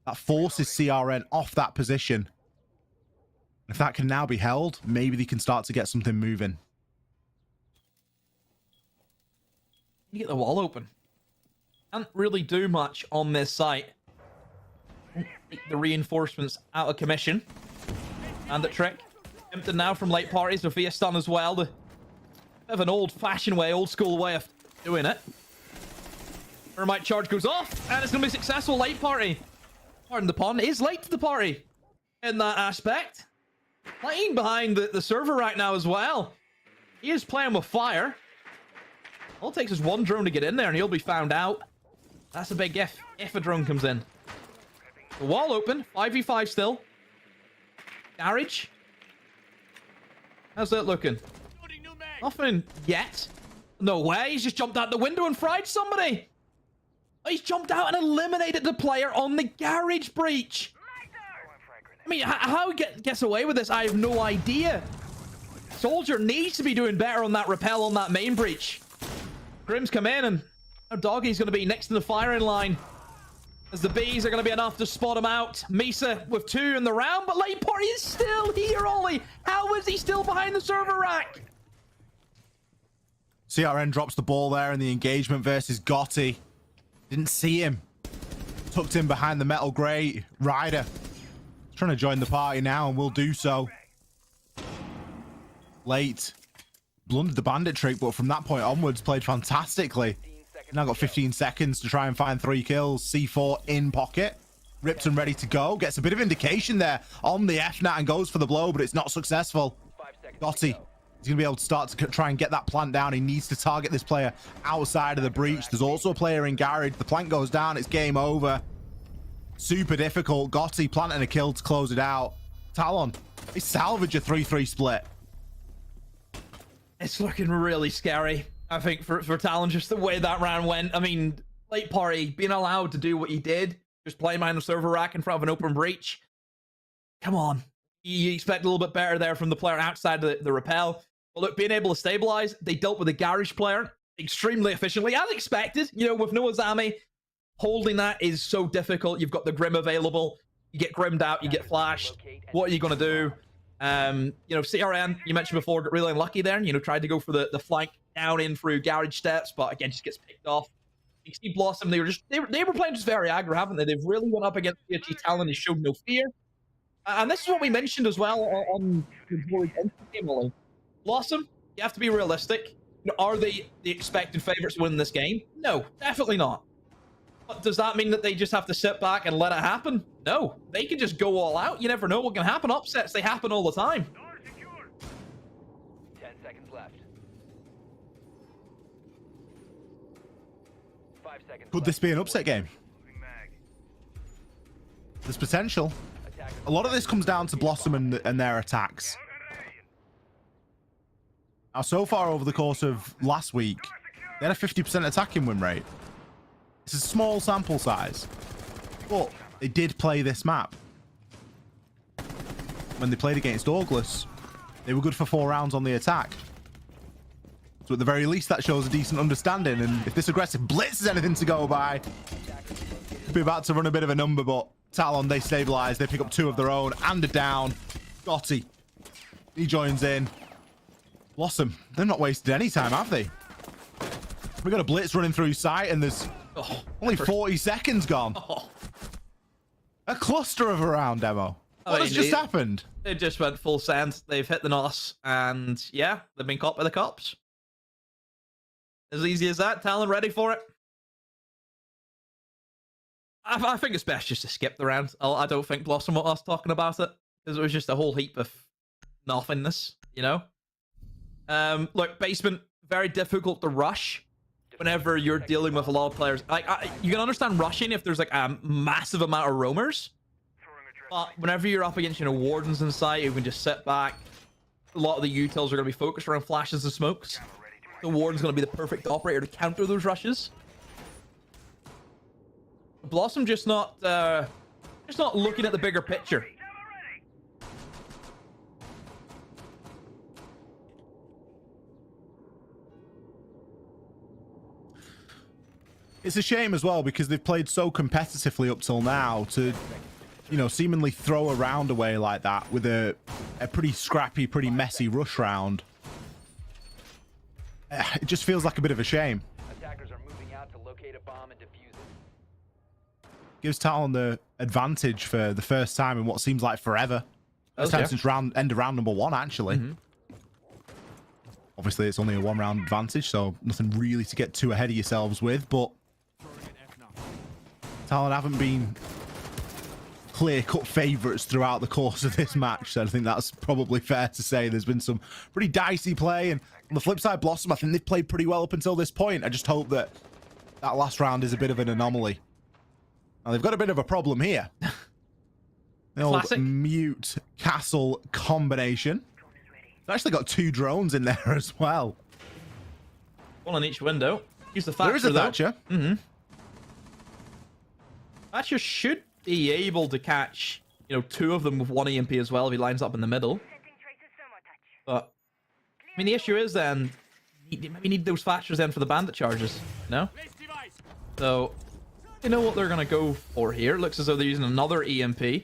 that forces CRN off that position. If that can now be held, maybe they can start to get something moving. You get the wall open. Can't really do much on this site. Take the reinforcements out of commission. And the trick. Tempted now from late party. Sophia stun as well. The bit of an old-fashioned way, old-school way of doing it. Thermite charge goes off, and it's going to be successful. Late party. Pardon the pun, is late to the party in that aspect. Playing behind the server right now as well. He is playing with fire. All it takes is one drone to get in there, and he'll be found out. That's a big if a drone comes in. The wall open, 5v5 still. Garage. How's that looking? Nothing yet. No way, he's just jumped out the window and fried somebody. He's jumped out and eliminated the player on the garage breach. I mean, how he gets away with this, I have no idea. Soldier needs to be doing better on that rappel on that main breach. Grim's come in, and our Doggy's going to be next in the firing line. As the Bees are going to be enough to spot him out. Misa with 2 in the round, but late party is still here, Ollie. How is he still behind the server rack? CRN drops the ball there in the engagement versus Gotti. Didn't see him. Tucked in behind the metal grate. Ryder trying to join the party now and will do so. Late. Blundered the bandit trick, but from that point onwards played fantastically. Now got 15 seconds to try and find 3 kills. C4 in pocket. Ripped and ready to go. Gets a bit of indication there on the FNAT and goes for the blow, but it's not successful. Gotti is going to be able to start to try and get that plant down. He needs to target this player outside of the breach. There's also a player in garage. The plant goes down. It's game over. Super difficult. Gotti planting a kill to close it out. Talon, he salvaged a 3-3 split. It's looking really scary, I think, for Talon, just the way that round went. I mean, late party, being allowed to do what he did, just play behind the server rack in front of an open breach. Come on. You expect a little bit better there from the player outside the rappel. But look, being able to stabilize, they dealt with the garage player extremely efficiently, as expected. You know, with no Azami, holding that is so difficult. You've got the Grim available. You get Grimmed out, you get flashed. What are you going to do? You know, CRN, you mentioned before, got really unlucky there. You know, tried to go for the flank down in through garage steps, but again, just gets picked off. You see Blossom, they were playing just very aggro, haven't they? They've really went up against PSG Talon. They showed no fear. And this is what we mentioned as well on the game. Blossom, you have to be realistic. You know, are they the expected favorites to win this game? No, definitely not. But does that mean that they just have to sit back and let it happen? No, they can just go all out. You never know what can happen. Upsets, they happen all the time. 10 seconds left. 5 seconds Could this be an upset game? There's potential. A lot of this comes down to Blossom and their attacks. Now, so far over the course of last week, they had a 50% attacking win rate. It's a small sample size, but they did play this map. When they played against Orgless, they were good for 4 rounds on the attack. So at the very least, that shows a decent understanding. And if this aggressive blitz is anything to go by, could be about to run a bit of a number, but Talon, they stabilize. They pick up 2 of their own and a down. Gotti, he joins in. Blossom, they're not wasted any time, have they? We got a blitz running through sight, and there's only 40 seconds gone. A cluster of a round, Demo. What has just happened? They just went full send. They've hit the NOS, and yeah, they've been caught by the cops. As easy as that. Talon ready for it. I think it's best just to skip the round. I don't think Blossom want us talking about it, because it was just a whole heap of nothingness, you know? Look, basement, very difficult to rush whenever you're dealing with a lot of players. Like, you can understand rushing if there's like a massive amount of roamers, but whenever you're up against, you know, wardens in sight, you can just sit back. A lot of the utils are going to be focused around flashes and smokes. The warden's going to be the perfect operator to counter those rushes. Blossom just not looking at the bigger picture. It's a shame as well, because they've played so competitively up till now to, you know, seemingly throw a round away like that with a pretty scrappy, pretty messy rush round. It just feels like a bit of a shame. Attackers are moving out to locate a bomb and defuse it. Gives Talon the advantage for the first time in what seems like forever. First time since end of round number 1, actually. Obviously, it's only a 1-round advantage, so nothing really to get too ahead of yourselves with, but Talon haven't been clear-cut favourites throughout the course of this match, so I think that's probably fair to say. There's been some pretty dicey play, and on the flip side, Blossom, I think they've played pretty well up until this point. I just hope that that last round is a bit of an anomaly. Now, they've got a bit of a problem here. The old Classic. mute castle combination. They've actually got 2 drones in there as well. One on each window. Use the Thatcher, There is a though. Thatcher. Thatcher should be able to catch, 2 of them with 1 EMP as well if he lines up in the middle. But, I mean, the issue is then, we need those Thatchers then for the bandit charges, no? So, they know what they're going to go for here. Looks as though they're using another EMP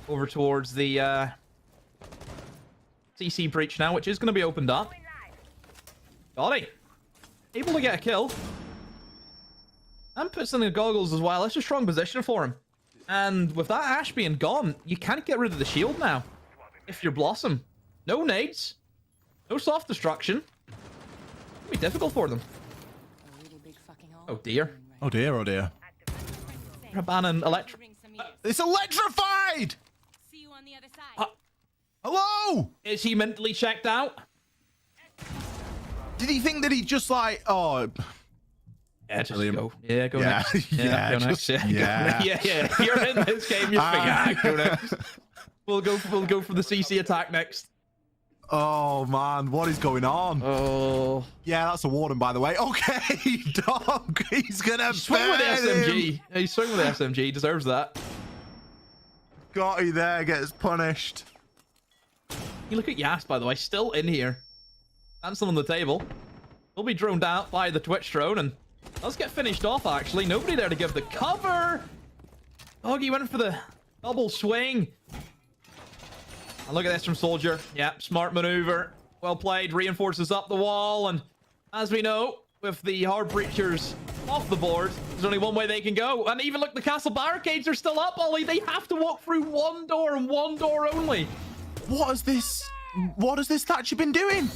over towards the CC breach now, which is going to be opened up. Got it. Able to get a kill. And puts in the goggles as well. It's a strong position for him. And with that Ash being gone, you can't get rid of the shield now. If you're Blossom. No nades. No soft destruction. It'll be difficult for them. Oh dear. Oh dear, oh dear. Raban and Electra. It's electrified! See you on the other side. Hello? Is he mentally checked out? Did he think that he just like, oh... Yeah, just Brilliant. go. Yeah, go Yeah, next. yeah, Go next. just- Yeah, yeah. yeah. You're in this game. You're go next. We'll go for the CC attack next. Oh man, what is going on? Oh. Yeah, that's a warden, by the way. Okay, dog, he's gonna Swing with the burn him. SMG. Yeah, he's swinging with the SMG. He deserves that. Got you there, gets punished. You look at Yas, by the way, still in here. Dancing on the table. He'll be droned out by the Twitch drone, and let's get finished off, actually. Nobody there to give the cover. Doggy went for the double swing. And look at this from Soldier. Yep, smart maneuver. Well played. Reinforces up the wall. And as we know, with the hard breachers off the board, there's only one way they can go. And even look, the castle barricades are still up, Ollie. They have to walk through one door and one door only. What has this Thatcher been doing?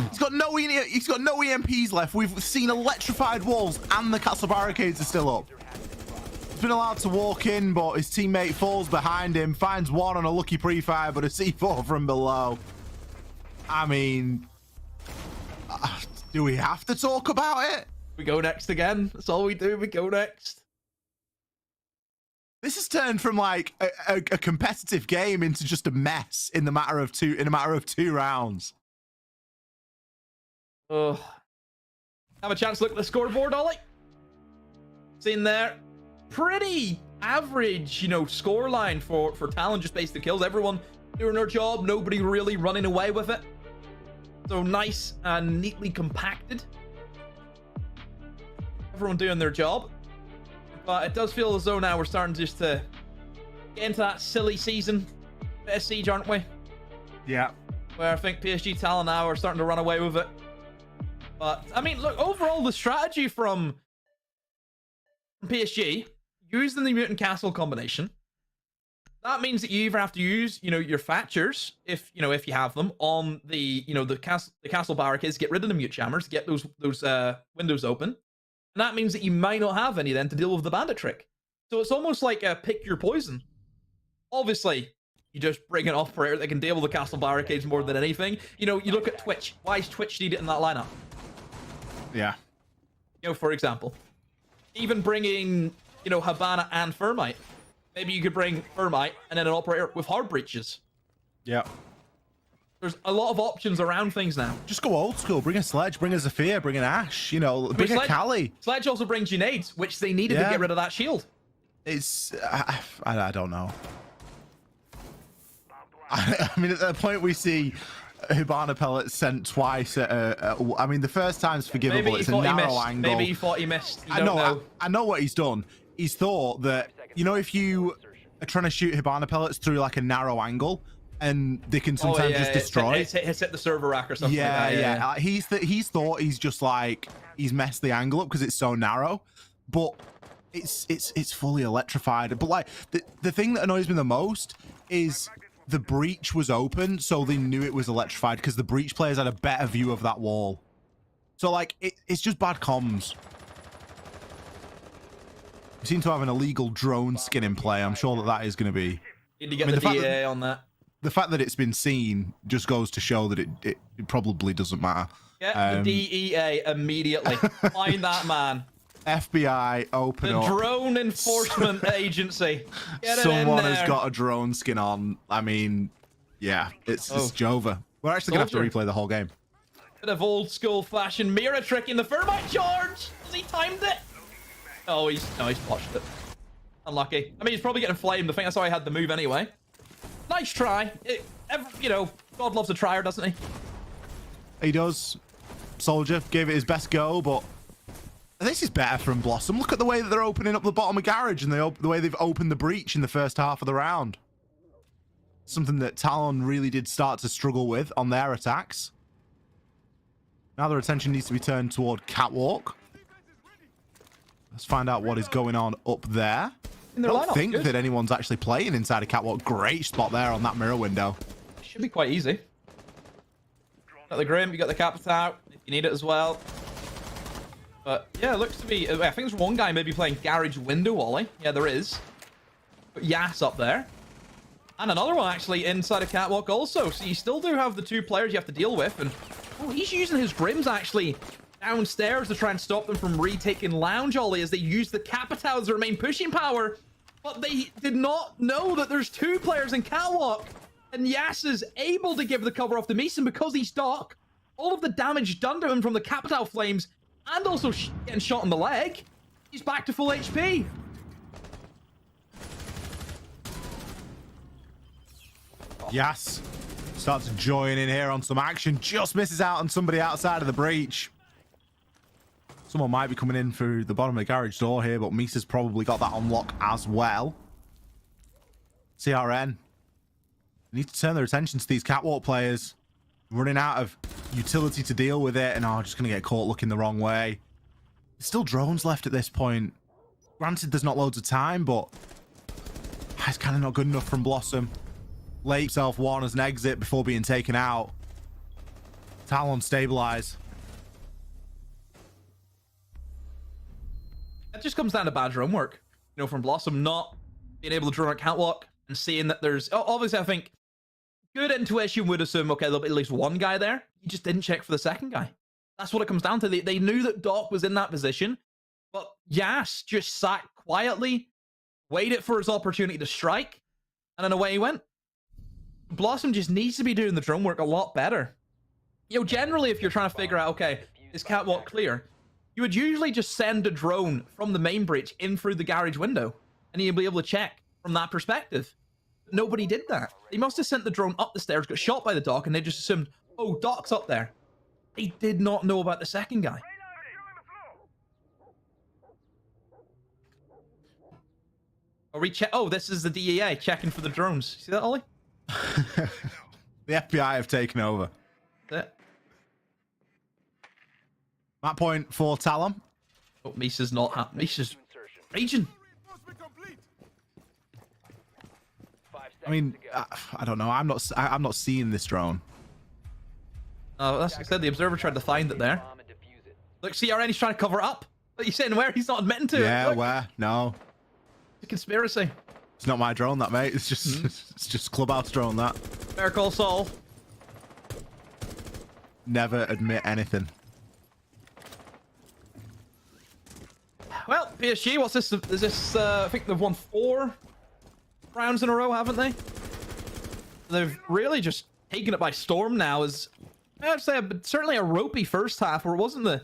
He's got no EMPs left. We've seen electrified walls and the castle barricades are still up. He's been allowed to walk in, but his teammate falls behind him, finds one on a lucky pre-fire, but a C4 from below. I mean, do we have to talk about it? We go next again. That's all we do. We go next. This has turned from like a competitive game into just a mess in a matter of two rounds. Oh, have a chance to look at the scoreboard, Ollie. Seen there, pretty average, scoreline for Talon, just based the kills. Everyone doing their job, nobody really running away with it. So nice and neatly compacted. Everyone doing their job. But it does feel as though now we're starting just to get into that silly season bit of siege, aren't we? Yeah. Where I think PSG Talon now are starting to run away with it. But, I mean, look, overall, the strategy from PSG, using the Mutant Castle combination, that means that you either have to use, your Thatchers, if you have them, on the, the castle barricades, get rid of the mute jammers, get those windows open. And that means that you might not have any then to deal with the bandit trick. So it's almost like a pick your poison. Obviously, you just bring an operator that can deal with the castle barricades more than anything. You look at Twitch. Why is Twitch needed in that lineup? Yeah. For example, even bringing, Habana and Thermite. Maybe you could bring Thermite and then an operator with hard breaches. Yeah. There's a lot of options around things now. Just go old school. Bring a Sledge, bring a Zafir, bring an Ash, bring a Kali. Sledge also brings you nades, which they needed to get rid of that shield. It's... I don't know. I mean, at the point we see Hibana pellets sent twice at I mean, the first time's forgivable. Maybe it's a narrow angle. Maybe he thought he missed. I know what he's done. He's thought that, if you are trying to shoot Hibana pellets through like a narrow angle, and they can sometimes just destroy. It's hit the server rack or something like that. He's thought he's just like, he's messed the angle up because it's so narrow. But it's fully electrified. But like the thing that annoys me the most is the breach was open, so they knew it was electrified because the breach players had a better view of that wall. So like it's just bad comms. We seem to have an illegal drone skin in play. I'm sure that is going to be. Need to get the DA on that. The fact that it's been seen just goes to show that it probably doesn't matter. Get the DEA immediately. Find that man. FBI, open up. The Drone Enforcement Agency. Get Someone it in there. has got a drone skin on. I mean, yeah, it's Jova. We're actually going to have to replay the whole game. Bit of old school fashion mirror trick in the thermite charge. Has he timed it? Oh, he's botched it. Unlucky. I mean, he's probably getting flamed. I think that's how I had the move anyway. Nice try. You know, God loves a trier, doesn't he? He does. Soldier gave it his best go, but this is better from Blossom. Look at the way that they're opening up the bottom of garage and the way they've opened the breach in the first half of the round. Something that Talon really did start to struggle with on their attacks. Now their attention needs to be turned toward Catwalk. Let's find out what is going on up there. I don't think that anyone's actually playing inside a Catwalk. Great spot there on that mirror window. Should be quite easy. Got the Grim, you got the Capita if you need it as well. But yeah, it looks to be. I think there's one guy maybe playing garage window Ollie. Yeah, there is. But Yas up there. And another one actually inside a Catwalk also. So you still do have the two players you have to deal with. And oh, he's using his Grims actually downstairs to try and stop them from retaking Lounge Ollie as they use the Capita as their main pushing power. But they did not know that there's two players in Catwalk. And Yas is able to give the cover off to Mason because he's Doc. All of the damage done to him from the Capital Flames and also getting shot in the leg. He's back to full HP. Yes. Starts joining in here on some action. Just misses out on somebody outside of the breach. Someone might be coming in through the bottom of the garage door here, but Misa's probably got that on lock as well. CRN. They need to turn their attention to these Catwalk players. Running out of utility to deal with it, and just going to get caught looking the wrong way. There's still drones left at this point. Granted, there's not loads of time, but it's kind of not good enough from Blossom. Lay himself one as an exit before being taken out. Talon stabilize. That just comes down to bad drone work. You know, from Blossom not being able to drone a Catwalk and seeing that there's... obviously, I think good intuition would assume, okay, there'll be at least one guy there. You just didn't check for the second guy. That's what it comes down to. They knew that Doc was in that position, but Yas just sat quietly, waited for his opportunity to strike, and then away he went. Blossom just needs to be doing the drone work a lot better. You know, generally, if you're trying to figure out, okay, is Catwalk clear, you would usually just send a drone from the main breach in through the garage window, and you'll be able to check from that perspective. Nobody did that. They must have sent the drone up the stairs, got shot by the Doc, and they just assumed, oh, Doc's up there. They did not know about the second guy. Are we check? Oh, this is the DEA checking for the drones. See that, Ollie? The FBI have taken over. That's it. That point for Talon. Oh, Misa's not happy. Misa's raging. I mean, I don't know. I'm not seeing this drone. That's like I said. The observer tried to find it there. Look, CRN, he's trying to cover it up. But he's saying where? He's not admitting to it. Yeah, where? No. It's a conspiracy. It's not my drone, that, mate. It's just it's just Clubhouse drone, that. Better call Saul. Never admit anything. Well, PSG, what's this? Is this, I think they've won 4 rounds in a row, haven't they? They've really just taken it by storm now. I'd say certainly a ropey first half where it wasn't the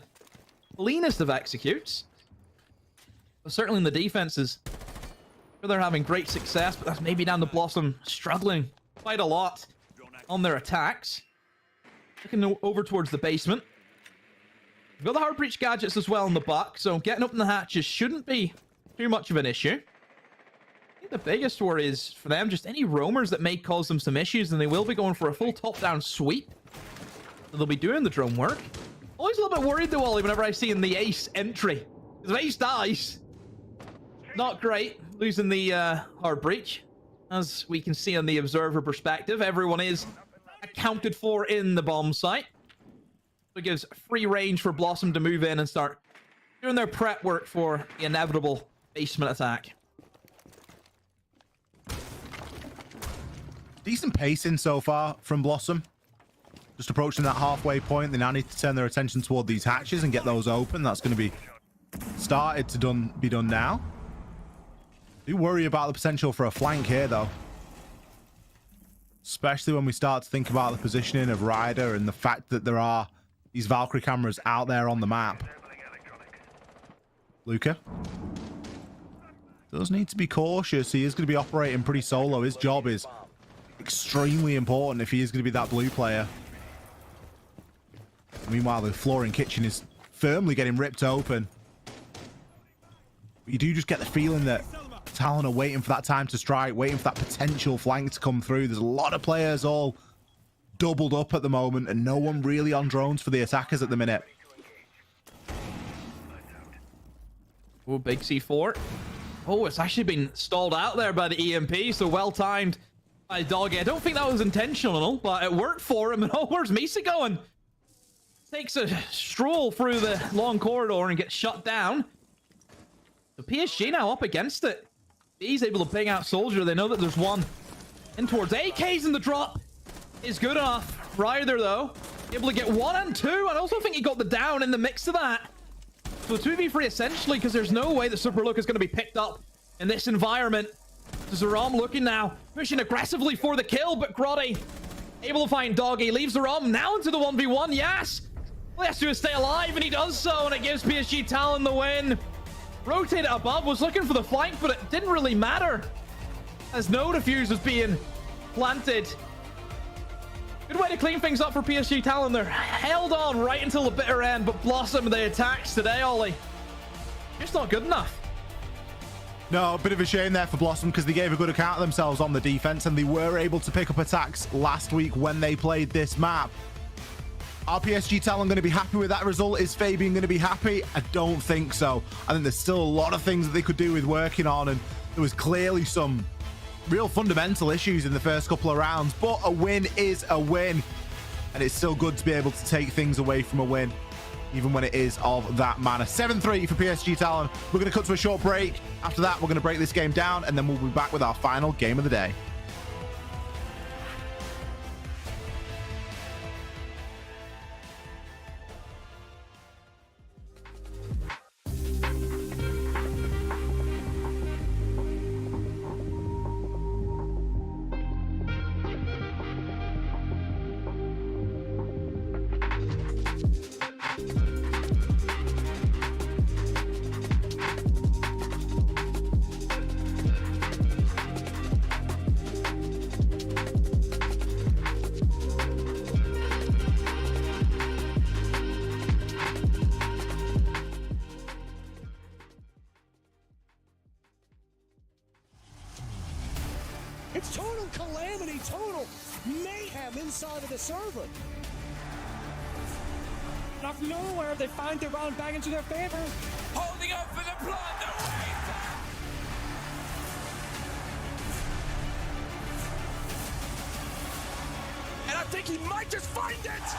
cleanest of executes. But certainly in the defenses, they're having great success, but that's maybe down to Blossom struggling quite a lot on their attacks. Looking over towards the basement. We've got the hard breach gadgets as well in the buck, so getting up in the hatches shouldn't be too much of an issue. I think the biggest worry is for them just any roamers that may cause them some issues, and they will be going for a full top-down sweep. So they'll be doing the drone work. Always a little bit worried though, Ollie, whenever I see in the Ace entry. Because if Ace dies, not great losing the hard breach. As we can see on the observer perspective, everyone is accounted for in the bomb site. So it gives free range for Blossom to move in and start doing their prep work for the inevitable basement attack. Decent pacing so far from Blossom. Just approaching that halfway point. They now need to turn their attention toward these hatches and get those open. That's going to be started to be done now. Do worry about the potential for a flank here, though. Especially when we start to think about the positioning of Ryder and the fact that there are these Valkyrie cameras out there on the map. Luca does need to be cautious. He is going to be operating pretty solo. His job is extremely important if he is going to be that blue player. Meanwhile, the floor in kitchen is firmly getting ripped open. You do just get the feeling that Talon are waiting for that time to strike, waiting for that potential flank to come through. There's a lot of players all doubled up at the moment and no one really on drones for the attackers at the minute. Oh, big C4. Oh, it's actually been stalled out there by the EMP, so well timed by Doggy. I don't think that was intentional, but it worked for him. And oh, where's Misa going? Takes a stroll through the long corridor and gets shut down. So PSG now up against it. He's able to ping out Soldier. They know that there's one in towards AKs, and the drop is good enough. Ryder, though, able to get 1 and 2. I also think he got the down in the mix of that. So 2v3 essentially, because there's no way the Super Look is going to be picked up in this environment. Zerom looking now, pushing aggressively for the kill, but Grotty able to find Doggy. Leaves Zerom now into the 1v1. Yes! All he has to do is stay alive, and he does so, and it gives PSG Talon the win. Rotated above, was looking for the flank, but it didn't really matter as no defuse was being planted. Good way to clean things up for PSG Talon. They're held on right until the bitter end, but Blossom, the attacks today, Ollie, just not good enough. No, a bit of a shame there for Blossom because they gave a good account of themselves on the defense and they were able to pick up attacks last week when they played this map. Are PSG Talon going to be happy with that result? Is Fabian going to be happy? I don't think so. I think there's still a lot of things that they could do with working on, and there was clearly some real fundamental issues in the first couple of rounds, but a win is a win, and it's still good to be able to take things away from a win, even when it is of that manner. 7-3 for PSG Talon. We're going to cut to a short break. After that, we're going to break this game down, and then we'll be back with our final game of the day. It's total calamity, total mayhem inside of the server. Out of nowhere, they find their round back into their favor. Holding up for the blood, the wave! And I think he might just find it!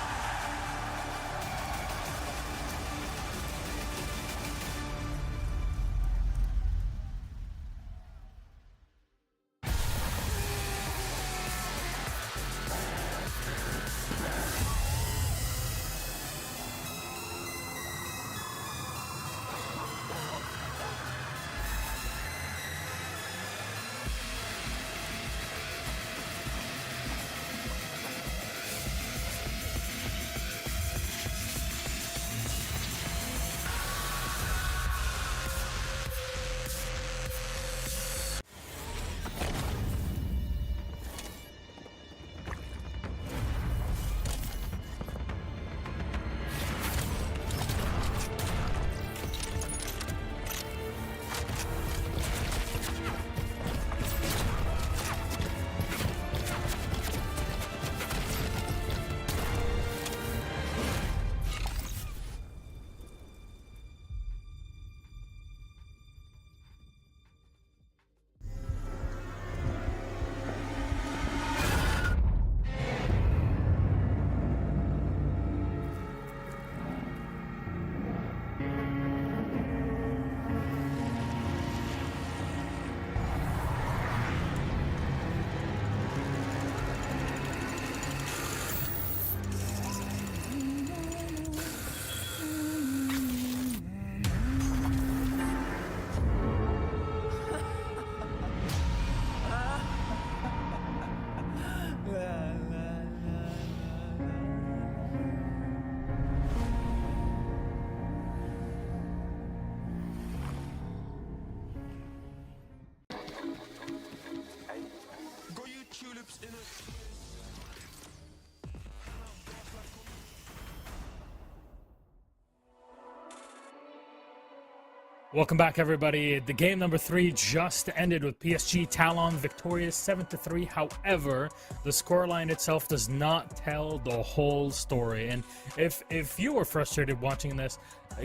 Welcome back, everybody. The game number 3 just ended with PSG Talon victorious 7-3. However, the scoreline itself does not tell the whole story. And if you were frustrated watching this,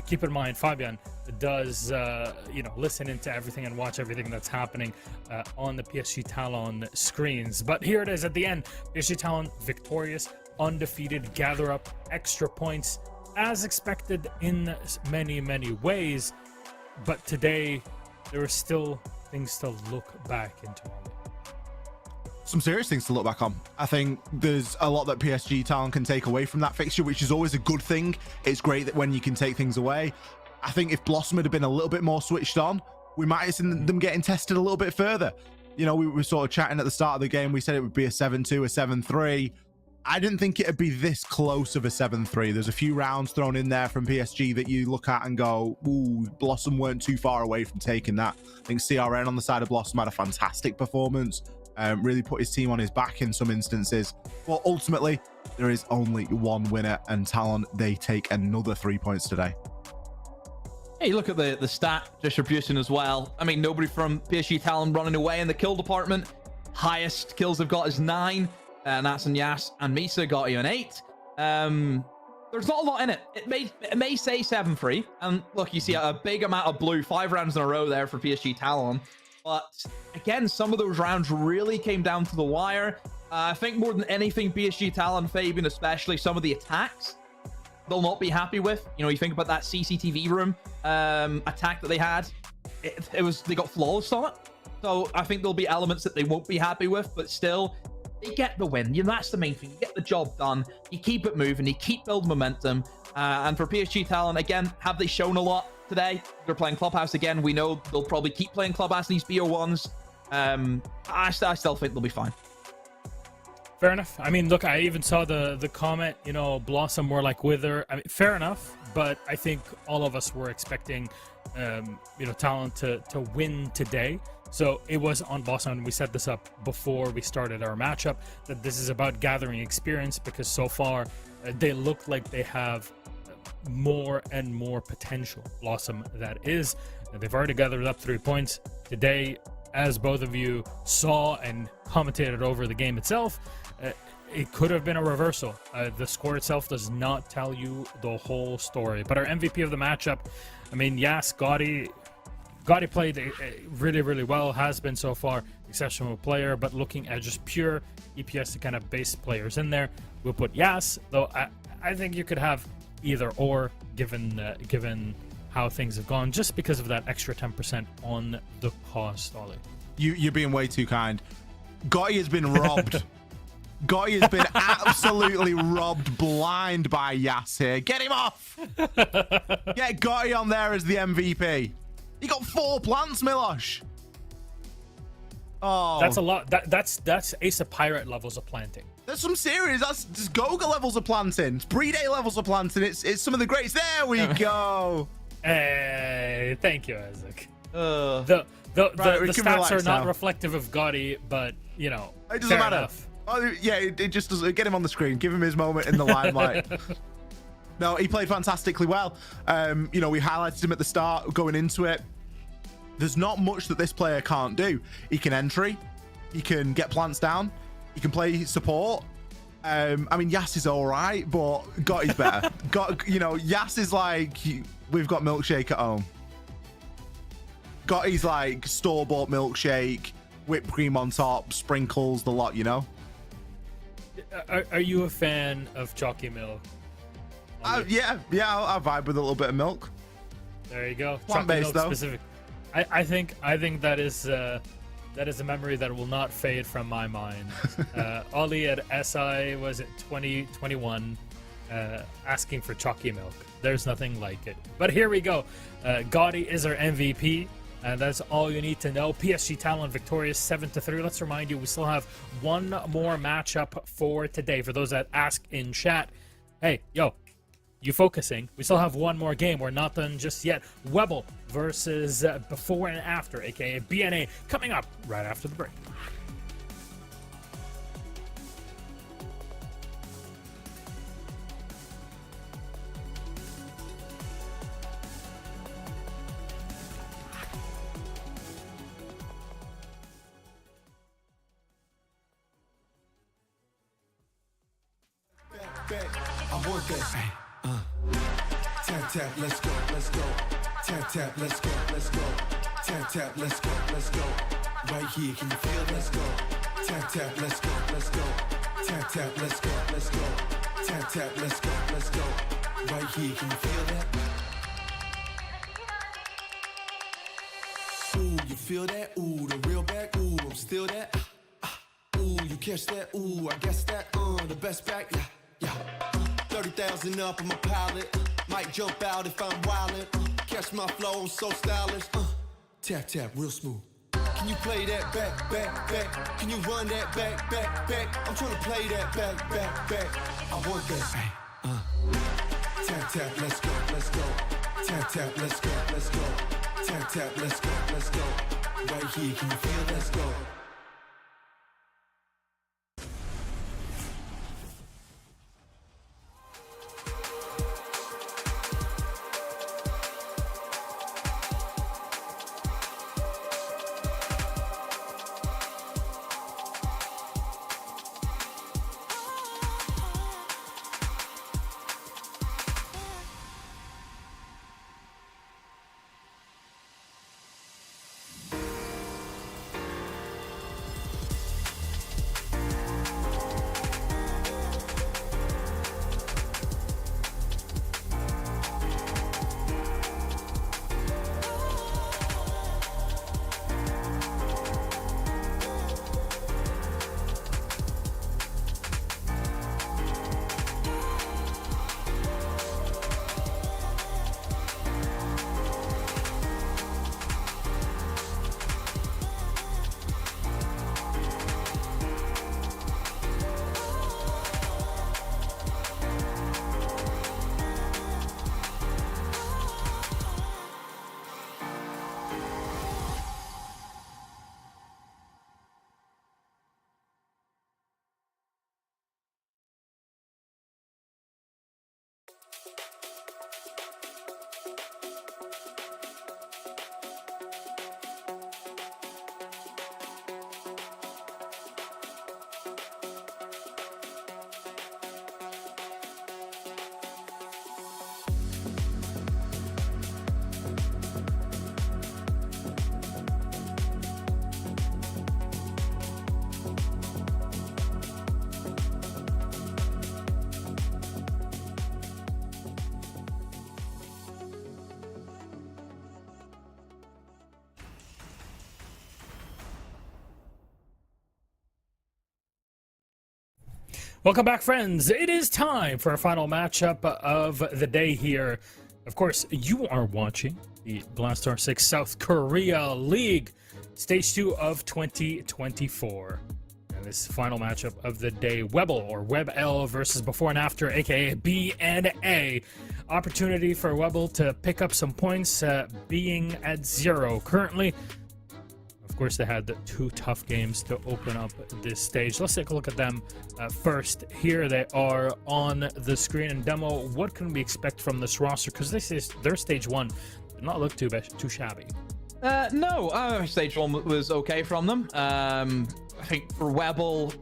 keep in mind Fabian does listen into everything and watch everything that's happening on the PSG Talon screens. But here it is at the end. PSG Talon victorious, undefeated, gather up extra points as expected in many ways. But today, there are still things to look back into. Some serious things to look back on. I think there's a lot that PSG Talon can take away from that fixture, which is always a good thing. It's great that when you can take things away. I think if Blossom had been a little bit more switched on, we might have seen them getting tested a little bit further. You know, we were sort of chatting at the start of the game. We said it would be a 7-2, a 7-3. I didn't think it'd be this close of a 7-3. There's a few rounds thrown in there from PSG that you look at and go, ooh, Blossom weren't too far away from taking that. I think CRN on the side of Blossom had a fantastic performance, really put his team on his back in some instances. But ultimately, there is only one winner, and Talon, they take another 3 points today. Hey, look at the stat distribution as well. I mean, nobody from PSG Talon running away in the kill department. Highest kills they've got is 9. Nats and Yas and Misa got you an 8. There's not a lot in it. It may say 7-3. And look, you see a big amount of blue, 5 rounds in a row there for PSG Talon. But again, some of those rounds really came down to the wire. I think more than anything, PSG Talon, Fabian, especially some of the attacks, they'll not be happy with. You know, you think about that CCTV room attack that they had. They got flawless on it. So I think there'll be elements that they won't be happy with, but still, they get the win. That's the main thing. You get the job done. You keep it moving. You keep building momentum. And for PSG Talon, again, have they shown a lot today? They're playing Clubhouse again. We know they'll probably keep playing Clubhouse in these BO1s. I still think they'll be fine. Fair enough. I mean, look, I even saw the comment, you know, Blossom more like Wither. I mean, fair enough. But I think all of us were expecting, Talon to win today. So it was on Blossom, and we set this up before we started our matchup, that this is about gathering experience, because so far they look like they have more and more potential. Blossom, that is. They've already gathered up 3 points. Today, as both of you saw and commentated over the game itself, it could have been a reversal. The score itself does not tell you the whole story. But our MVP of the matchup, I mean, yes, Gotti played really well, has been so far, exceptional player, but looking at just pure EPS to kind of base players in there, we'll put Yas, though I think you could have either or given how things have gone, just because of that extra 10% on the cost, Ollie. You're being way too kind. Gotti has been robbed. Gotti has been absolutely robbed blind by Yas here. Get him off! Get Gotti on there as the MVP. He got 4 plants, Milosh. Oh, that's a lot. That's Ace of Pirate levels of planting. That's some serious. That's just Goga levels of planting. It's Breday levels of planting. It's some of the greats. There we go. Hey, thank you, Isaac. The stats are not reflective of Gotti, but you know, it doesn't matter. Enough. Oh yeah, it just doesn't. Get him on the screen. Give him his moment in the limelight. No, he played fantastically well. We highlighted him at the start going into it. There's not much that this player can't do. He can entry, he can get plants down, he can play support. I mean, Yas is all right, but Gotti's better. Yas is like, we've got milkshake at home. Gotti's like store-bought milkshake, whipped cream on top, sprinkles, the lot, you know? Are you a fan of chalky milk? Yeah, I vibe with a little bit of milk. There you go. Plant-based though. Specific. I think that is a memory that will not fade from my mind. Ollie at SI was at 2021 asking for chalky milk. There's nothing like it. But here we go. Gotti is our MVP. That's all you need to know. PSG Talon victorious 7-3. Let's remind you, we still have one more matchup for today. For those that ask in chat, hey, yo, you focusing? We still have one more game. We're not done just yet. Webble versus Before and After, aka BNA, coming up right after the break. I want that. Hey, tap tap, let's go, let's go. Tap tap, let's go, let's go. Tap tap, let's go, let's go. Right here, can you feel? Let's go. Tap tap, let's go, let's go. Tap tap, let's go, let's go. Tap tap, let's go, let's go. Right here, can you feel that? Ooh, you feel that? Ooh, the real back. Ooh, I'm still that. Ooh, you catch that? Ooh, I guess that. The best back. Yeah, yeah. 30,000 up, I'm a pilot. Might jump out if I'm wildin'. Catch my flow, I'm so stylish. Tap tap, real smooth. Can you play that back, back, back? Can you run that back, back, back? I'm tryna play that back, back, back. I want that. Hey, tap tap, let's go, let's go. Tap tap, let's go, let's go. Tap tap, let's go, let's go. Right here, can you feel? Let's go. Welcome back, friends. It is time for our final matchup of the day here. Of course, you are watching the Blastar 6 South Korea League, Stage 2 of 2024. And this final matchup of the day, Webble or Webble versus Before and After, aka B and A. Opportunity for Webble to pick up some points, being at 0 currently. Of course, they had 2 tough games to open up this stage. Let's take a look at them first. Here they are on the screen and demo. What can we expect from this roster? Because this is their stage 1. Did not look too shabby. No, stage 1 was okay from them. I think for Webble,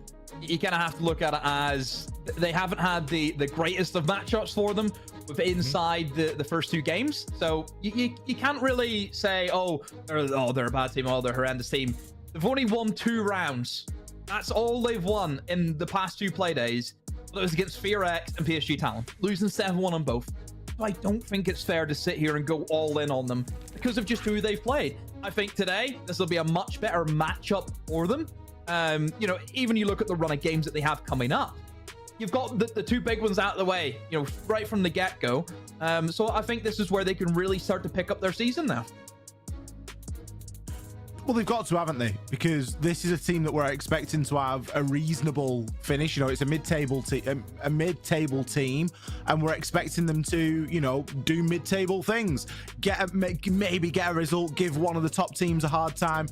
you kind of have to look at it as they haven't had the greatest of matchups for them inside the first 2 games. So you can't really say, oh, they're a bad team, oh, they're a horrendous team. They've only won 2 rounds. That's all they've won in the past 2 play days. That was against Fear X and PSG Talon, losing 7-1 on both. So I don't think it's fair to sit here and go all in on them because of just who they've played. I think today this will be a much better matchup for them. You know, even you look at the run of games that they have coming up. You've got the 2 big ones out of the way, you know, right from the get-go. So I think this is where they can really start to pick up their season now. Well, they've got to, haven't they? Because this is a team that we're expecting to have a reasonable finish. You know, it's a mid-table team, and we're expecting them to, you know, do mid-table things, maybe get a result, give one of the top teams a hard time,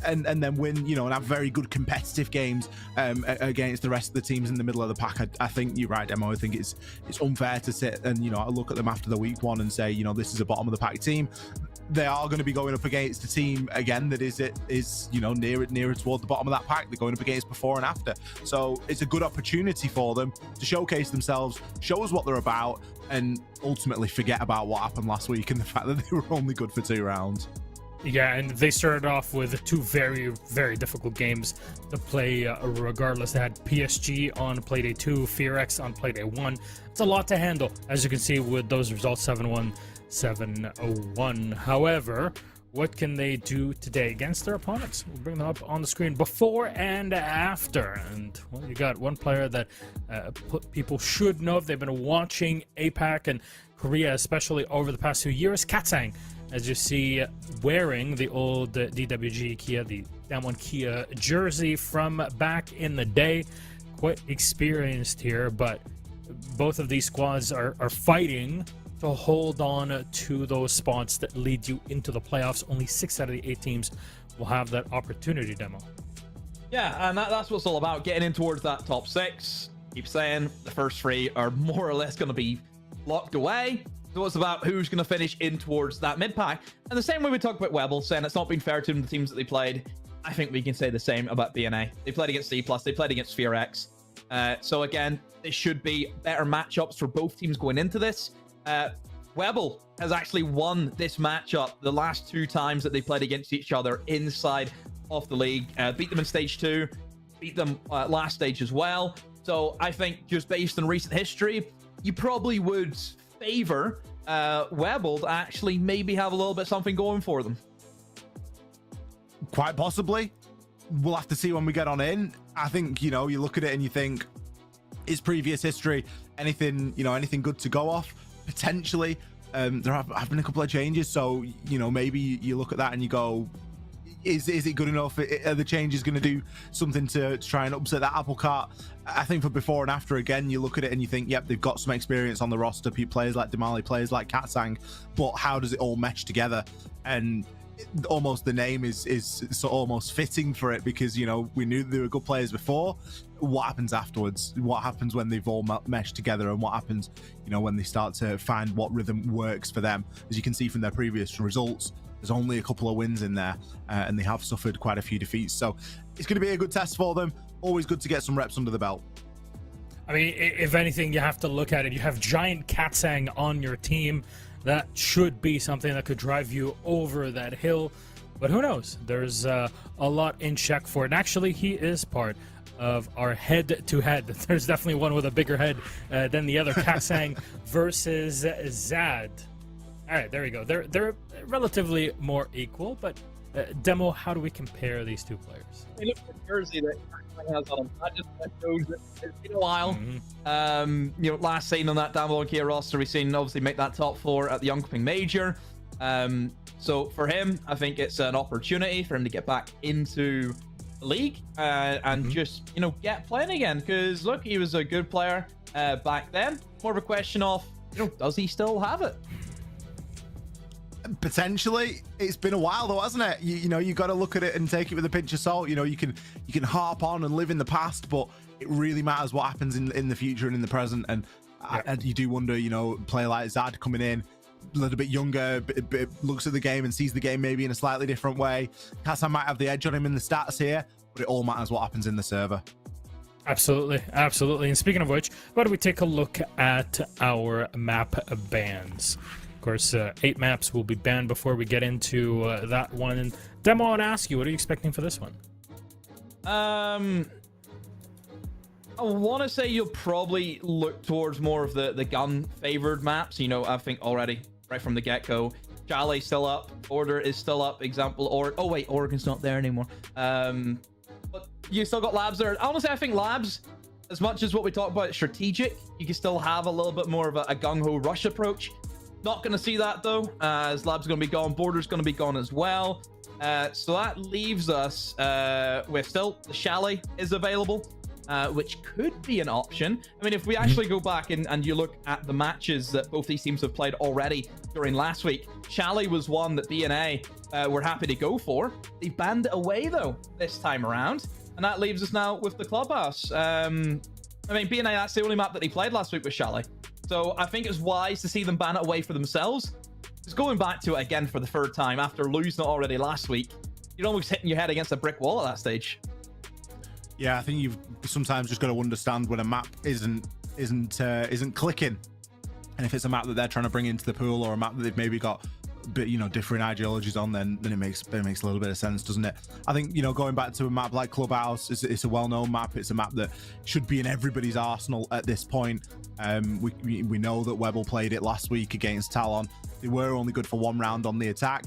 and then win. You know, and have very good competitive games against the rest of the teams in the middle of the pack. I think you're right, Emma. I think it's unfair to sit and, you know, look at them after the week 1 and say, you know, this is a bottom of the pack team. They are going to be going up against a team again that is that is, you know, nearer toward the bottom of that pack. They're going up against before and after. So it's a good opportunity for them to showcase themselves, show us what they're about, and ultimately forget about what happened last week and the fact that they were only good for 2 rounds. Yeah, and they started off with 2 very, very difficult games to play regardless. They had PSG on Playday 2, FearX on Playday 1. It's a lot to handle, as you can see with those results, 7-1, 7-1. However, what can they do today against their opponents? We'll bring them up on the screen before and after. And, well, you got one player that people should know if they've been watching APAC and Korea, especially over the past few years, Katsang. As you see, wearing the old DWG Kia, the Damwon Kia jersey from back in the day. Quite experienced here, but both of these squads are fighting to hold on to those spots that lead you into the playoffs. Only 6 out of the 8 teams will have that opportunity, Demo. Yeah, and that's what's all about, getting in towards that top 6. Keep saying the first 3 are more or less going to be locked away. So it's about who's going to finish in towards that mid pack. And the same way we talked about Webble, saying it's not been fair to them, the teams that they played, I think we can say the same about BNA. They played against C+, they played against FearX. So again, there should be better matchups for both teams going into this. Webble has actually won this matchup the last 2 times that they played against each other inside of the league. Beat them in stage 2, beat them last stage as well. So I think just based on recent history, you probably would favor Webble to actually maybe have a little bit something going for them. Quite possibly. We'll have to see when we get on in. I think, you know, you look at it and you think, is previous history anything good to go off? Potentially. There have been a couple of changes, so, you know, maybe you look at that and you go, is it good enough? Are the changes going to do something to try and upset that apple cart? I think for before and after, again, you look at it and you think, yep, they've got some experience on the roster, players like Damali, players like Katsang, but how does it all mesh together? And almost the name is so almost fitting for it, because, you know, we knew they were good players before. What happens afterwards? What happens when they've all meshed together, and what happens, you know, when they start to find what rhythm works for them? As you can see from their previous results, there's only a couple of wins in there, and they have suffered quite a few defeats. So it's going to be a good test for them. Always good to get some reps under the belt. I mean, if anything, you have to look at it. You have Giant Katsang on your team. That should be something that could drive you over that hill. But who knows? There's a lot in check for it. And actually, he is part of our head-to-head. There's definitely one with a bigger head than the other. Katsang versus Zad. All right, there we go. They're relatively more equal, but Demo, how do we compare these 2 players? Hey, look at the jersey that Katsang has on him. That just shows that it's been a while. Mm-hmm. You know, last seen on that Damwon Kia roster, we've seen obviously make that top 4 at the Youngping Major. So for him, I think it's an opportunity for him to get back into the league and just, you know, get playing again. Because look, he was a good player back then. More of a question of, you know, does he still have it? Potentially. It's been a while though, hasn't it? You know, you got to look at it and take it with a pinch of salt. You know, you can harp on and live in the past, but it really matters what happens in the future and in the present. And you do wonder, you know, a player like Zad coming in a little bit younger, looks at the game and sees the game maybe in a slightly different way. Katsang might have the edge on him in the stats here, but it all matters what happens in the server. Absolutely, absolutely. And speaking of which, why don't we take a look at our map bans? Of course, 8 maps will be banned before we get into that one. And Demo, I want to ask you, what are you expecting for this one? I want to say you'll probably look towards more of the gun-favored maps. You know, I think already, right from the get-go, Chalet's still up, Order is still up, example, oh wait, Oregon's not there anymore. But you still got Labs there. Honestly, I think Labs, as much as what we talked about, strategic, you can still have a little bit more of a gung-ho rush approach. Not going to see that though, as Lab's going to be gone, Border's going to be gone as well. So that leaves us with still the Chalet is available, which could be an option. I mean, if we actually go back and you look at the matches that both these teams have played already during last week, Chalet was one that BNA were happy to go for. They banned it away though this time around, and that leaves us now with the Clubhouse. I mean, BNA, that's the only map that they played last week with Chalet. So I think it's wise to see them ban it away for themselves. Just going back to it again for the 3rd time after losing it already last week, you're almost hitting your head against a brick wall at that stage. Yeah, I think you've sometimes just got to understand when a map isn't clicking, and if it's a map that they're trying to bring into the pool, or a map that they've maybe got different ideologies on, then it makes a little bit of sense, doesn't it? I think going back to a map like Clubhouse, it's a well-known map. It's a map that should be in everybody's arsenal at this point. We know that Webble played it last week against Talon. They were only good for one round on the attack.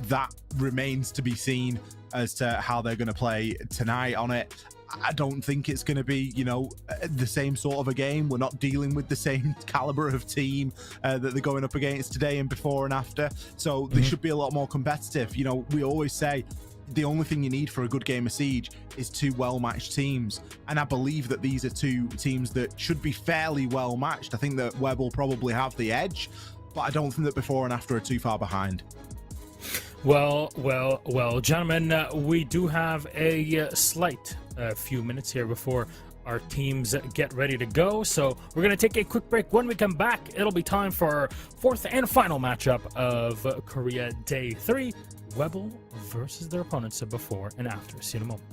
That remains to be seen as to how they're going to play tonight on it. I don't think it's going to be, the same sort of a game. We're not dealing with the same caliber of team that they're going up against today and before and after. So they should be a lot more competitive. We always say the only thing you need for a good game of Siege is two well-matched teams. And I believe that these are two teams that should be fairly well-matched. I think that Webb will probably have the edge, but I don't think that before and after are too far behind. Well, gentlemen, we do have a slight few minutes here before our teams get ready to go. So we're going to take a quick break. When we come back, it'll be time for our fourth and final matchup of Korea Day 3. Webble versus their opponents of before and after. See you in a moment.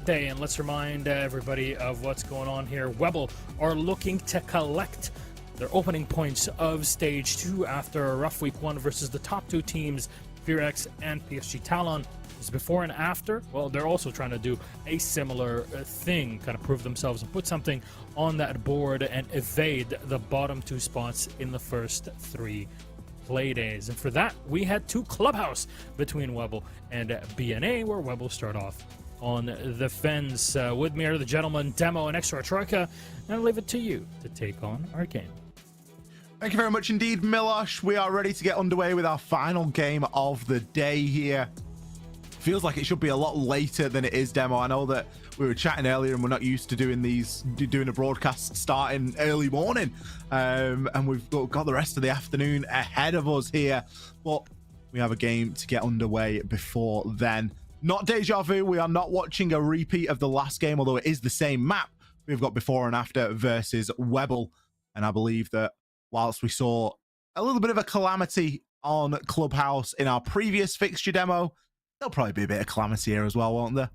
Day, and let's remind everybody of what's going on here. Webble are looking to collect their opening points of Stage 2 after a rough Week 1 versus the top two teams Fear-X and PSG Talon. Is before and after? Well, they're also trying to do a similar thing, kind of prove themselves and put something on that board and evade the bottom 2 spots in the first 3 play days. And for that, we had 2 Clubhouse between Webble and BNA, where Webble start off on the fence. With me are the gentlemen Demo and Extra Troika, and I'll leave it to you to take on our game. Thank you very much indeed, Milosh. We are ready to get underway with our final game of the day here. Feels like it should be a lot later than it is, Demo. I know that we were chatting earlier and we're not used to doing a broadcast starting early morning, and we've got the rest of the afternoon ahead of us here, but we have a game to get underway before then. Not deja vu. We are not watching a repeat of the last game, although it is the same map. We've got before and after versus Webble, and I believe that whilst we saw a little bit of a calamity on Clubhouse in our previous fixture demo, there'll probably be a bit of calamity here as well, won't there?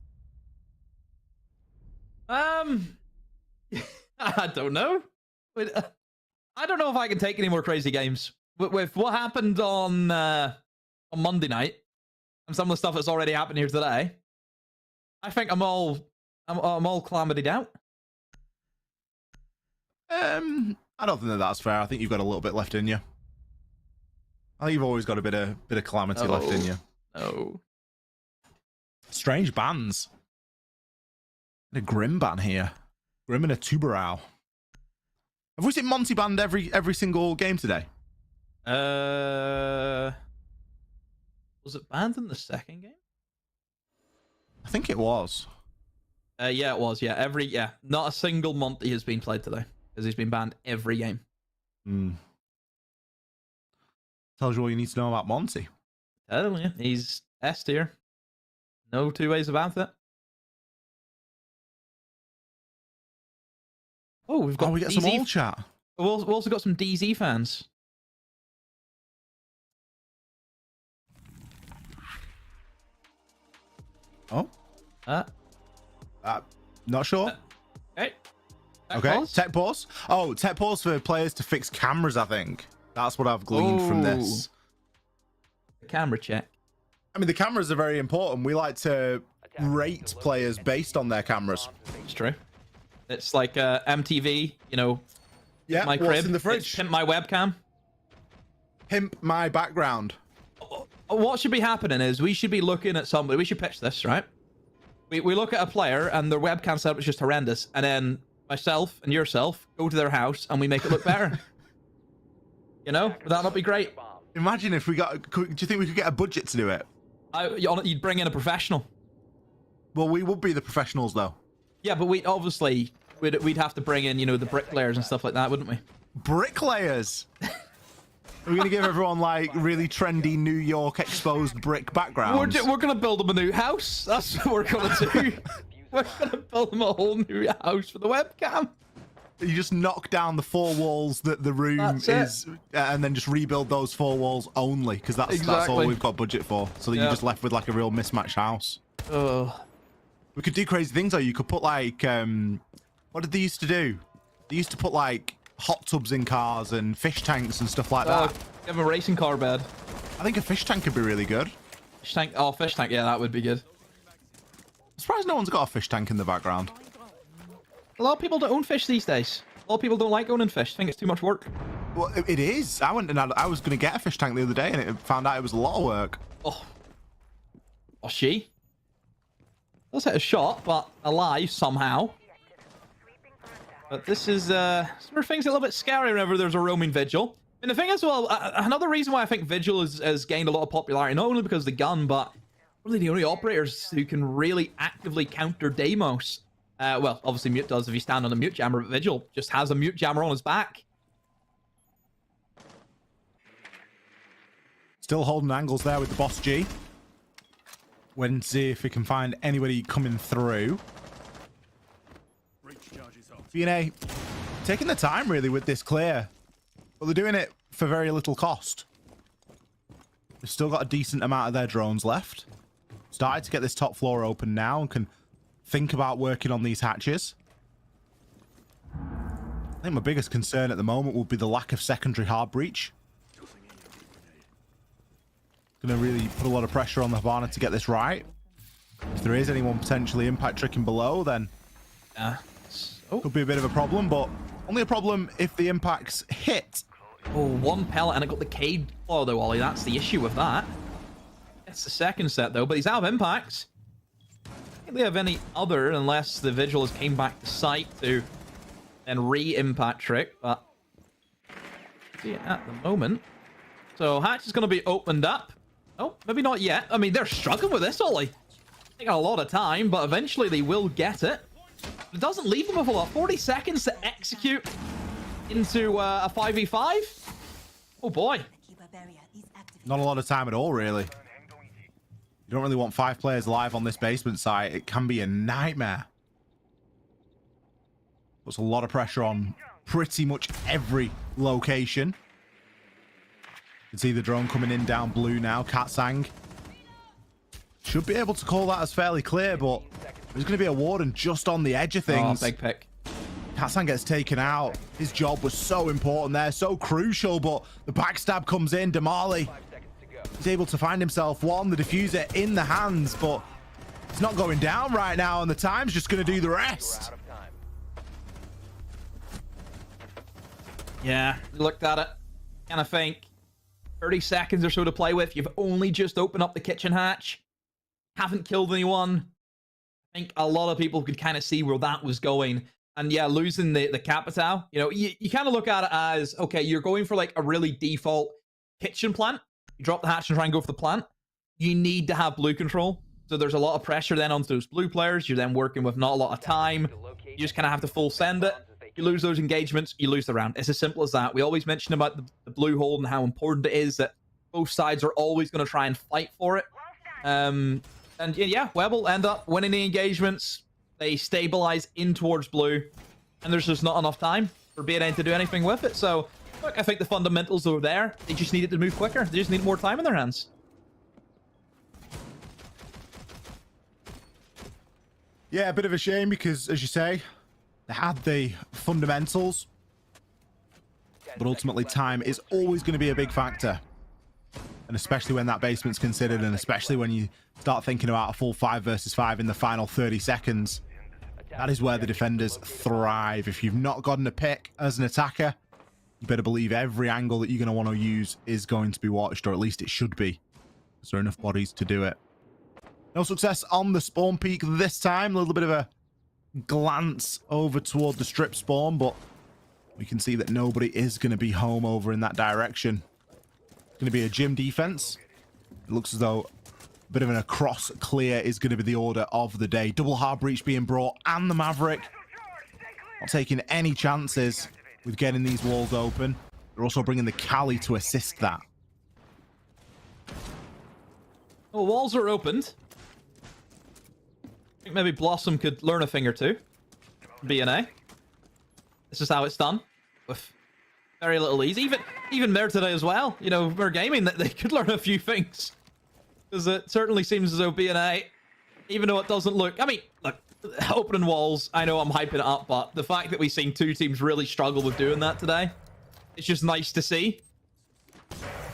I don't know. I don't know if I can take any more crazy games. With what happened on Monday night and some of the stuff that's already happened here today, I think I'm all calamitied out. I don't think that's fair. I think you've got a little bit left in you. I think you've always got a bit of calamity left in you. Oh. Strange bans. A Grim ban here. Grim and a Tubarau. Have we seen Monty banned every single game today? Was it banned in the second game? I think it was. Yeah, it was. Yeah, not a single Monty has been played today because he's been banned every game. Tells you all you need to know about Monty. Tell you, he's S tier. No two ways about it. Oh, we get some old chat. We've also got some DZ fans. Oh. Not sure. Okay. Okay. Tech pause. Oh, tech pause for players to fix cameras, I think. That's what I've gleaned from this. The camera check. I mean, the cameras are very important. We like to rate players based on their cameras. It's true. It's like MTV, you know. Yeah, my what's crib in the fridge? It's pimp my webcam. Pimp my background. What should be happening is we should be looking at somebody. We should pitch this, right? We look at a player and their webcam setup is just horrendous, and then myself and yourself go to their house and we make it look better. You know, would that not be great? Imagine if we got. Do you think we could get a budget to do it? You'd bring in a professional. Well, we would be the professionals, though. Yeah, but we'd have to bring in, you know, the bricklayers and stuff like that, wouldn't we? Bricklayers. We're going to give everyone, like, really trendy New York exposed brick backgrounds. We're going to build them a new house. That's what we're going to do. We're going to build them a whole new house for the webcam. You just knock down the 4 walls that the room is, and then just rebuild those 4 walls only, because that's all we've got budget for. So that you're just left with, like, a real mismatched house. We could do crazy things, though. You could put, like, what did they used to do? They used to put, like, hot tubs in cars and fish tanks and stuff like that. Have a racing car bed. I think a fish tank could be really good. Fish tank? Oh, fish tank. Yeah, that would be good. I'm surprised no one's got a fish tank in the background. A lot of people don't own fish these days. A lot of people don't like owning fish. I think it's too much work. Well, it is. I went and I was going to get a fish tank the other day, and it found out it was a lot of work. Oh, she? Let's hit a shot, but alive somehow. But this is some of things a little bit scary whenever there's a roaming vigil. And the thing is, well, another reason why I think vigil has gained a lot of popularity, not only because of the gun, but really the only operators who can really actively counter Deimos. Well, obviously Mute does if you stand on a mute jammer, but Vigil just has a mute jammer on his back. Still holding angles there with the boss G. Wait and see if we can find anybody coming through. BNA taking the time really with this clear, but they're doing it for very little cost. They've still got a decent amount of their drones left. Started to get this top floor open now and can think about working on these hatches. I think my biggest concern at the moment will be the lack of secondary hard breach. Going to really put a lot of pressure on the Havana to get this right. If there is anyone potentially impact tricking below, then could be a bit of a problem, but only a problem if the impacts hit. Oh, one pellet, and I got the Cade claw though, Ollie. That's the issue with that. It's the second set though, but he's out of impacts. I don't think they have any other unless the Vigil has came back to site to then re-impact trick, but see it at the moment. So hatch is going to be opened up. Oh, maybe not yet. I mean, they're struggling with this, Ollie. They got a lot of time, but eventually they will get it. It doesn't leave them with a lot. 40 seconds to execute into a 5v5. Oh boy. Not a lot of time at all, really. You don't really want 5 players live on this basement site. It can be a nightmare. Puts a lot of pressure on pretty much every location. You can see the drone coming in down blue now. Katsang should be able to call that as fairly clear, but there's going to be a warden just on the edge of things. Oh, big pick. Katsang gets taken out. His job was so important there, so crucial, but the backstab comes in. Damali, he's able to find himself one, the diffuser in the hands, but it's not going down right now, and the time's just going to do the rest. Yeah, looked at it. And I think 30 seconds or so to play with. You've only just opened up the kitchen hatch. Haven't killed anyone. I think a lot of people could kind of see where that was going. And yeah, losing the Capital, you know, you kind of look at it as, okay, you're going for like a really default kitchen plant. You drop the hatch and try and go for the plant. You need to have blue control. So there's a lot of pressure then onto those blue players. You're then working with not a lot of time. You just kind of have to full send it. You lose those engagements, you lose the round. It's as simple as that. We always mention about the blue hole and how important it is that both sides are always going to try and fight for it. And yeah, Webble end up winning the engagements. They stabilize in towards blue, and there's just not enough time for BNN to do anything with it. So, look, I think the fundamentals are there. They just needed to move quicker. They just need more time in their hands. Yeah, a bit of a shame because, as you say, they had the fundamentals, but ultimately time is always going to be a big factor. And especially when that basement's considered, and especially when you start thinking about a full 5 versus 5 in the final 30 seconds, that is where the defenders thrive. If you've not gotten a pick as an attacker, you better believe every angle that you're going to want to use is going to be watched, or at least it should be. Is there enough bodies to do it? No success on the spawn peak this time. A little bit of a glance over toward the strip spawn, but we can see that nobody is going to be home over in that direction. It's going to be a gym defense. It looks as though a bit of an across clear is going to be the order of the day. Double hard breach being brought, and the Maverick not taking any chances with getting these walls open. They're also bringing the Cali to assist that. Well, walls are opened. I think maybe Blossom could learn a thing or two. BNA. This is how it's done. With very little ease. Even Mer today as well. You know, Mer Gaming, that they could learn a few things. Because it certainly seems as though BNA, even though it doesn't look... I mean, look, opening walls, I know I'm hyping it up, but the fact that we've seen two teams really struggle with doing that today, it's just nice to see.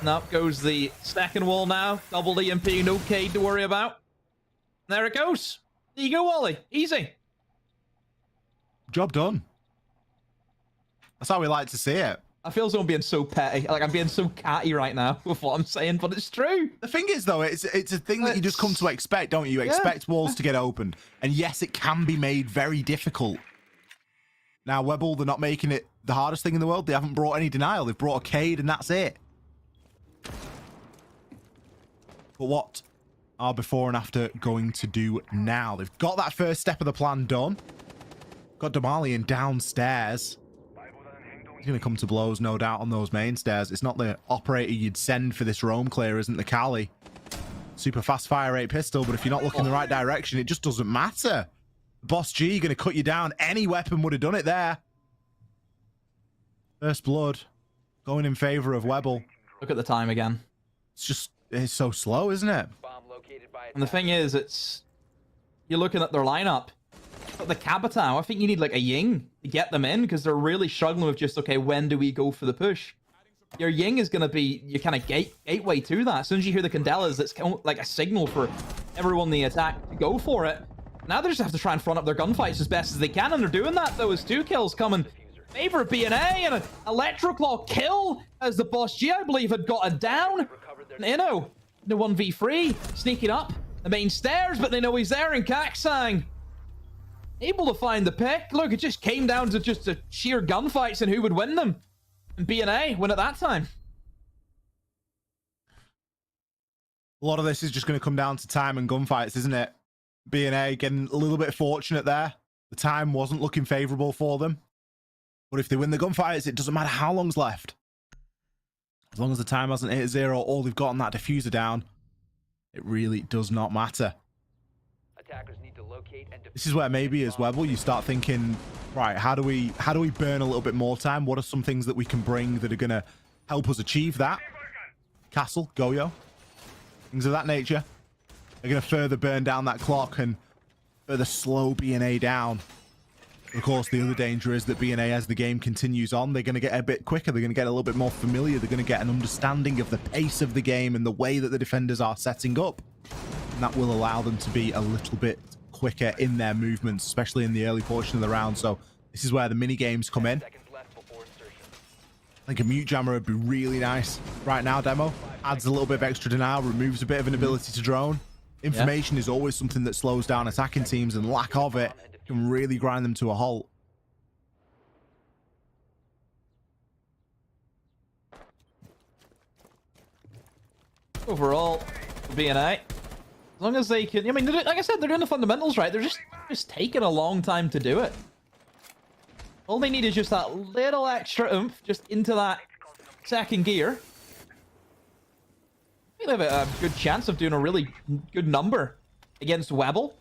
And up goes the second wall now. Double EMP, no Cade to worry about. There it goes. There you go, Wally. Easy. Job done. That's how we like to see it. I feel as though I'm being so petty. Like, I'm being so catty right now with what I'm saying, but it's true. The thing is, though, it's a thing that you just come to expect, don't you? You expect walls to get opened. And yes, it can be made very difficult. Now, Webble, they're not making it the hardest thing in the world. They haven't brought any denial. They've brought a Cade, and that's it. But what are before and after going to do now? They've got that first step of the plan done. Got Damalian downstairs. He's going to come to blows, no doubt, on those main stairs. It's not the operator you'd send for this roam clear, isn't the Cali. Super fast fire rate pistol, but if you're not looking in the right direction, it just doesn't matter. Boss G going to cut you down. Any weapon would have done it there. First blood going in favor of Webble. Look at the time again. It's so slow, isn't it? And the thing is, you're looking at their lineup. But the Capital, I think you need like a Ying to get them in, because they're really struggling with just, okay, when do we go for the push? your Ying is going to be your kind of gateway to that. As soon as you hear the Candelas, it's kind of like a signal for everyone in the attack to go for it. Now they just have to try and front up their gunfights as best as they can, and they're doing that, though, as 2 kills come in favor of BNA, and an Electroclaw kill as the Boss G, I believe, had got it down. And Inno, the 1v3, sneaking up the main stairs, but they know he's there, and Kaksang able to find the pick. Look, it just came down to just a sheer gunfights and who would win them. And BNA win at that time. A lot of this is just going to come down to time and gunfights, isn't it? BNA getting a little bit fortunate there. The time wasn't looking favorable for them. But if they win the gunfights, it doesn't matter how long's left. As long as the time hasn't hit 0 or they've gotten that diffuser down, it really does not matter. Attackers need to locate and This is where maybe as Webble you start thinking, right, how do we burn a little bit more time? What are some things that we can bring that are going to help us achieve that? Castle, Goyo, things of that nature. They're going to further burn down that clock and further slow BNA down. Of course, the other danger is that BNA, as the game continues on, they're going to get a bit quicker. They're going to get a little bit more familiar. They're going to get an understanding of the pace of the game and the way that the defenders are setting up. And that will allow them to be a little bit quicker in their movements, especially in the early portion of the round. So this is where the mini games come in. I think a mute jammer would be really nice right now. Demo adds a little bit of extra denial, removes a bit of an ability to drone. Information is always something that slows down attacking teams, and lack of it can really grind them to a halt. Overall, BNA, as long as they can, I mean, like I said, they're doing the fundamentals right. They're just taking a long time to do it. All they need is just that little extra oomph, just into that second gear. I think they have a good chance of doing a really good number against Webble.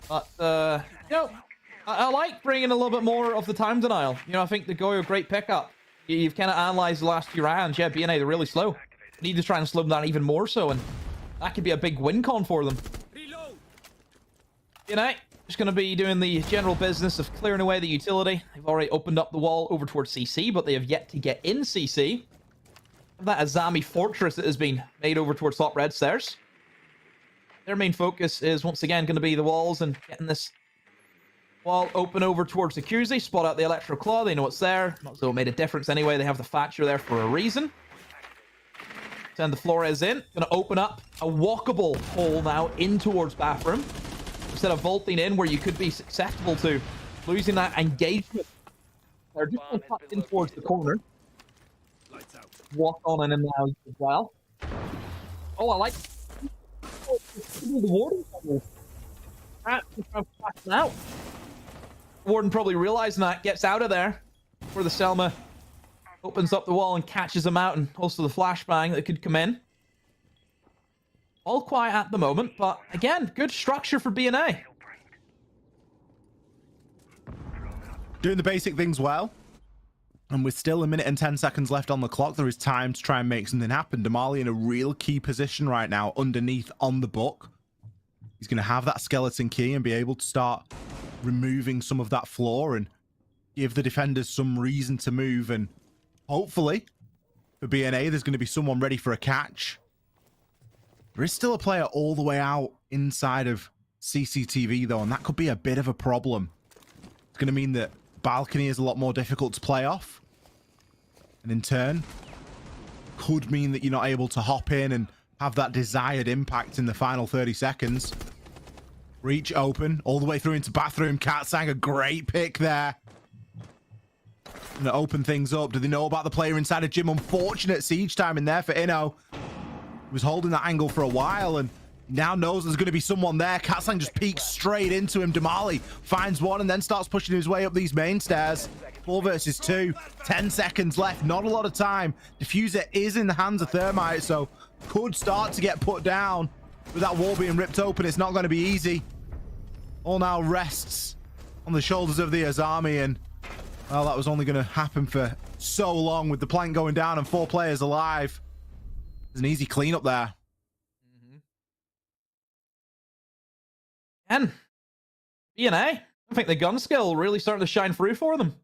But, you know, I like bringing a little bit more of the time denial. You know, I think the Goyo, great pickup. You've kind of analyzed the last few rounds. Yeah, BNA, they're really slow. Need to try and slow them down even more so, and that could be a big win con for them. BNA, just going to be doing the general business of clearing away the utility. They've already opened up the wall over towards CC, but they have yet to get in CC. That Azami fortress that has been made over towards top red stairs. Their main focus is once again going to be the walls and getting this wall open over towards the QZ. Spot out the Electro Claw. They know it's there. Not so it made a difference anyway. They have the Thatcher there for a reason. Send the Flores in. Going to open up a walkable hole now in towards bathroom. Instead of vaulting in where you could be susceptible to losing that engagement. They're just going to cut in towards the corner. Walk on in and now as well. Oh, I like the warden. Out. Warden probably realizing that, gets out of there where the Selma opens up the wall and catches him out, and also the flashbang that could come in. All quiet at the moment, but again, good structure for BNA. Doing the basic things well. And with still 1 minute and 10 seconds left on the clock, there is time to try and make something happen. Damali in a real key position right now, underneath on the book. He's going to have that skeleton key and be able to start removing some of that floor and give the defenders some reason to move. And hopefully, for BNA, there's going to be someone ready for a catch. There is still a player all the way out inside of CCTV, though, and that could be a bit of a problem. It's going to mean that balcony is a lot more difficult to play off, and in turn could mean that you're not able to hop in and have that desired impact in the final 30 seconds. Reach open all the way through into bathroom. Katsang, a great pick there. Gonna open things up. Do they know about the player inside of gym? Unfortunate siege time in there for Inno. He was holding that angle for a while and now knows there's going to be someone there. Katsang just peeks straight into him. Damali finds one and then starts pushing his way up these main stairs. 4 versus 2. 10 seconds left. Not a lot of time. Diffuser is in the hands of Thermite, so could start to get put down. With that wall being ripped open, it's not going to be easy. All now rests on the shoulders of the Azami, and well, that was only going to happen for so long with the plank going down and 4 players alive. There's an easy cleanup there. And BNA, I think the gun skill really starting to shine through for them.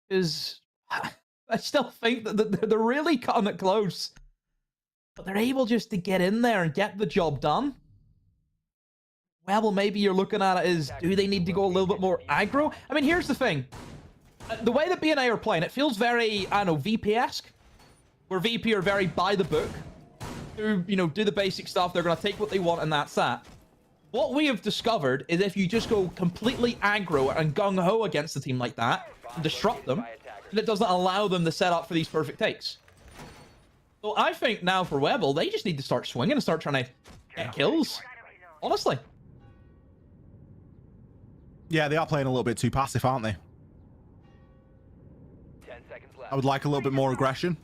Is I still think that they're really cutting it close. But they're able just to get in there and get the job done. Well, maybe you're looking at it as, do they need to go a little bit more aggro? I mean, here's the thing. The way that B&A are playing, it feels very, I don't know, VP-esque. Where VP are very by the book. Do the basic stuff. They're going to take what they want and that's that. What we have discovered is if you just go completely aggro and gung-ho against a team like that, and disrupt them, then it doesn't allow them to set up for these perfect takes. So I think now for Webble, they just need to start swinging and start trying to get kills. Honestly. Yeah, they are playing a little bit too passive, aren't they? 10 seconds left. I would like a little bit more aggression.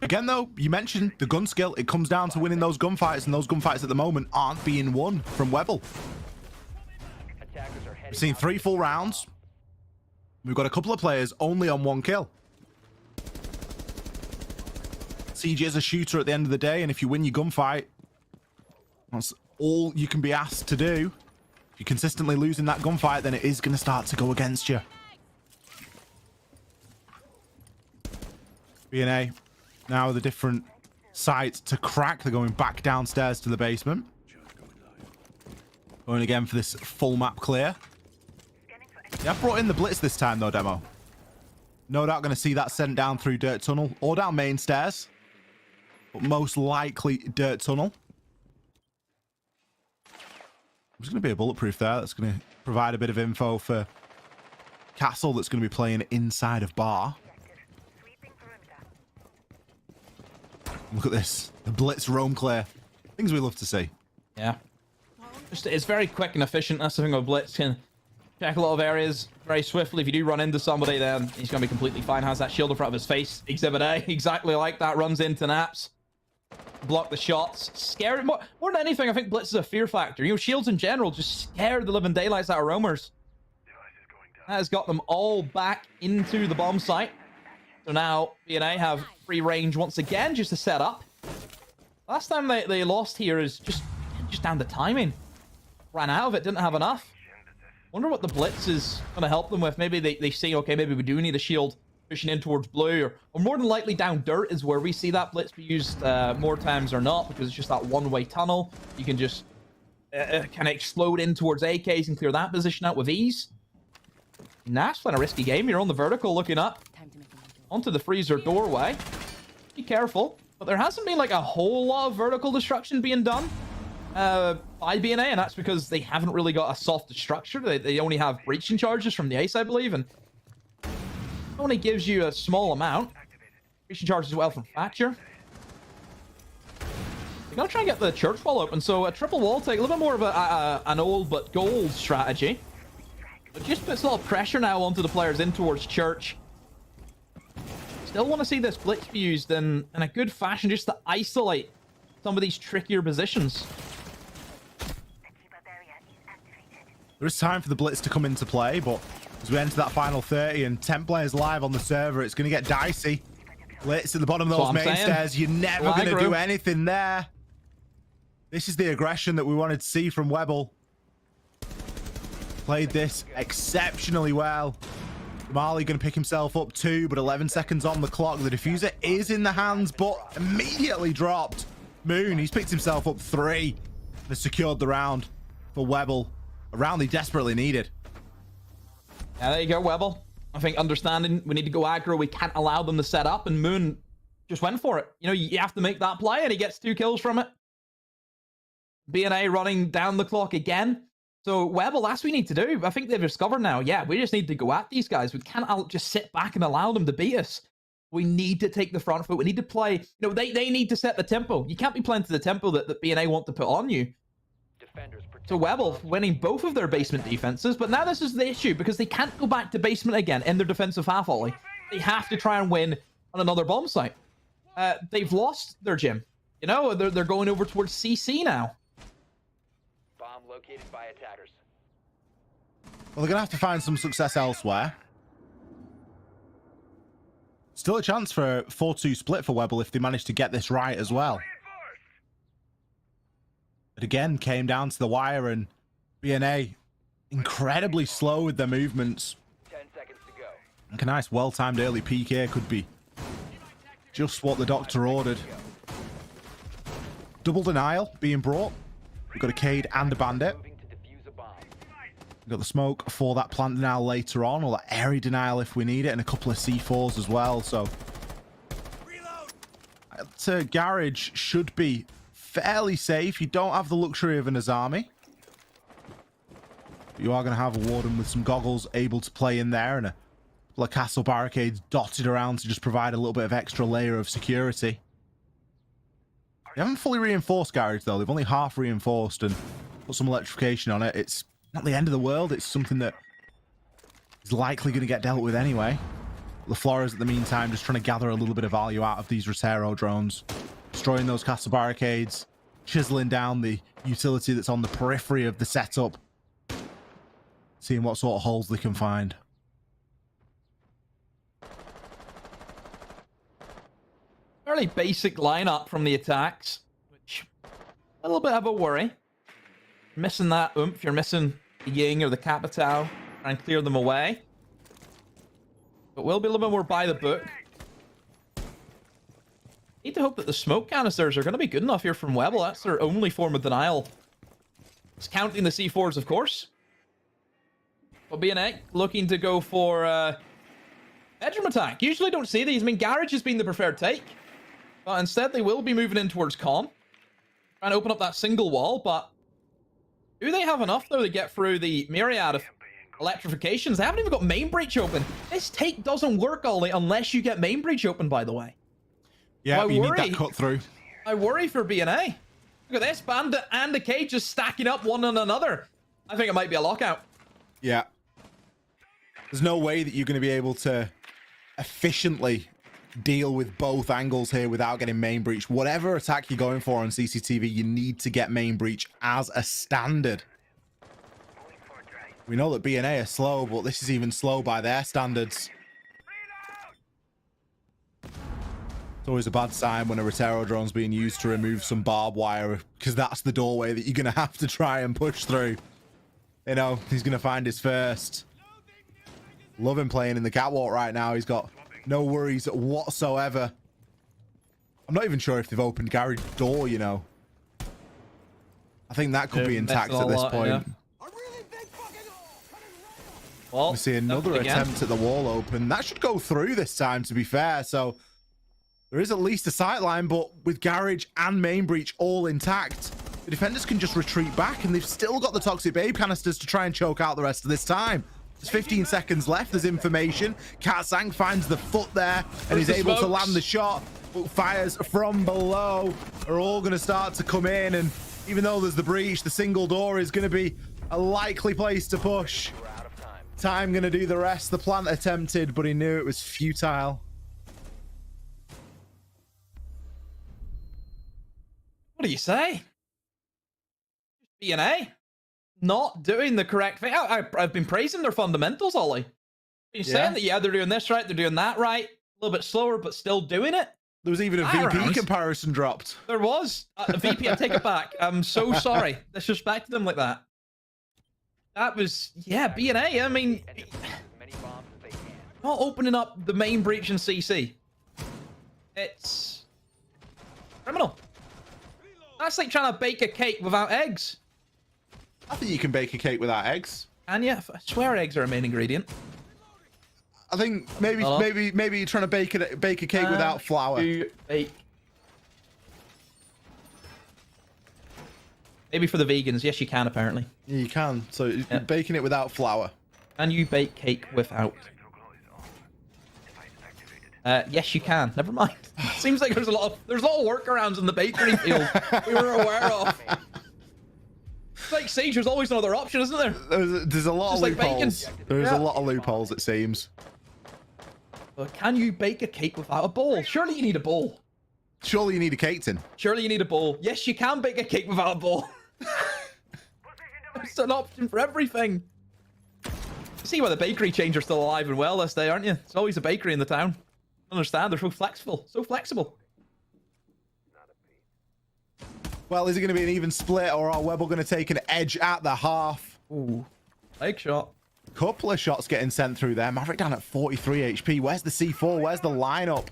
Again, though, you mentioned the gun skill. It comes down to winning those gunfights, and those gunfights at the moment aren't being won from Webble. We've seen 3 full rounds. We've got a couple of players only on 1 kill. CG is a shooter at the end of the day, and if you win your gunfight, that's all you can be asked to do. If you're consistently losing that gunfight, then it is going to start to go against you. B&A. Now the different sites to crack. They're going back downstairs to the basement. Going again for this full map clear. Yeah, I've brought in the blitz this time though, Demo. No doubt going to see that sent down through dirt tunnel or down main stairs. But most likely dirt tunnel. There's going to be a bulletproof there. That's going to provide a bit of info for Castle that's going to be playing inside of bar. Look at this. The blitz roam clear. Things we love to see. Yeah. It's very quick and efficient. That's the thing with blitz. Can check a lot of areas very swiftly. If you do run into somebody, then he's going to be completely fine. Has that shield in front of his face. Exhibit A. Exactly like that. Runs into naps. Block the shots. Scare more than anything, I think blitz is a fear factor. Shields in general just scare the living daylights out of roamers. That has got them all back into the bomb site. So now B&A have free range once again just to set up. Last time they lost here is just down to timing. Ran out of it, didn't have enough. Wonder what the blitz is going to help them with. Maybe they see, okay, maybe we do need a shield pushing in towards blue, or more than likely down dirt is where we see that blitz be used more times or not, because it's just that one-way tunnel. You can just kind of explode in towards AKs and clear that position out with ease. Nash playing a risky game. You're on the vertical looking up onto the freezer doorway. Be careful. But there hasn't been like a whole lot of vertical destruction being done by B&A, and that's because they haven't really got a soft structure. They only have breaching charges from the ace, I believe, and it only gives you a small amount. Breaching charges as well from Thatcher. They're going to try and get the church wall open, so a triple wall take, a little bit more of an old but gold strategy. It just puts a lot of pressure now onto the players in towards church. Still want to see this blitz be used in a good fashion just to isolate some of these trickier positions. There is time for the blitz to come into play, but as we enter that final 30 and 10 players live on the server, it's going to get dicey. Blitz at the bottom of those main stairs. You're never going to do anything there. This is the aggression that we wanted to see from Webble. Played this exceptionally well. Marley going to pick himself up too, but 11 seconds on the clock. The diffuser is in the hands, but immediately dropped. Moon, he's picked himself up 3 and has secured the round for Webble. A round they desperately needed. Yeah, there you go, Webble. I think understanding we need to go aggro, we can't allow them to set up, and Moon just went for it. You have to make that play, and he gets 2 kills from it. B&A running down the clock again. So, Webble, that's what we need to do. I think they've discovered now, yeah, we just need to go at these guys. We can't just sit back and allow them to beat us. We need to take the front foot. We need to play, they need to set the tempo. You can't be playing to the tempo that B&A want to put on you. So, Webble winning both of their basement defenses, but now this is the issue, because they can't go back to basement again in their defensive half volley. They have to try and win on another bomb site. They've lost their gym. They're going over towards CC now. Bomb located by attackers. Well, they're going to have to find some success elsewhere. Still a chance for a 4-2 split for Webble if they manage to get this right as well. It again came down to the wire, and B&A incredibly slow with their movements. 10 seconds to go. Like a nice well-timed early peek here could be Just what the doctor ordered. Double denial being brought. We've got a Cade and a Bandit. Moving to defuse a bomb. We've got the smoke for that plant denial later on, or that area denial if we need it, and a couple of C4s as well. So garage should be fairly safe. You don't have the luxury of an Azami. You are going to have a Warden with some goggles able to play in there, and a couple of castle barricades dotted around to just provide a little bit of extra layer of security. They haven't fully reinforced garage though. They've only half reinforced and put some electrification on it. It's not the end of the world. It's something that is likely going to get dealt with anyway. The Flores, at the meantime, just trying to gather a little bit of value out of these Rotero drones, destroying those castle barricades, chiseling down the utility that's on the periphery of the setup, seeing what sort of holes they can find. Fairly basic lineup from the attacks, which a little bit of a worry. Missing that oomph, you're missing the Ying or the Capitao, try and clear them away. But we'll be a little bit more by the book. Need to hope that the smoke canisters are going to be good enough here from Webble. That's their only form of denial. It's counting the C4s, of course. But B&A looking to go for bedroom attack. Usually don't see these. I mean, garage has been the preferred take. But instead, they will be moving in towards con. Trying to open up that single wall, but do they have enough, though, to get through the myriad of electrifications? They haven't even got main breach open. This take doesn't work, Ollie, unless you get main breach open, by the way. Yeah, you need that cut through. I worry for B&A. Look at this, Bandit and the Cage just stacking up one on another. I think it might be a lockout. Yeah. There's no way that you're going to be able to efficiently deal with both angles here without getting main breach. Whatever attack you're going for on CCTV, you need to get main breach as a standard. We know that B&A are slow, but this is even slow by their standards. It's always a bad sign when a Rotero drone's being used to remove some barbed wire, because that's the doorway that you're going to have to try and push through. You know, he's going to find his first. Love him playing in the catwalk right now. He's got no worries whatsoever. I'm not even sure if they've opened garage door, you know. I think that could be intact at this point. Yeah. Well, we see another attempt at the wall open. That should go through this time, to be fair. So there is at least a sight line, but with garage and main breach all intact, the defenders can just retreat back, and they've still got the Toxic Babe canisters to try and choke out the rest of this time. There's 15 seconds left. There's information. Katsang finds the foot there, and he's able to land the shot. But fires from below are all going to start to come in, and even though there's the breach, the single door is going to be a likely place to push. Time going to do the rest. The plant attempted, but he knew it was futile. What do you say? B&A not doing the correct thing. I've been praising their fundamentals, Ollie. You're saying that, yeah, they're doing this right, they're doing that right. A little bit slower, but still doing it. There was even a VP comparison dropped. There was. A VP, I take it back. I'm so sorry. Disrespected them like that. That was, yeah, B&A. I mean, not opening up the main breach in CC. It's criminal. That's like trying to bake a cake without eggs. I think you can bake a cake without eggs. And yeah, I swear eggs are a main ingredient. I think maybe you're trying to bake a cake without flour. Bake. Maybe for the vegans, yes, you can apparently. Yeah, you can. So you're baking it without flour. Can you bake cake without? Yes, you can. Never mind. Seems like there's a lot of workarounds in the bakery field we were aware of. It's like Sage, there's always another option, isn't there? There's a lot of loopholes. There's a lot of loopholes, it seems. But can you bake a cake without a bowl? Surely you need a bowl. Surely you need a cake tin. Surely you need a bowl. Yes, you can bake a cake without a bowl. It's an option for everything. You see why the bakery chains are still alive and well this day, aren't you? It's always a bakery in the town. I understand, they're so flexible. So flexible. Well, is it going to be an even split, or are Webble going to take an edge at the half? Ooh, leg shot. Couple of shots getting sent through there. Maverick down at 43 HP. Where's the C4? Where's the lineup?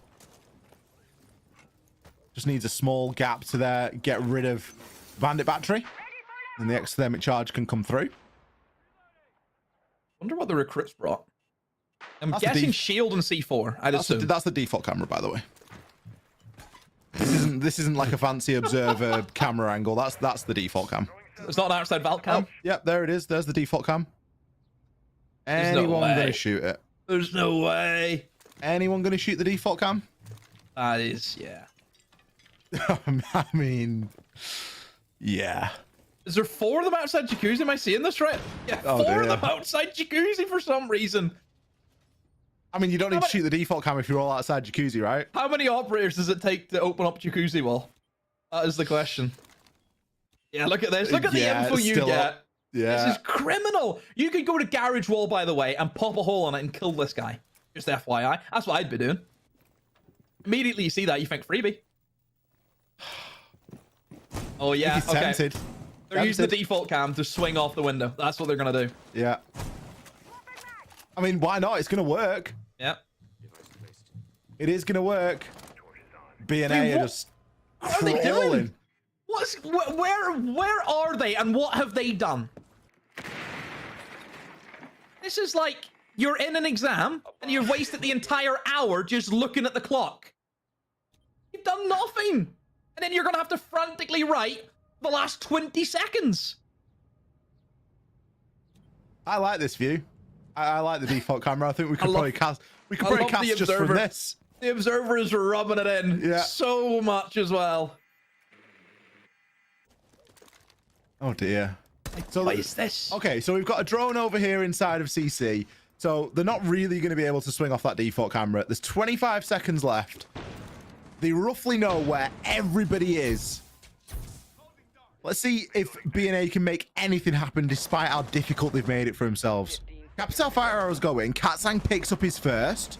Just needs a small gap to there. Get rid of bandit battery. And the exothermic charge can come through. Wonder what the recruits brought. I'm That's the guessing shield and C4. I'd assume. That's the default camera, by the way. This isn't like a fancy observer camera angle. That's the default cam. It's not an outside vault cam. Oh, yep, there it is. There's the default cam. There's no Anyone way. gonna shoot it? There's no way. Anyone gonna shoot the default cam? That is, yeah. I mean, yeah. Is there 4 of them outside jacuzzi? Am I seeing this right? Yeah, Oh, 4 of dear. them outside jacuzzi for some reason. I mean, you don't need to shoot the default cam if you're all outside jacuzzi, right? How many operators does it take to open up jacuzzi wall? That is the question. Yeah, look at this. Look at the Yeah, info it's you still get. up. Yeah. This is criminal. You could go to garage wall, by the way, and pop a hole in it and kill this guy. Just FYI. That's what I'd be doing. Immediately you see that, you think freebie. Oh, yeah. He's Okay. tempted. They're using the default cam to swing off the window. That's what they're going to do. Yeah. I mean, why not? It's gonna work. Yeah. It is gonna work. B and A Dude, are what- just What are they crawling. doing? Where are they and what have they done? This is like you're in an exam and you've wasted the entire hour just looking at the clock. You've done nothing. And then you're going to have to frantically write the last 20 seconds. I like this view. I like the default camera. I think we could love- probably cast. We could I probably love cast the just from observer. this. The observer is rubbing it in Yeah. so much as well. Oh dear. So What is this? Okay, so we've got a drone over here inside of CC. So they're not really going to be able to swing off that default camera. There's 25 seconds left. They roughly know where everybody is. Let's see if B&A can make anything happen despite how difficult they've made it for themselves. Capital Fire Arrow's going. Katsang picks up his first.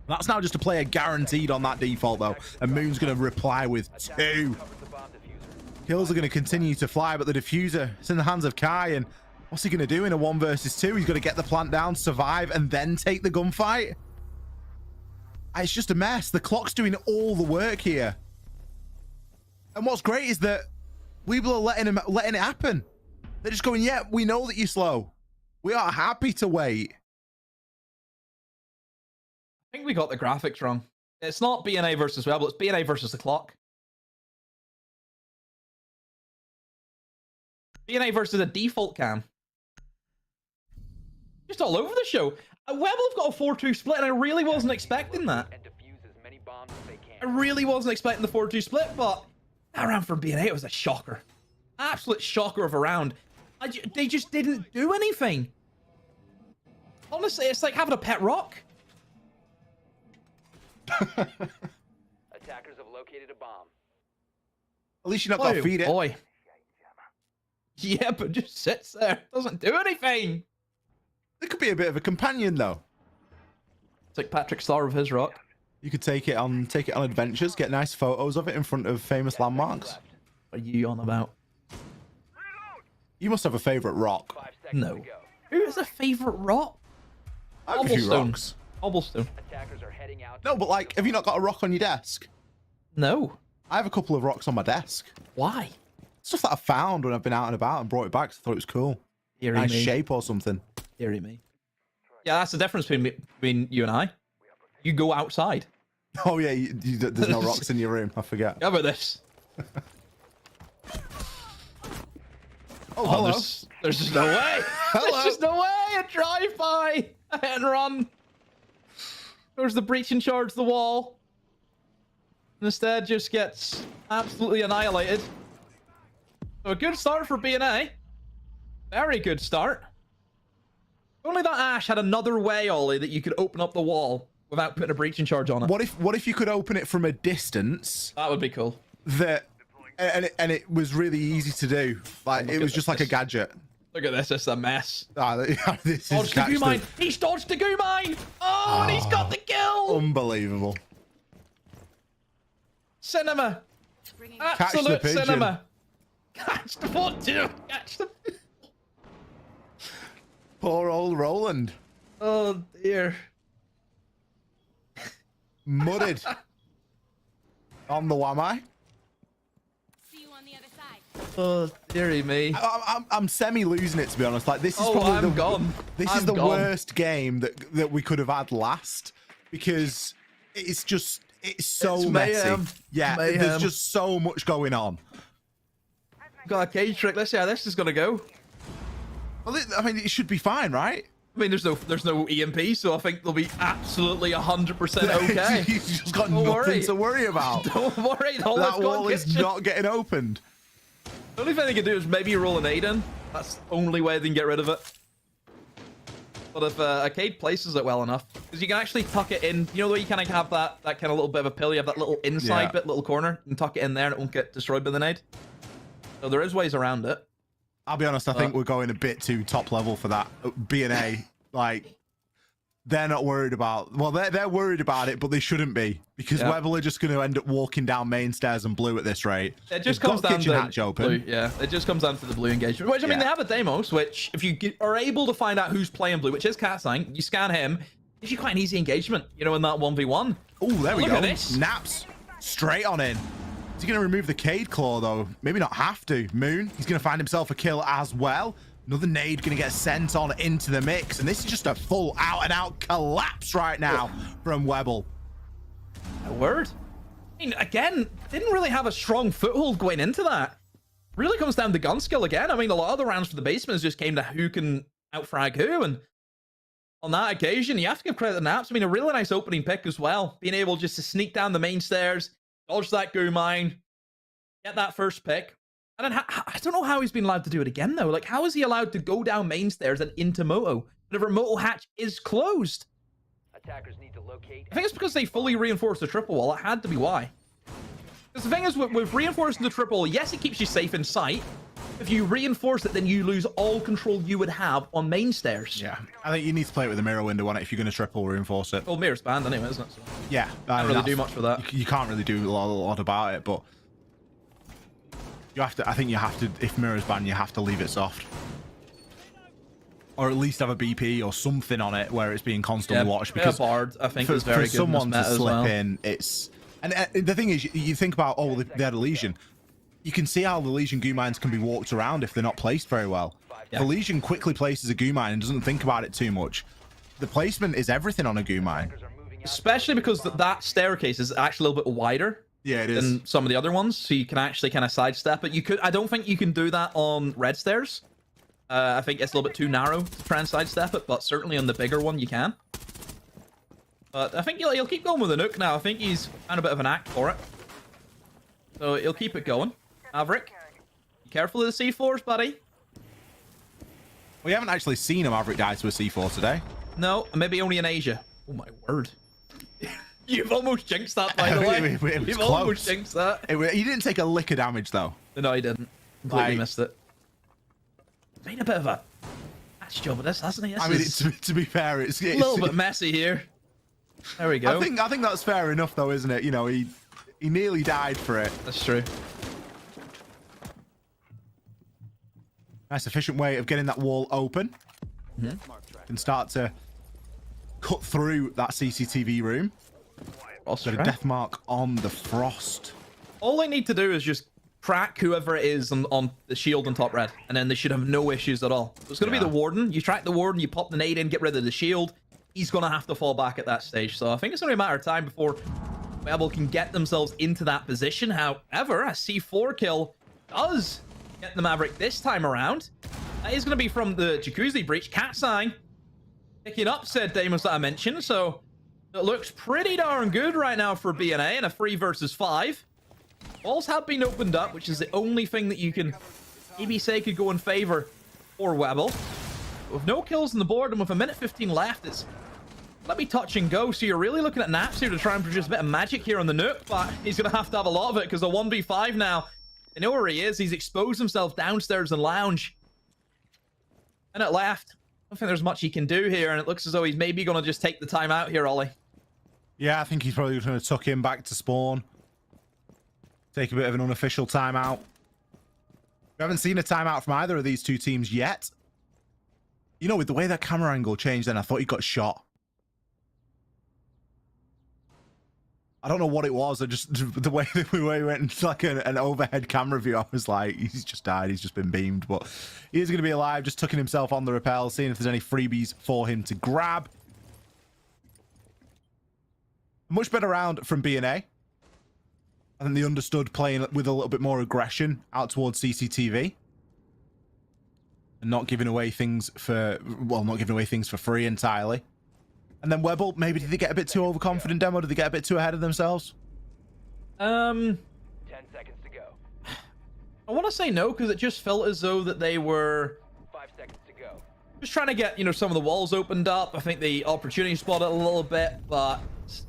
That's now just a player guaranteed on that default, though. And Moon's going to reply with 2. Kills are going to continue to fly, but the diffuser is in the hands of Kai. And what's he going to do in a 1 versus 2? He's got to get the plant down, survive, and then take the gunfight. It's just a mess. The clock's doing all the work here. And what's great is that Weeble are letting it happen. They're just going, yeah, we know that you're slow. We are happy to wait. I think we got the graphics wrong. It's not B&A versus Webble, it's B&A versus the clock. B&A versus a default cam. Just all over the show. Webble have got a 4-2 split, and I really wasn't expecting that. And defuse as many bombs as they I can. really wasn't expecting the 4-2 split, but that round from B&A, it was a shocker. Absolute shocker of a round. They just didn't do anything. Honestly, it's like having a pet rock. Attackers have located a bomb. At least you're not going to feed it. Boy. Yeah, but just sits there. Doesn't do anything. It could be a bit of a companion, though. It's like Patrick Star with his rock. You could take it on adventures, get nice photos of it in front of famous landmarks. What are you on about? You must have a favorite rock. 5 seconds No. to go. Who is a favorite rock? I have a few Cobblestone. rocks. Cobblestone. Attackers are heading out. No, but like, have you not got a rock on your desk? No. I have a couple of rocks on my desk. Why? Stuff that I found when I've been out and about and brought it back. So I thought it was cool. Deary Nice me. shape or something. Deary me. Yeah, that's the difference between you and I. You go outside. Oh yeah, there's no rocks in your room. I forget. How about this? Oh, hello. There's just no way. Hello. There's just no way. A drive-by. A hit and run. There's the breach and charge the wall. And instead just gets absolutely annihilated. So a good start for B&A. Very good start. If only that Ash had another way, Ollie, that you could open up the wall without putting a breaching charge on it. What if you could open it from a distance That would be cool. that and it was really easy to do. Like it was just like a gadget. Look at this. It's a mess. This is Dodged the catch goo the- mine. He's dodged the goo mine. Oh, and he's got the kill. Unbelievable. Cinema. Bringing Catch the Absolute pigeon. cinema. Catch the what do? Catch the. Poor old Roland. Oh dear. Mudded. On the Wamai. See you on the other side. Oh, dearie me. I'm semi losing it, to be honest. Like, this is Oh, probably I'm gone. This I'm is the gone. worst game that we could have had last, because it's so It's messy. mayhem. Yeah, Mayhem. there's just so much going on. Got a cage trick. Let's see how this is gonna go. Well, I mean, it should be fine, right? I mean, there's no EMP, so I think they'll be absolutely 100% okay. You've just got Don't nothing worry. to worry about. Don't worry, the whole That got wall is kitchen. not getting opened. The only thing they can do is maybe roll an 8 in. That's the only way they can get rid of it. But if Arcade places it well enough, because you can actually tuck it in. You know the way you kind of have that kind of little bit of a pill. You have that little inside bit, little corner. You can tuck it in there and it won't get destroyed by the nade. So there is ways around it. I'll be honest, I think we're going a bit too top level for that. B&A, like, they're not worried about... Well, they're worried about it, but they shouldn't be. Because Webble are just going to end up walking down main stairs and blue at this rate. It just They've comes got down kitchen to hatch open. blue. Yeah, it just comes down to the blue engagement. Which, I mean, they have a Deimos, which, if you are able to find out who's playing blue, which is Katsang, you scan him, gives you quite an easy engagement, you know, in that 1v1. Oh, there we Look go. at this. Naps straight on in. Is he going to remove the Cade Claw, though? Maybe not have to. Moon, he's going to find himself a kill as well. Another nade going to get sent on into the mix. And this is just a full out-and-out collapse right now from Webble. A word. I mean, again, didn't really have a strong foothold going into that. Really comes down to gun skill again. I mean, a lot of the rounds for the basements just came to who can outfrag who. And on that occasion, you have to give credit to Naps. I mean, a really nice opening pick as well. Being able just to sneak down the main stairs, dodge that goo mine, get that first pick. And then I don't know how he's been allowed to do it again, though. Like, how is he allowed to go down main stairs and into Moto whenever Moto hatch is closed? Attackers need to locate. I think it's because they fully reinforced the triple wall. It had to be why. Because the thing is, with reinforcing the triple wall, yes, it keeps you safe in sight. If you reinforce it, then you lose all control you would have on main stairs. Yeah, I think you need to play it with a mirror window on it if you're going to triple reinforce it. Well, mirror's banned anyway, isn't it? So Yeah. can't really do much for that. You can't really do a lot about it, but you have to. I think you have to. If mirror's banned, you have to leave it soft, or at least have a BP or something on it where it's being constantly watched. Because Bard, I think, for, is very for good someone in to this meta slip as well. in, it's and the thing is, you think about they had a Legion. You can see how the Legion goo mines can be walked around if they're not placed very well. Yeah. The Legion quickly places a goo mine and doesn't think about it too much. The placement is everything on a goo mine. Especially because that staircase is actually a little bit wider. Yeah, it is. Than some of the other ones, so you can actually kind of sidestep it. You could. I don't think you can do that on red stairs. I think it's a little bit too narrow to try and sidestep it, but certainly on the bigger one you can. But I think he'll keep going with the nuke now. I think he's found a bit of an act for it. So he'll keep it going. Maverick, be careful of the C4s, buddy. We haven't actually seen a Maverick die to a C4 today. No, maybe only in Asia. Oh my word. You've almost jinxed that, by the way. It was You've close. almost jinxed that. He didn't take a lick of damage, though. No, he didn't. Completely Like- missed it. Made a bit of a match job of this, hasn't he? This I mean, is to be fair, it's a little bit messy here. There we go. I think that's fair enough, though, isn't it? You know, he nearly died for it. That's true. Nice, efficient way of getting that wall open. Can start to cut through that CCTV room. Frost Got a trap. death mark on the frost. All they need to do is just track whoever it is on the shield on top red, and then they should have no issues at all. So it's going to be the warden. You track the warden, you pop the nade in, get rid of the shield. He's going to have to fall back at that stage. So I think it's only a matter of time before Webble can get themselves into that position. However, a C4 kill does get the Maverick this time around. That is going to be from the Jacuzzi breach. Katsang picking up said Deimos that I mentioned. So it looks pretty darn good right now for B&A in a 3 versus 5. Walls have been opened up, which is the only thing that you can maybe say could go in favor for Webble. With no kills on the board and with a minute 15 left, it's let me touch and go. So you're really looking at Naps here to try and produce a bit of magic here on the nuke, but he's going to have a lot of it because a 1v5 now. They know where he is. He's exposed himself downstairs in lounge. And it left. I don't think there's much he can do here, and it looks as though he's maybe going to just take the time out here, Ollie. Yeah, I think he's probably going to tuck him back to spawn. Take a bit of an unofficial timeout. We haven't seen a timeout from either of these two teams yet. You know, with the way that camera angle changed, then I thought he got shot. I don't know what it was. I just the way we went into like an overhead camera view. I was like, he's just died. He's just been beamed, but he is going to be alive. Just tucking himself on the rappel, seeing if there's any freebies for him to grab. Much better round from B&A. I think they understood playing with a little bit more aggression out towards CCTV. And not giving away things for, well, not giving away things for free entirely. And then Webble, maybe did they get a bit too overconfident, Demo? Did they get a bit too ahead of themselves? 10 seconds to go. I want to say no, because it just felt as though that they were 5 seconds to go. just trying to get, you know, some of the walls opened up. I think the opportunity spotted a little bit, but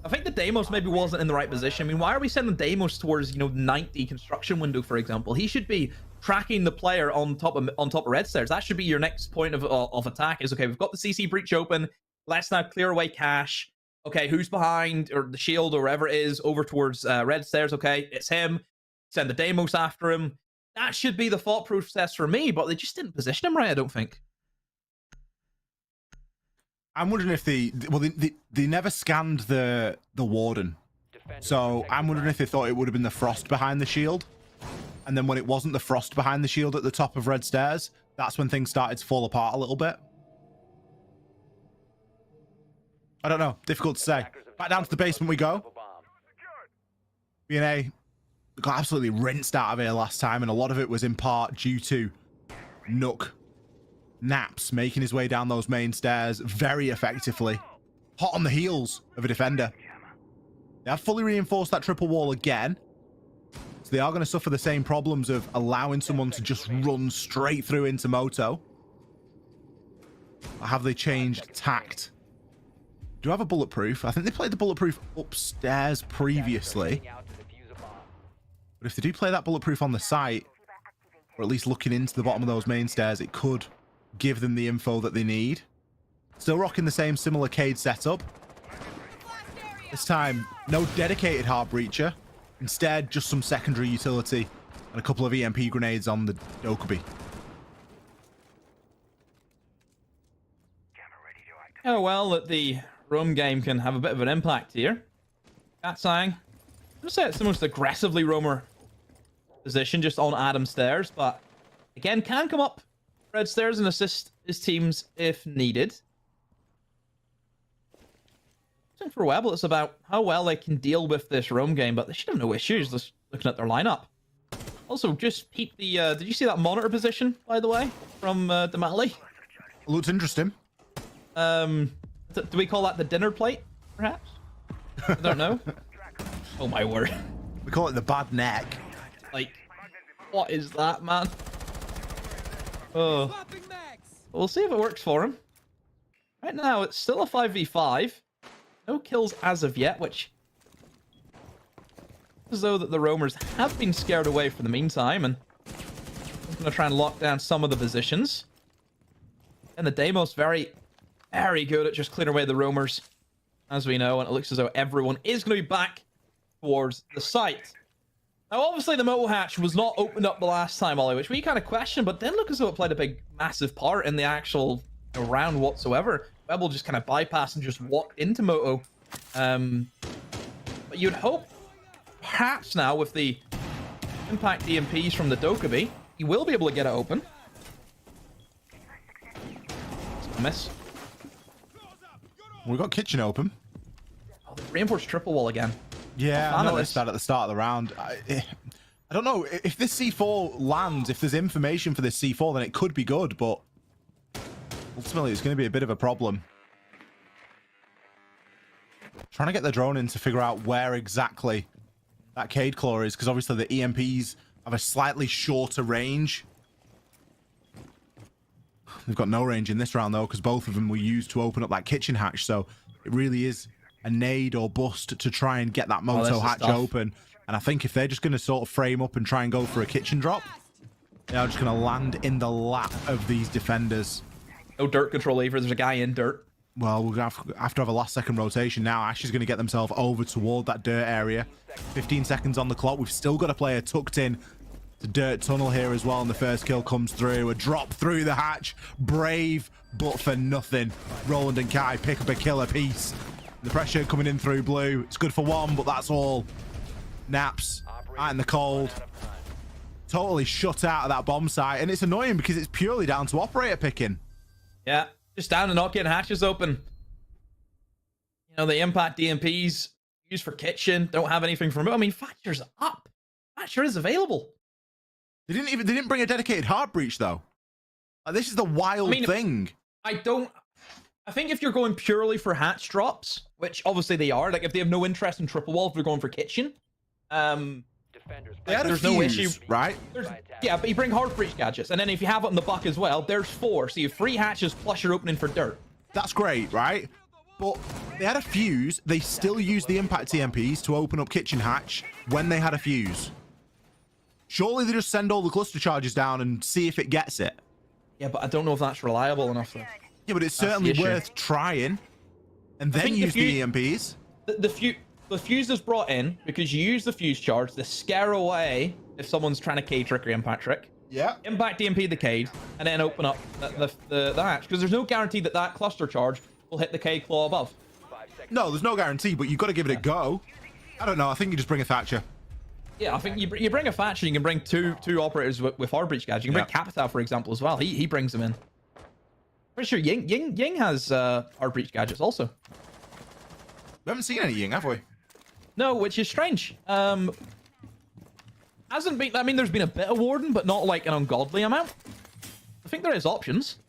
I think the Deimos maybe wasn't in the right position. I mean, why are we sending Deimos towards, you know, 90 construction window, for example? He should be tracking the player on top of red stairs. That should be your next point of attack. Is okay, we've got the CC breach open. Let's now clear away cash. Okay, who's behind, or the shield, or wherever it is, over towards red stairs? Okay, it's him. Send the Deimos after him. That should be the thought process for me, but they just didn't position him right, I don't think. I'm wondering if they never scanned the warden. So I'm wondering if they thought it would have been the frost behind the shield. And then when it wasn't the frost behind the shield at the top of red stairs, that's when things started to fall apart a little bit. I don't know. Difficult to say. Back down to the basement we go. B&A got absolutely rinsed out of here last time, and a lot of it was in part due to Nook Naps making his way down those main stairs very effectively. Hot on the heels of a defender. They have fully reinforced that triple wall again. So they are going to suffer the same problems of allowing someone to just run straight through into Moto. Or have they changed tact? Do you have a bulletproof? I think they played the bulletproof upstairs previously. But if they do play that bulletproof on the site, or at least looking into the bottom of those main stairs, it could give them the info that they need. Still rocking the same similar Cade setup. This time, no dedicated hard breacher. Instead, just some secondary utility and a couple of EMP grenades on the Dokkaebi. Oh, well, that the roam game can have a bit of an impact here. Katsang, I'm going to say it's the most aggressively roamer position, just on Adam stairs, but again, can come up red stairs and assist his teams if needed. I think for Webble, it's about how well they can deal with this roam game, but they should have no issues just looking at their lineup. Also, just peep the, did you see that monitor position, by the way, from Damali? Looks interesting. Do we call that the dinner plate, perhaps? I don't know. Oh my word. We call it the bad neck. Like, what is that, man? Oh. We'll see if it works for him. Right now, it's still a 5v5. No kills as of yet, which as though that the roamers have been scared away for the meantime, and I'm going to try and lock down some of the positions. And the Deimos very good at just clearing away the roamers, as we know, and it looks as though everyone is going to be back towards the site. Now, obviously, the moto hatch was not opened up the last time, Ollie, which we kind of questioned, but didn't look as though it played a big, massive part in the actual round whatsoever. Webble just kind of bypassed and just walked into Moto. But you'd hope, perhaps now, with the impact EMPs from the Dokkaebi, he will be able to get it open. It's a miss. We've got kitchen open. Oh, the reinforced triple wall again. Yeah, I noticed that at the start of the round. I don't know, if this C4 lands, if there's information for this C4, then it could be good, but ultimately it's going to be a bit of a problem. Trying to get the drone in to figure out where exactly that Cade Claw is, because obviously the EMPs have a slightly shorter range. They've got no range in this round, though, because both of them were used to open up that kitchen hatch, so it really is a nade or bust to try and get that Moto hatch open. And I think if they're just going to sort of frame up and try and go for a kitchen drop, they're just going to land in the lap of these defenders. No dirt control either. There's a guy in dirt. Well, we're going to have to have a last second rotation now. Ash is going to get themselves over toward that dirt area. 15 seconds on the clock. We've still got a player tucked in to dirt tunnel here as well, and the first kill comes through. A drop through the hatch. Brave, but for nothing. Roland and Kai pick up a kill apiece. The pressure coming in through blue. It's good for one, but that's all. Naps out in the cold. Totally shut out of that bomb site. And it's annoying because it's purely down to operator picking. Yeah, just down and not getting hatches open. You know, the impact DMPs used for kitchen don't have anything from it. I mean, Thatcher's up. Thatcher is available. They didn't bring a dedicated hard breach though. Like, this is the wild thing. I think if you're going purely for hatch drops, which obviously they are, like if they have no interest in triple wall, if they're going for kitchen, there's no issue, right? Yeah, but you bring hard breach gadgets, and then if you have it in the buck as well, there's 4. So you have 3 hatches plus you're opening for dirt. That's great, right? But they had a fuse. They still used the impact TMPs to open up kitchen hatch when they had a fuse. Surely they just send all the cluster charges down and see if it gets it. Yeah, but I don't know if that's reliable enough though. Yeah, but it's certainly worth trying. And then use the EMPs. The fuse is brought in because you use the fuse charge to scare away if someone's trying to Cade trick or impact trick. Yeah. Impact DMP the Cade, and then open up the hatch. Because there's no guarantee that that cluster charge will hit the Cade claw above. No, there's no guarantee, but you've got to give it a go. I don't know. I think you just bring a Thatcher. Yeah, I think you bring a Thatcher, you can bring two operators with hard breach gadgets. You can bring Capita, for example, as well. He brings them in. Pretty sure Ying has hard breach gadgets also. We haven't seen any Ying, have we? No, which is strange. Hasn't been. I mean, there's been a bit of Warden, but not like an ungodly amount. I think there is options.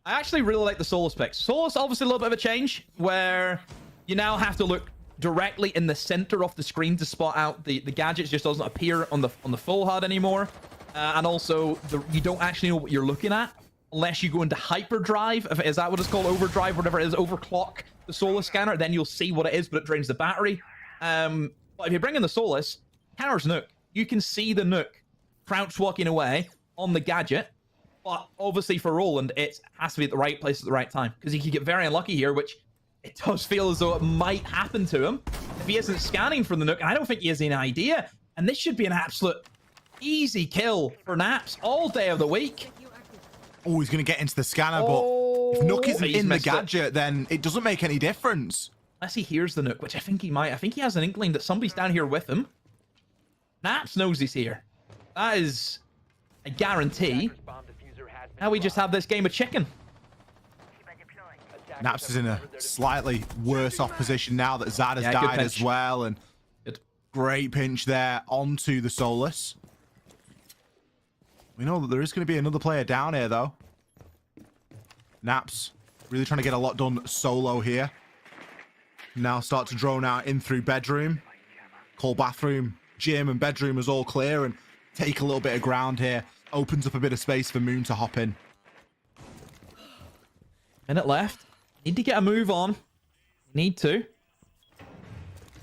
I actually really like the Solus picks. Solus, obviously a little bit of a change, where you now have to look directly in the center of the screen to spot out the gadgets. Just doesn't appear on the full HUD anymore, and also you don't actually know what you're looking at unless you go into hyperdrive. Is that what it's called? Overdrive, whatever it is. Overclock the Solus scanner, then you'll see what it is, but it drains the battery. But if you bring in the Solus, counters Nook. You can see the Nook crouch walking away on the gadget. But obviously for Roland, it has to be at the right place at the right time, because he could get very unlucky here, which it does feel as though it might happen to him if he isn't scanning for the Nook. And I don't think he has any idea. And this should be an absolute easy kill for Naps all day of the week. Oh, he's going to get into the scanner, but if Nook isn't in the gadget, then it doesn't make any difference. Unless he hears the Nook, which I think he might. I think he has an inkling that somebody's down here with him. Naps knows he's here. That is a guarantee. Now we just have this game of chicken. Naps is in a slightly worse off position now that Zad has died as well. And great pinch there onto the Solus. We know that there is going to be another player down here, though. Naps really trying to get a lot done solo here. Now start to drone out in through bedroom. Call bathroom, gym, and bedroom is all clear and take a little bit of ground here. Opens up a bit of space for Moon to hop in. Minute left. Need to get a move on. Need to.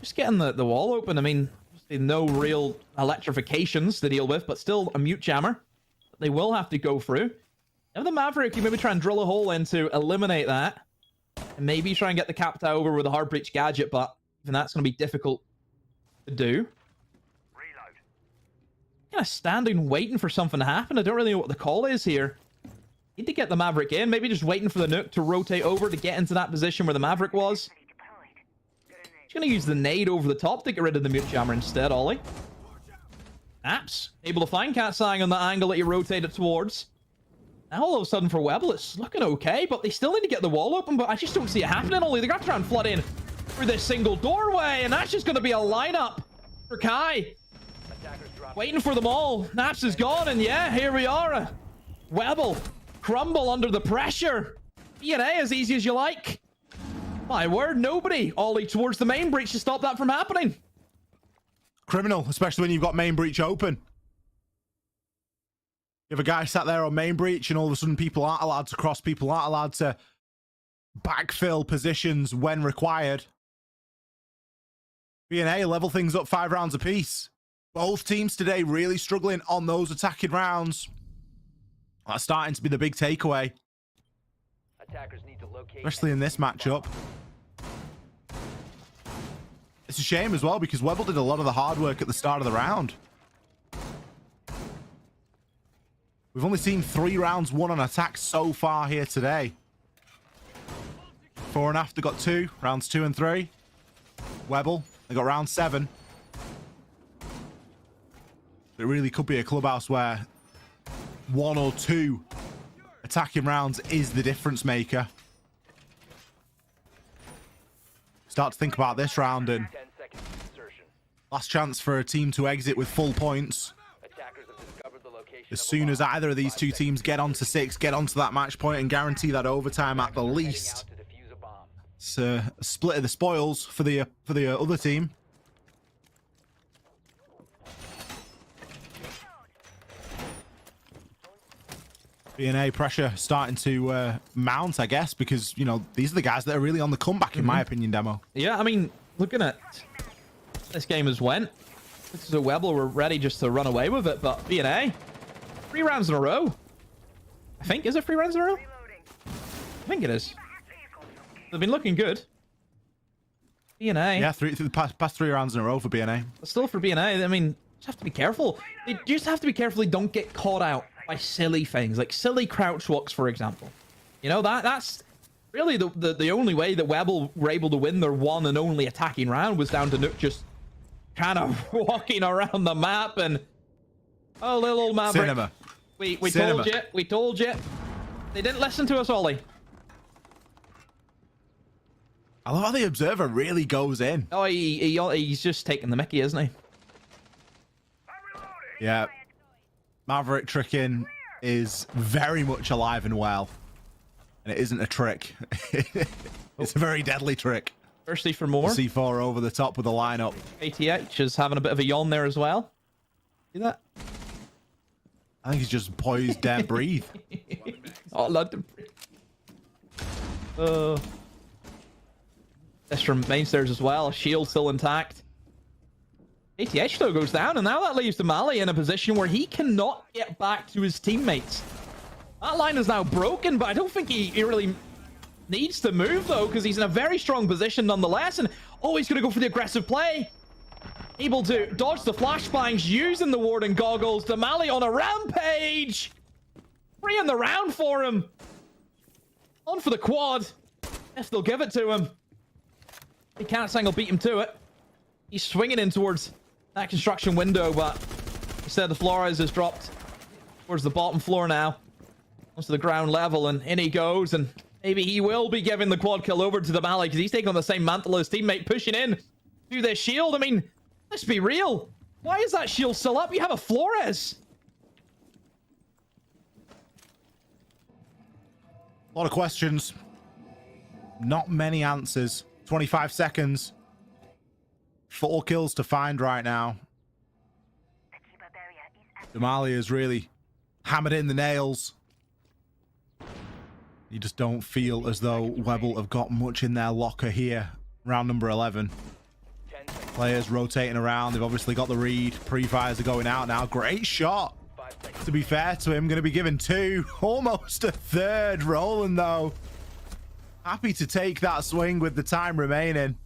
Just getting the wall open. I mean, no real electrifications to deal with, but still a mute jammer that they will have to go through. Now the Maverick, you maybe try and drill a hole in to eliminate that. And maybe try and get the Capta over with a hard breach gadget, but even that's going to be difficult to do. Kind of standing waiting for something to happen. I don't really know what the call is here. Need to get the Maverick in. Maybe just waiting for the Nook to rotate over to get into that position where the Maverick was. He's going to use the nade over the top to get rid of the mute jammer instead, Ollie. Naps able to find Cat's Eye on that angle that you rotated towards. Now all of a sudden for Webble, it's looking okay, but they still need to get the wall open, but I just don't see it happening, Ollie. They're going to try and flood in through this single doorway, and that's just going to be a lineup for Kai. Waiting for them all. Naps is gone, and yeah, here we are. Webble crumble under the pressure. DNA as easy as you like. My word, nobody. Ollie towards the main breach to stop that from happening. Criminal, especially when you've got main breach open. You have a guy sat there on main breach and all of a sudden people aren't allowed to cross, people aren't allowed to backfill positions when required. B&A level things up 5 rounds apiece. Both teams today really struggling on those attacking rounds. That's starting to be the big takeaway. Attackers need to locate, especially in this matchup. It's a shame as well because Webble did a lot of the hard work at the start of the round. We've only seen 3 rounds won on attack so far here today. Four and after got 2. Rounds 2 and 3. Webble, they got round 7. It really could be a clubhouse where 1 or 2 attacking rounds is the difference maker. Start to think about this round, and 10 seconds to insertion. last chance for a team to exit with full points. Attackers have discovered the location As of a soon as bomb. either of these 5 two seconds. teams get onto 6, get onto that match point and guarantee that overtime at the Heading least. out to defuse a bomb. It's a split of the spoils for the other team. B&A pressure starting to mount, I guess, because, you know, these are the guys that are really on the comeback, in my opinion, Demo. Yeah, I mean, looking at this game as went, this is a Webble. We're ready just to run away with it, but B&A, 3 rounds in a row. I think, is it 3 rounds in a row? I think it is. They've been looking good. B&A. Yeah, the past 3 rounds in a row for B&A. But still for B&A, I mean, just have to be careful. They just have to be careful they don't get caught out by silly things, like silly crouch walks, for example. You know, that's really the only way that Webble were able to win their one and only attacking round was down to Nook just kind of walking around the map and... Oh, little old Maverick. Cinema. We Cinema. told you. We told you. They didn't listen to us, Ollie. I love how the observer really goes in. Oh, he's just taking the mickey, isn't he? Yeah. Maverick tricking is very much alive and well. And it isn't a trick. It's a very deadly trick. Thirsty for more. C4 over the top with the lineup. ATH is having a bit of a yawn there as well. See that? I think he's just poised, dare breathe. Oh, London. This from main stairs as well. Shield still intact. ATH though goes down, and now that leaves Damali in a position where he cannot get back to his teammates. That line is now broken, but I don't think he really needs to move though, because he's in a very strong position nonetheless. And oh, he's going to go for the aggressive play. Able to dodge the flashbangs using the warden goggles. Damali on a rampage. 3 in the round for him. On for the quad. If they'll give it to him. He can't single beat him to it. He's swinging in towards that construction window, but instead the Flores has dropped towards the bottom floor now. Onto the ground level, and in he goes, and maybe he will be giving the quad kill over to Damali because he's taking on the same mantle as his teammate, pushing in through their shield. I mean, let's be real. Why is that shield still up? You have a Flores. A lot of questions. Not many answers. 25 seconds. 4 kills to find right now. Damali is really hammered in the nails. You just don't feel as though Webble have got much in their locker here. Round number 11. Players rotating around. They've obviously got the read. Pre-fires are going out now. Great shot. To be fair to him, going to be given 2. Almost a 3rd. Rolling though. Happy to take that swing with the time remaining.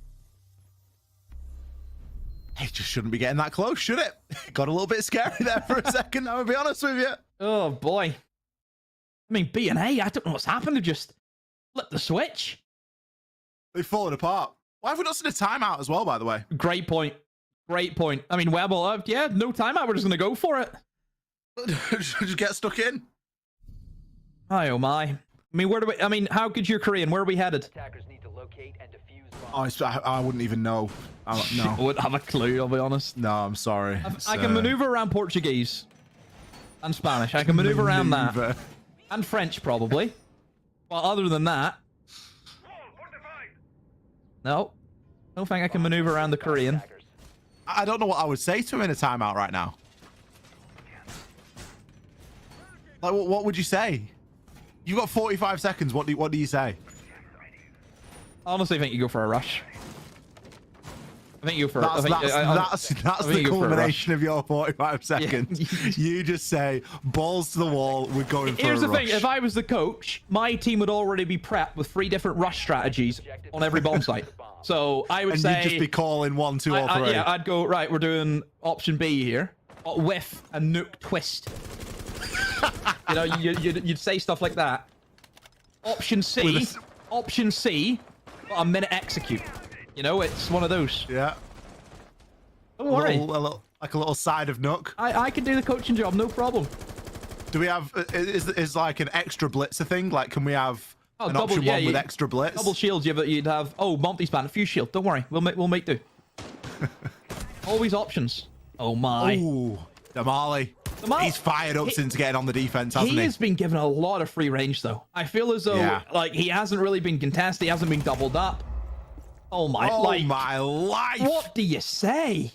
It just shouldn't be getting that close, should it? Got a little bit scary there for a second, I'm gonna be honest with you. Oh boy. I mean, B&A, I don't know what's happened. To just flip the switch. They've fallen apart. Why have we not seen a timeout as well, by the way? Great point. Great point. I mean, Webble, yeah, no timeout. We're just going to go for it. Just get stuck in. Oh my. I mean, where do we, I mean, how good your Korean? Where are we headed? Attackers need to locate and defuse bombs. Oh, I wouldn't even know. I No. wouldn't have a clue, I'll be honest. No, I'm sorry. I can maneuver around Portuguese and Spanish. I can maneuver around that. Maneuver. And French, probably. But other than that, no. Don't think I can maneuver around the Korean. I don't know what I would say to him in a timeout right now. Like, what would you say? You've got 45 seconds. What do you say? I honestly think you go for a rush. I think you go for That's I think the you go for a culmination of your 45 seconds. You just say, balls to the wall, we're going for Here's a the rush. thing, if I was the coach, my team would already be prepped with 3 different rush strategies on every bomb site. So I would and say... you'd just be calling 1, 2, or 3. Yeah, I'd go, right, we're doing option B here. Whiff and nuke twist. You know, you'd say stuff like that. Option C, a minute execute. You know, it's one of those. Yeah. Don't worry. Like a little side of Nook. I can do the coaching job, no problem. Do we have, is like an extra blitz a thing? Like, can we have an option one with extra blitz? Double shields, you'd have, oh, Monty's banned, a few shield. Don't worry, we'll make do. Always options. Oh my. Ooh, Damali. He's fired up since getting on the defense, hasn't he? He has been given a lot of free range, though. I feel as though, like, he hasn't really been contested. He hasn't been doubled up. Oh my, my life. What do you say?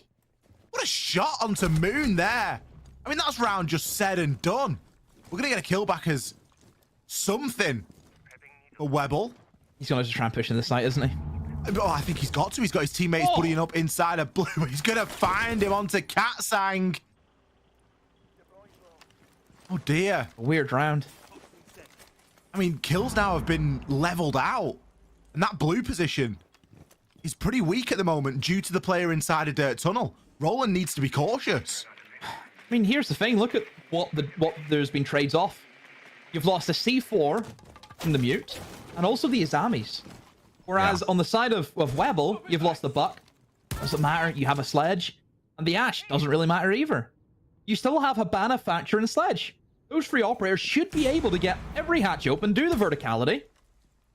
What a shot onto Moon there. I mean, that's round just said and done. We're going to get a kill back as something. A Webble. He's going to try and push in the site, isn't he? Oh, I think he's got to. He's got his teammates buddying up inside a blue. He's going to find him onto Katsang. Oh, dear. A weird round. I mean, kills now have been leveled out. And that blue position is pretty weak at the moment due to the player inside a dirt tunnel. Roland needs to be cautious. I mean, here's the thing. Look at what there's been trades off. You've lost a C4 from the Mute and also the Izamis. Whereas on the side of Webble, you've lost the Buck. Doesn't matter. You have a Sledge. And the Ash doesn't really matter either. You still have Habana, Thatcher, and Sledge. Those three operators should be able to get every hatch open, do the verticality,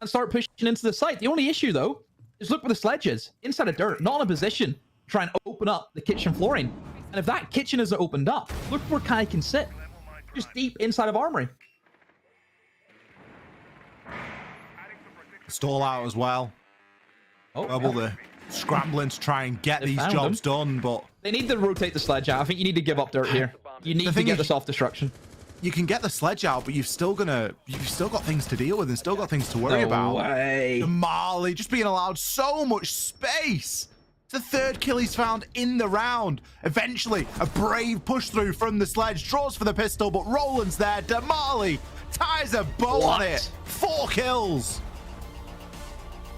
and start pushing into the site. The only issue, though, is look where the Sledge is. Inside of dirt, not in a position to try and open up the kitchen flooring. And if that kitchen isn't opened up, look where Kai can sit. Just deep inside of Armory. Stall out as well. Webble there, scrambling to try and get these jobs done, but... They need to rotate the Sledge out. I think you need to give up dirt here. You need to get the soft destruction. You can get the Sledge out, but you've still got things to deal with and still got things to worry about. Way. Marley just being allowed so much space. It's the third kill he's found in the round. Eventually, a brave push through from the Sledge, draws for the pistol, but Roland's there. Damali ties a bow on it. 4 kills.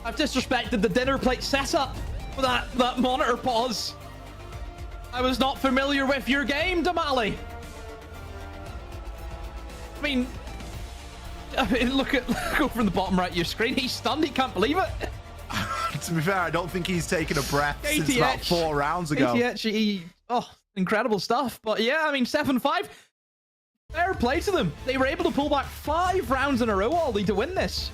I've disrespected the dinner plate setup for that monitor pause. I was not familiar with your game, Damali. I mean, look over from the bottom right of your screen. He's stunned. He can't believe it. To be fair, I don't think he's taken a breath since about 4 rounds ago. Incredible stuff. But yeah, I mean, 7-5. Fair play to them. They were able to pull back 5 rounds in a row, Ollie, to win this.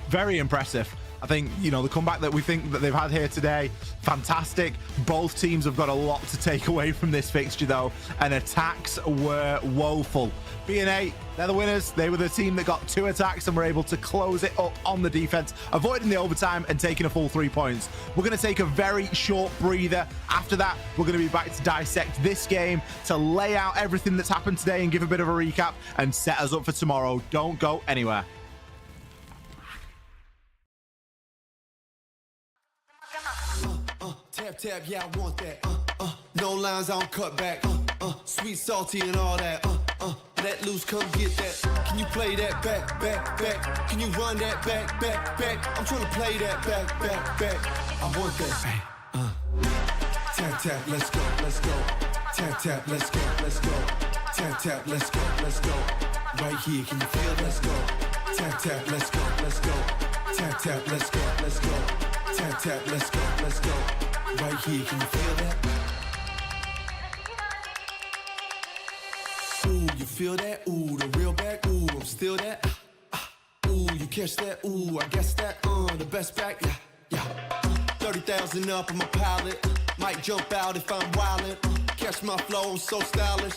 Very impressive. I think, you know, the comeback that we think that they've had here today, fantastic. Both teams have got a lot to take away from this fixture, though, and attacks were woeful. B&A, they're the winners. They were the team that got 2 attacks and were able to close it up on the defense, avoiding the overtime and taking a full 3 points. We're going to take a very short breather. After that, we're going to be back to dissect this game, to lay out everything that's happened today and give a bit of a recap and set us up for tomorrow. Don't go anywhere. Tap, yeah, I want that. No lines, I don't cut back. Sweet, salty, and all that. Let loose, come get that. Can you play that back, back, back? Can you run that back, back, back? I'm trying to play that back, back, back. I want that. Tap, tap, let's go, let's go. Tap, tap, let's go, let's go. Tap, tap, let's go, let's go. Right here, can you feel? Let's go. Tap, tap, let's go, let's go. Tap, tap, let's go, let's go. Tap, tap, let's go, let's go. Right here, can you feel that? Ooh, you feel that? Ooh, the real back. Ooh, I'm still that. Ooh, you catch that? Ooh, I guess that. The best back. Yeah, yeah. 30,000 up, I'm a pilot. Might jump out if I'm wildin'. Catch my flow, I'm so stylish.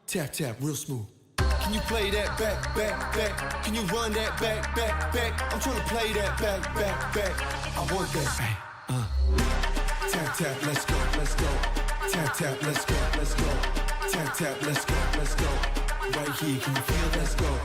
Tap, tap, real smooth. Can you play that back, back, back? Can you run that back, back, back? I'm trying to play that back, back, back. I want that. Tap, tap, let's go, let's go. Tap, tap, let's go, let's go. Tap, tap, let's go, let's go. Right here, can you feel? Let's go.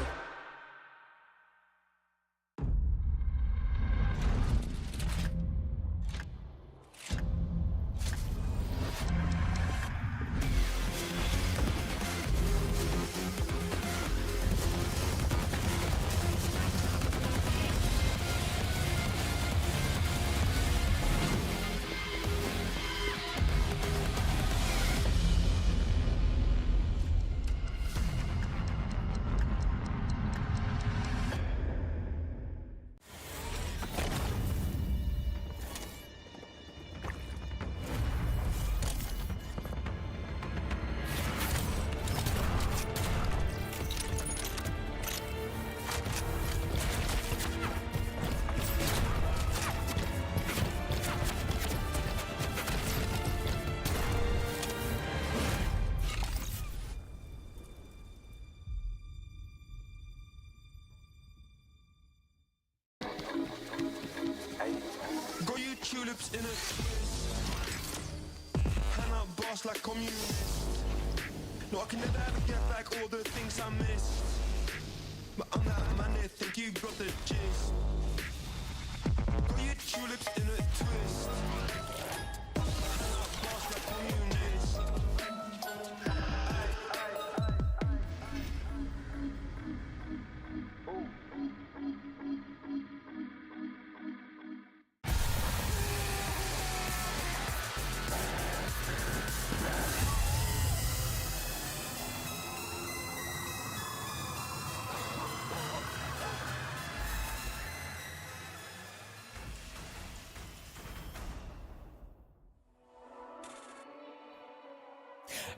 tulips in a twist. Hand up boss like communist. No, I can never ever get back all the things I missed. But I'm that man there, think you got the gist. Got your tulips in a twist. Hand up boss like communist.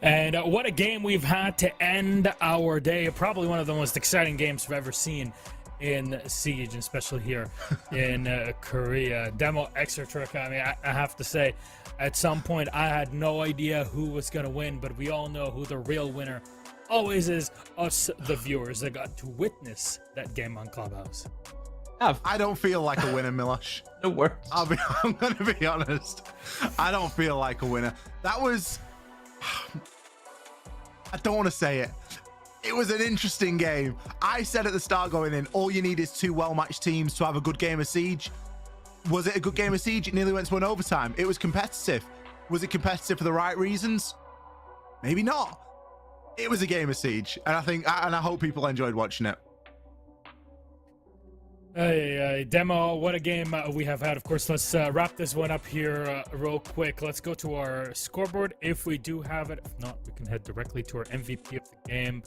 And what a game we've had to end our day. Probably one of the most exciting games we've ever seen in Siege, and especially here in Korea. Demo extra trick. I mean, I have to say, at some point, I had no idea who was going to win, but we all know who the real winner always is, us, the viewers, that got to witness that game on Clubhouse. I don't feel like a winner, Milosh. No words. I'm going to be honest. I don't feel like a winner. That was... I don't want to say it. It was an interesting game. I said at the start going in, all you need is two well-matched teams to have a good game of Siege. Was it a good game of Siege? It nearly went to an overtime. It was competitive. Was it competitive for the right reasons? Maybe not. It was a game of Siege, and I hope people enjoyed watching it. Demo, what a game we have had. Of course, let's wrap this one up here real quick. Let's go to our scoreboard if we do have it. If not, we can head directly to our MVP of the game.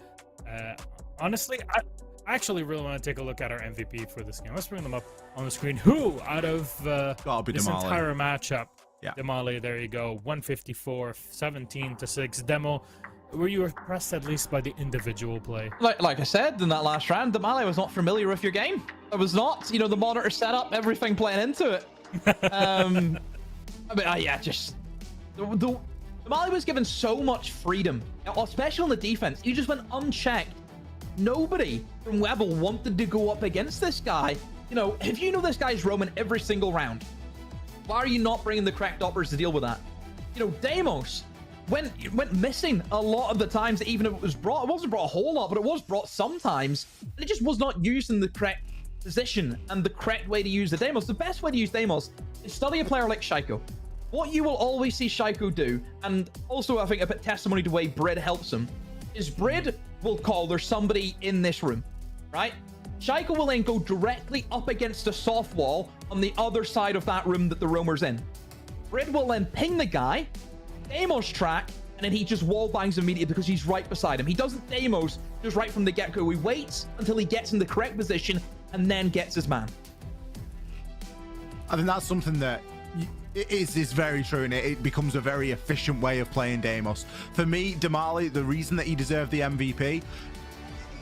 Honestly, I actually really want to take a look at our MVP for this game. Let's bring them up on the screen. Who out of this Damali. entire matchup? Yeah. Damali, there you go. 154, 17-6. Demo, were you impressed at least by the individual play? Like I said in that last round, Damali was not familiar with your game. I was not. You know, the monitor setup, everything playing into it. I mean, just... Damali was given so much freedom, especially on the defense. You just went unchecked. Nobody from Webble wanted to go up against this guy. You know, if you know this guy's roaming every single round, why are you not bringing the correct uppers to deal with that? You know, Deimos went missing a lot of the times that even if it was brought, it wasn't brought a whole lot, but it was brought sometimes. And it just was not used in the correct position and the correct way to use the Deimos. The best way to use Deimos is study a player like Shaiko. What you will always see Shaiko do, and also I think a bit testimony to the way Brid helps him, is Brid will call there's somebody in this room, right? Shaiko will then go directly up against a soft wall on the other side of that room that the roamer's in. Brid will then ping the guy, Deimos track, and then he just wall bangs immediately because he's right beside him. He doesn't Deimos just right from the get-go. He waits until he gets in the correct position and then gets his man. I think that's something that is very true, and it becomes a very efficient way of playing Deimos. For me, Damali, the reason that he deserved the MVP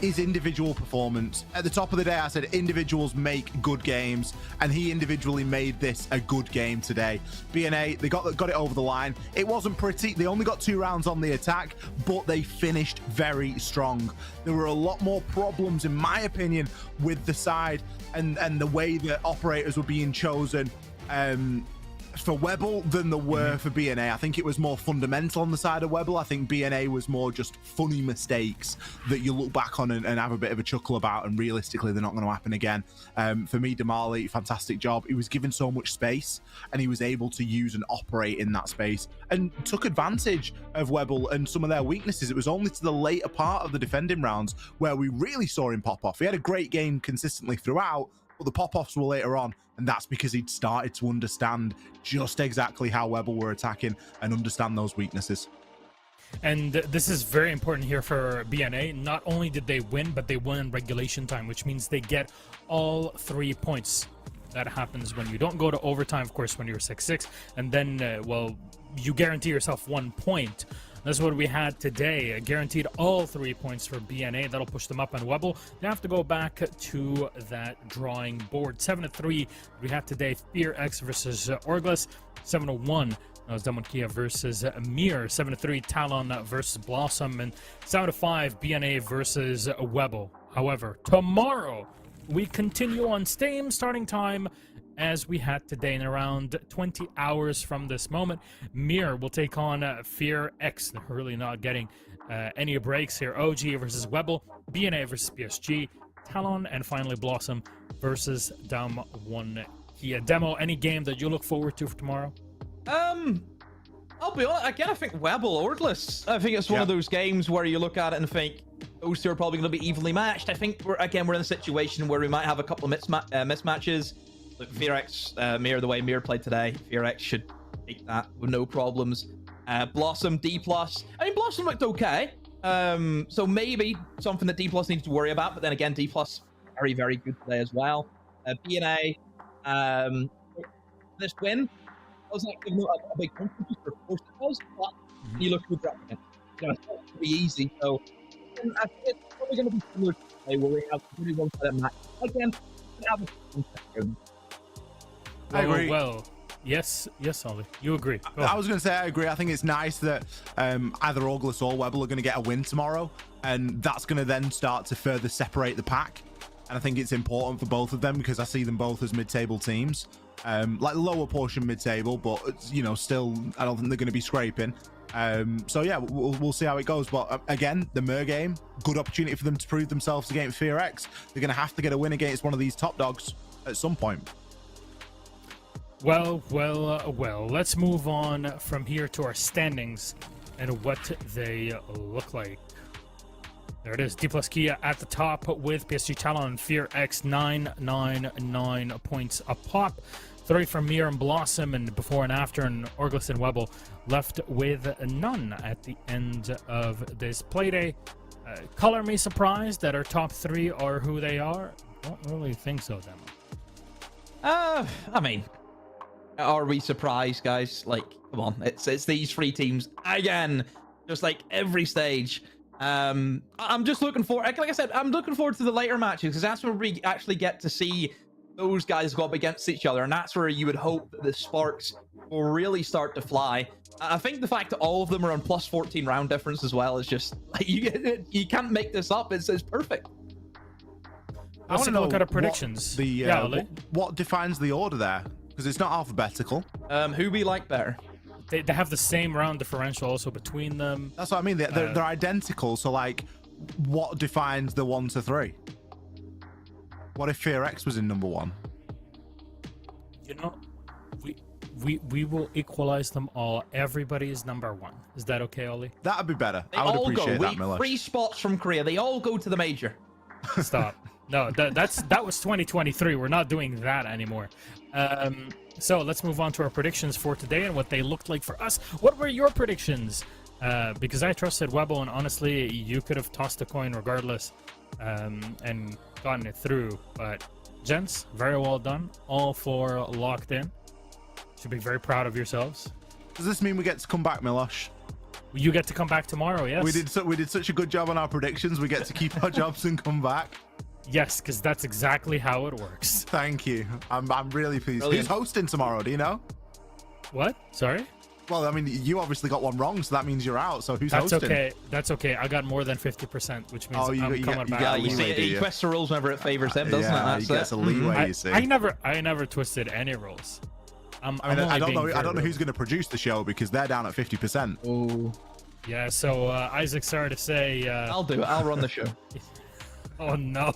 is individual performance. At the top of the day, I said individuals make good games, and he individually made this a good game today. BNA, they got it over the line. It wasn't pretty. They only got 2 rounds on the attack, but they finished very strong. There were a lot more problems, in my opinion, with the side and the way that operators were being chosen for Webble than there were for BNA. I think it was more fundamental on the side of Webble. I think BNA was more just funny mistakes that you look back on and have a bit of a chuckle about, and realistically they're not going to happen again. For me, Damali, fantastic job. He was given so much space and he was able to use and operate in that space and took advantage of Webble and some of their weaknesses. It was only to the later part of the defending rounds where we really saw him pop off. He had a great game consistently throughout, but the pop-offs were later on, and that's because he'd started to understand just exactly how Webble were attacking and understand those weaknesses. And this is very important here for BNA. Not only did they win, but they won in regulation time, which means they get all 3 points. That happens when you don't go to overtime, of course, when you're 6-6, and then, well, you guarantee yourself 1 point. That's what we had today. Guaranteed all 3 points for BNA. That'll push them up on Webble. They have to go back to that drawing board. 7-3 we had today. Fear X versus Orgless. 7-1 was Demonkia versus Mir. 7-3 Talon versus Blossom. And 7-5 BNA versus Webble. However, tomorrow we continue on same starting time as we had today. In around 20 hours from this moment, Mir will take on Fear X. They're really not getting any breaks here. OG versus Webble, BNA versus PSG, Talon, and finally Blossom versus Dam 1 Kia. Demo, any game that you look forward to for tomorrow? I'll be honest, again, I think Webble, Orgless. I think it's one of those games where you look at it and think those two are probably going to be evenly matched. I think we're in a situation where we might have a couple of mismatches. Look, Fearex, Mir, the way Mir played today, Fearex should take that with no problems. Blossom, D+. I mean, Blossom looked okay. So maybe something that D+ needs to worry about, but then again, D+, very, very good today as well. BNA, this win, I was like, a big contributor, of course it was, but you look good dropping it. You know, it's not going to be easy, so I think it's probably going to be similar to today, where we have really one-sided match. Again, we have I agree. Well, yes, Ollie, you agree. I was going to say I agree. I think it's nice that either Orgless or Webble are going to get a win tomorrow, and that's going to then start to further separate the pack. And I think it's important for both of them because I see them both as mid-table teams, like lower portion mid-table, but you know, still I don't think they're going to be scraping. So yeah, we'll see how it goes. But again, the Mer game, good opportunity for them to prove themselves against Fear X. They're going to have to get a win against one of these top dogs at some point. Well, let's move on from here to our standings and what they look like. There it is, D+ Kia at the top with PSG Talon and Fear X 999 points a pop. 3 from Mir and Blossom, and before and after, and Orgless and Webble left with none at the end of this playday. Color me surprised that our top 3 are who they are. Don't really think so, Demo. I mean, are we surprised, guys? Like, come on, it's these 3 teams again, just like every stage. I'm just looking forward, like I said, I'm looking forward to the later matches because that's where we actually get to see those guys go up against each other, and that's where you would hope that the sparks will really start to fly. I think the fact that all of them are on plus 14 round difference as well is just like you can't make this up. It's perfect. I want to look at our predictions. What defines the order there? Because it's not alphabetical. Who we like better? They have the same round differential also between them. That's what I mean. They're identical. So like, what defines the 1 to 3? What if Fear X was in number 1? You know, we will equalize them all. Everybody is number 1. Is that okay, Ollie? That'd be better. They I would all appreciate go. that, Miller. 3 spots from Korea. They all go to the major. Stop. No, that was 2023. We're not doing that anymore. So let's move on to our predictions for today and what they looked like for us. What were your predictions? Because I trusted Webble, and honestly, you could have tossed a coin regardless and gotten it through. But gents, very well done. All 4 locked in. Should be very proud of yourselves. Does this mean we get to come back, Milosh? You get to come back tomorrow, yes? We did such a good job on our predictions. We get to keep our jobs and come back. Yes, because that's exactly how it works. Thank you. I'm really pleased. Brilliant. Who's hosting tomorrow? Do you know? What? Sorry? Well, I mean, you obviously got one wrong, so that means you're out. So who's That's hosting? okay. That's okay. I got more than 50%, which means I'm coming back. Yeah, you leeway, see, do he you? twists the rules whenever it favors him, doesn't it? Yeah, he gets a leeway. You see. I never twisted any rules. I don't know who's going to produce the show because they're down at 50%. Oh. Yeah. So Isaac, sorry to say. I'll do it. I'll run the show. Oh no!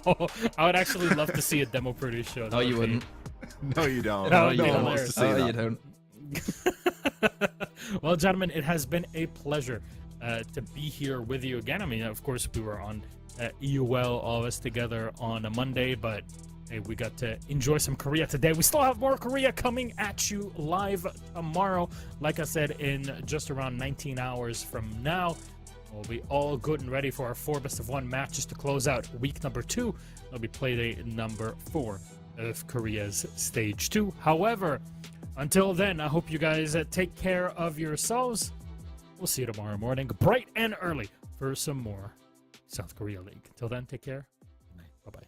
I would actually love to see a demo produce show. No, you wouldn't. No, you don't. No, no one no, wants to see No, that. you don't. Well, gentlemen, it has been a pleasure to be here with you again. I mean, of course, we were on EUL, all of us together on a Monday, but hey, we got to enjoy some Korea today. We still have more Korea coming at you live tomorrow. Like I said, in just around 19 hours from now, we'll be all good and ready for our 4 best-of-1 matches to close out week number 2. It'll be playday number 4 of Korea's stage 2. However, until then, I hope you guys take care of yourselves. We'll see you tomorrow morning, bright and early, for some more South Korea League. Till then, take care. Bye-bye.